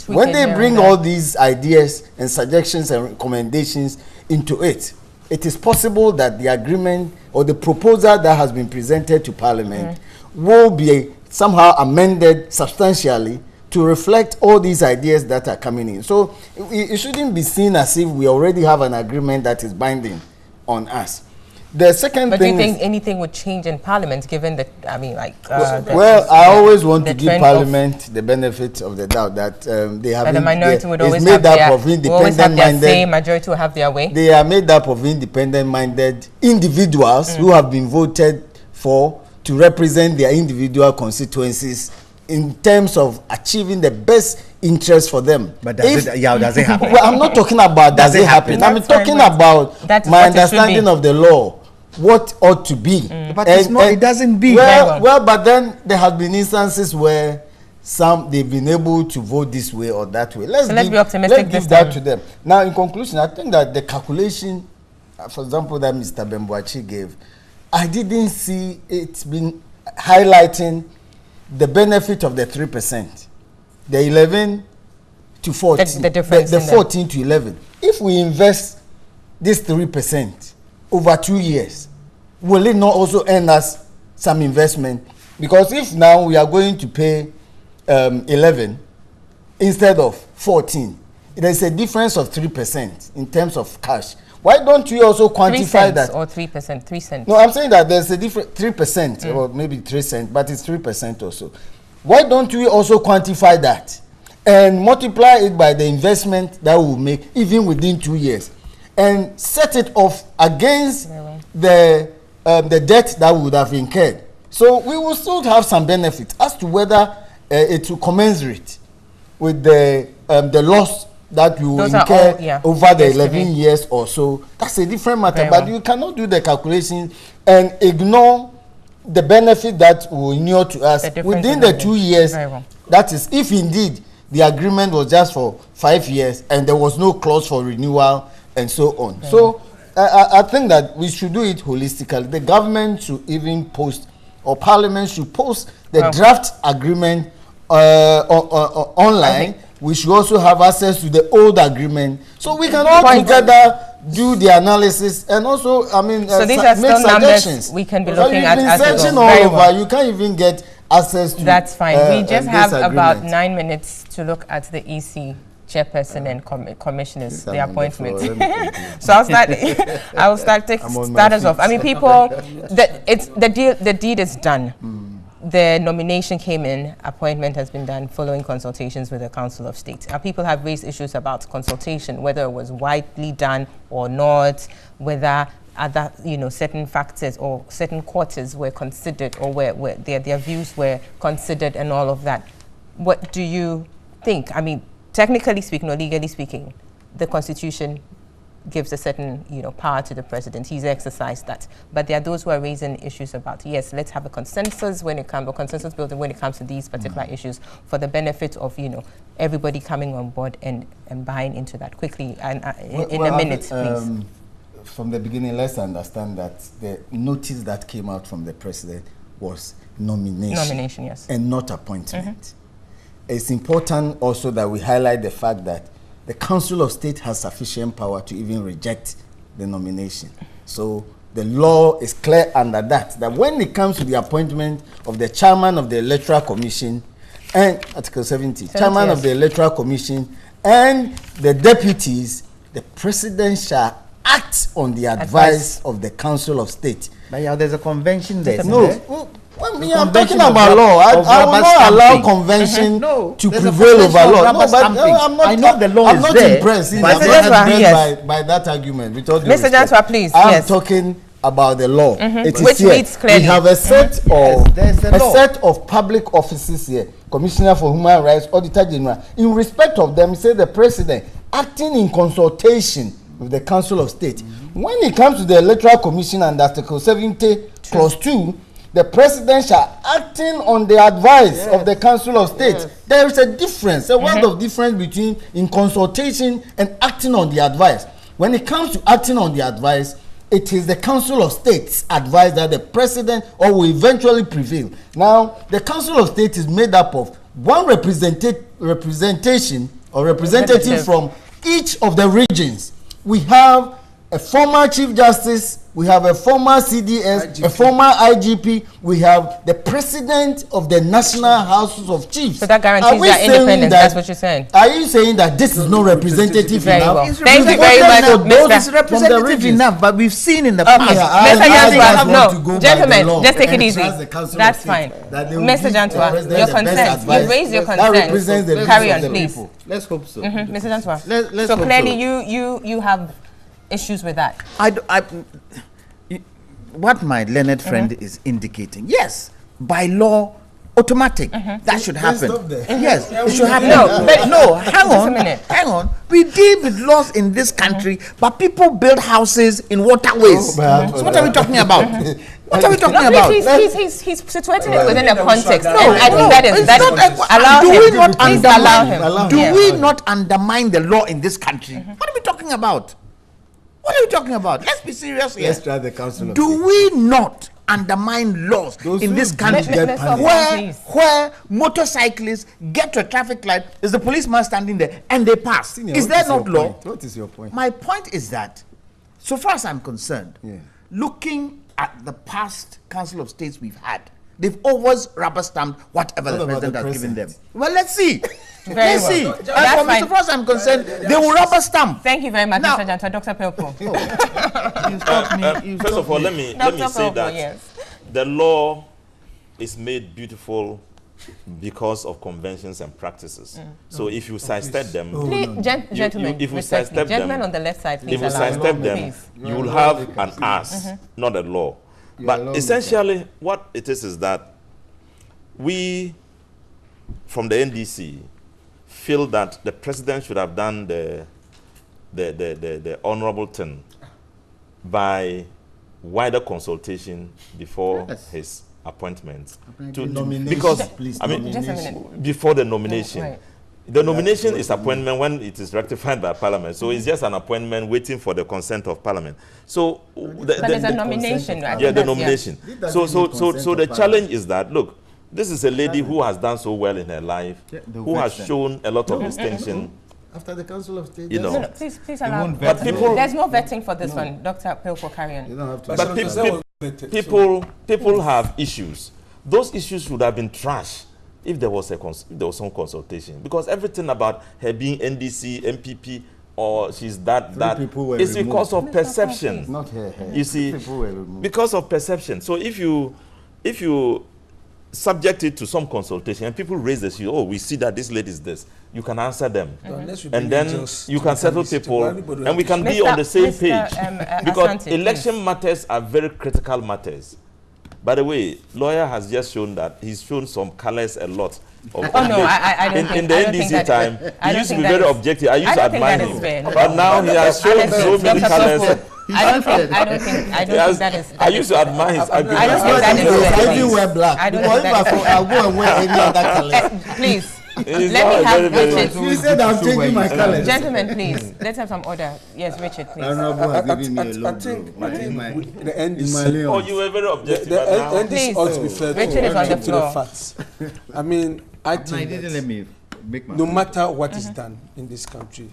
B: when they bring all these ideas and suggestions and recommendations into it, it is possible that the agreement or the proposal that has been presented to Parliament will be somehow amended substantially to reflect all these ideas that are coming in. So it shouldn't be seen as if we already have an agreement that is binding on us. The second
A: but
B: thing,
A: do you think anything would change in Parliament, given that, I mean, like...
B: I always want to give Parliament the benefit of the doubt that they have...
A: the minority would always have their say, majority will have their way.
B: They are made up of independent-minded individuals who have been voted for to represent their individual constituencies in terms of achieving the best interest for them.
H: But does it happen?
B: Well, I'm not talking about does it happen. I'm talking about my understanding of the law, what ought to be.
H: But it doesn't be.
B: Well, but then there have been instances where they've been able to vote this way or that way. Let's
A: be optimistic.
B: Let's give that to them. Now, in conclusion, I think that the calculation, for example, that Mr. Bembuachi gave, I didn't see it been highlighting the benefit of the 3%, the 11 to 14,
A: the difference,
B: the 14 to 11. If we invest this 3% over 2 years, will it not also earn us some investment? Because if now we are going to pay 11 instead of 14, there's a difference of 3% in terms of cash. Why don't we also quantify that?
A: Or 3%, 3 cents.
B: No, I'm saying that there's a different 3% or maybe 3 cents, but it's 3% also. Why don't we also quantify that and multiply it by the investment that we'll make even within 2 years and set it off against the debt that we would have incurred? So we will still have some benefit as to whether it will commensurate with the loss that you incur over the 11 years or so. That's a different matter. But you cannot do the calculation and ignore the benefit that will inure to us within the 2 years. That is, if indeed the agreement was just for 5 years and there was no clause for renewal and so on. So I think that we should do it holistically. The government should even post, or Parliament should post the draft agreement online. We should also have access to the old agreement, so we can all together do the analysis and also, I mean,
A: so these are still numbers we can be looking at as
B: we go. All over, you can't even get access to.
A: That's fine. We just have about 9 minutes to look at the EC chairperson and commissioners, the appointments. So I'll start. I'll start us off. I mean, people, the deed is done. The nomination came in, appointment has been done following consultations with the Council of State. People have raised issues about consultation, whether it was widely done or not, whether other, certain factors or certain quarters were considered, or where their views were considered and all of that. What do you think? I mean, technically speaking or legally speaking, the Constitution gives a certain, power to the president. He's exercised that. But there are those who are raising issues about, yes, let's have a consensus when it comes, or consensus building when it comes to these particular issues for the benefit of, everybody coming on board and buying into that quickly and in a minute, please.
B: From the beginning, let's understand that the notice that came out from the president was nomination.
A: Nomination, yes.
B: And not appointment. It's important also that we highlight the fact that the Council of State has sufficient power to even reject the nomination. So the law is clear under that when it comes to the appointment of the chairman of the Electoral Commission and Article 70, chairman of the Electoral Commission and the deputies, the president shall act on the advice of the Council of State.
H: But yeah, there's a convention there.
B: No. I'm talking about law. I will not allow convention to prevail over law. No, but
H: I know the law is there.
B: Impressed. I'm not impressed by that argument.
A: Mr. Janswa, please.
B: I'm talking about the law. It is
A: which
B: here.
A: reads clearly.
B: We have a set of public offices here. Commissioner for Human Rights, Auditor General. In respect of them, say the president acting in consultation with the Council of State. When it comes to the Electoral Commission and Article 70, Clause 2, the president shall acting on the advice of the Council of State. There is a difference, a world of difference between in consultation and acting on the advice. When it comes to acting on the advice, it is the Council of State's advice that the president or will eventually prevail. Now, the Council of State is made up of one representation or representative from each of the regions. We have a former Chief Justice, we have a former CDS, IGP. A former IGP, we have the President of the National Houses of Chiefs.
A: So that guarantees their independence, that's what you're saying.
B: Are you saying that this is not representative enough?
A: Well. Thank you very much,
H: It's representative enough, but we've seen in the past.
A: No, gentlemen, just take it easy. That's fine. Mr. Jantua, your consent. You raised your consent. Carry on, please.
B: Let's hope so.
A: Mr. Jantua, so clearly you have issues with that.
H: What my learned friend is indicating, yes, by law, automatic, that should happen. Yes, it should happen. No, hang on. We deal with laws in this country, but people build houses in waterways. So what are we talking about? What are we talking about?
A: He's situating it within a context. No, I think that is allow him.
H: Do we not undermine the law in this country? What are we talking about? What are you talking about? Let's be serious here.
B: Let's try the council.
H: Do we not undermine laws in this country where motorcyclists get to a traffic light, is the policeman standing there and they pass? Is there not law?
B: What is your point?
H: My point is that, so far as I'm concerned, looking at the past Council of States we've had, they've always rubber stamped whatever the president has given them. Well, let's see. Let's see. As far as I'm concerned, they will rubber stamp.
A: Thank you very much, Mr. Jantua. Dr. Pilpo.
D: First of all, let me say that the law is made beautiful because of conventions and practices. So if you sidestep them,
A: gentlemen,
D: if you sidestep them,
A: on the left side, please,
D: if you sidestep them, you will have an ass, not a law. But essentially, what it is that we, from the NDC, feel that the president should have done the honorable thing by wider consultation before his appointment. Because before the nomination. The nomination is appointment when it is ratified by Parliament. So it's just an appointment waiting for the consent of Parliament. So
A: there's a nomination, right?
D: Yeah, the nomination. So the challenge is that, look, this is a lady who has done so well in her life, who has shown a lot of distinction.
B: After the Council of State,
A: please allow. But there's no vetting for this one, Dr. Pilpo, carry on.
B: You don't have to.
D: But people have issues. Those issues should have been trashed if there was some consultation, because everything about her being NDC, MPP, or she's that is because of perception.
B: Not her.
D: You see, because of perception. So if you subject it to some consultation and people raise the issue, oh, we see that this lady is this, you can answer them, and then you can settle people, and we can be on the same page, because election matters are very critical matters. By the way, lawyer has just shown that he's shown some colors a lot.
A: I don't think.
D: In the NDC time, he used to be very objective. I used to admire him, but now he has shown so many colors.
A: I don't think that is.
D: I used to admire his argument.
A: I don't think that is.
B: I do wear black.
A: I don't think that is.
B: I'll go and wear any other color.
A: Please. Let me have Richard.
B: You said I'm changing my colors.
A: Gentlemen, please. Let's have some order. Yes, Richard, please.
B: I think
E: the NDC.
D: Oh, you were very objective.
E: The NDC ought to be fair
A: to
E: the facts. I mean, I think no matter what is done in this country,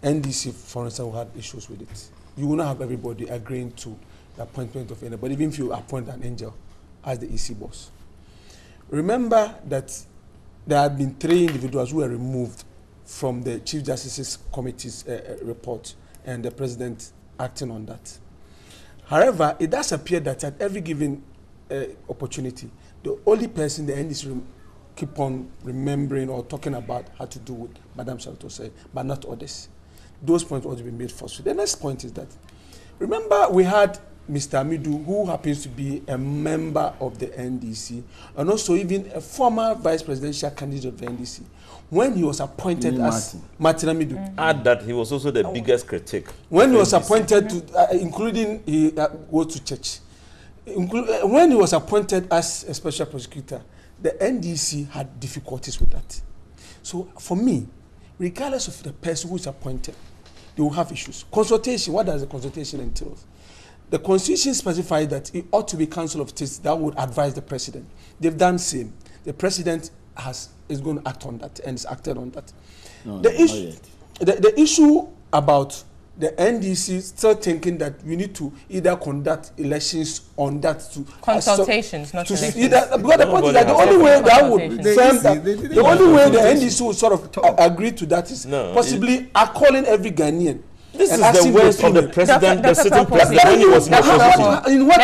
E: NDC, for instance, will have issues with it. You will not have everybody agreeing to the appointment of anybody, even if you appoint an angel as the EC boss. Remember that there have been 3 individuals who were removed from the Chief Justice's Committee's report, and the President acting on that. However, it does appear that at every given opportunity, the only person the NDC keep on remembering or talking about had to do with Madam Sartose, but not others. Those points ought to be made first. The next point is that, remember we had Mr. Amidu, who happens to be a member of the NDC, and also even a former vice presidential candidate of the NDC. When he was appointed as Martin Amidu,
D: add that he was also the biggest critic.
E: When he was appointed to, including he goes to church, when he was appointed as a special prosecutor, the NDC had difficulties with that. So for me, regardless of the person who is appointed, they will have issues. Consultation, what does the consultation entail? The Constitution specifies that it ought to be Council of States that would advise the President. They've done the same. The President is going to act on that and is acted on that. The issue about
G: the NDC still thinking that we need to either conduct elections on that to
A: consultations, not elections.
G: Because the point is that the only way that would the only way the NDC would sort of agree to that is possibly calling every Ghanaian.
D: This is the words of the president, the sitting president, when he was in the constitution.
G: What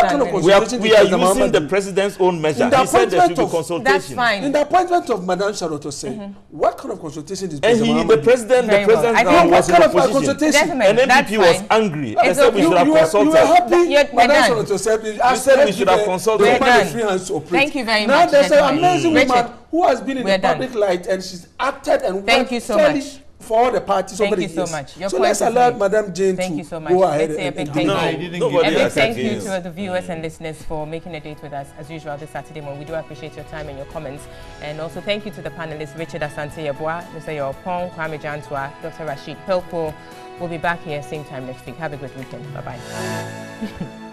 G: kind of consultation?
D: We are using the president's own measure. He said there should be consultation.
A: That's fine.
G: In the appointment of Madame Charlotte Osei, what kind of consultation is
D: the president was in opposition. And MPP was angry. They said we should have consulted.
G: You were happy. Madame Charlotte Osei,
D: you said we should have consulted.
A: Thank you very much.
G: Now there's an amazing woman who has been in the public light and she's acted and
A: worked fairly
G: for all the parties over the years.
A: Thank you so much. Your
G: so let's allow Madam Jane to go ahead.
A: A big thank you to the viewers and listeners for making a date with us as usual this Saturday morning. We do appreciate your time and your comments. And also thank you to the panelists Richard Asante Yeboah, Mr. Yopong, Kwame Jantua, Dr. Rashid Pelpo. We'll be back here same time next week. Have a good weekend. Bye-bye.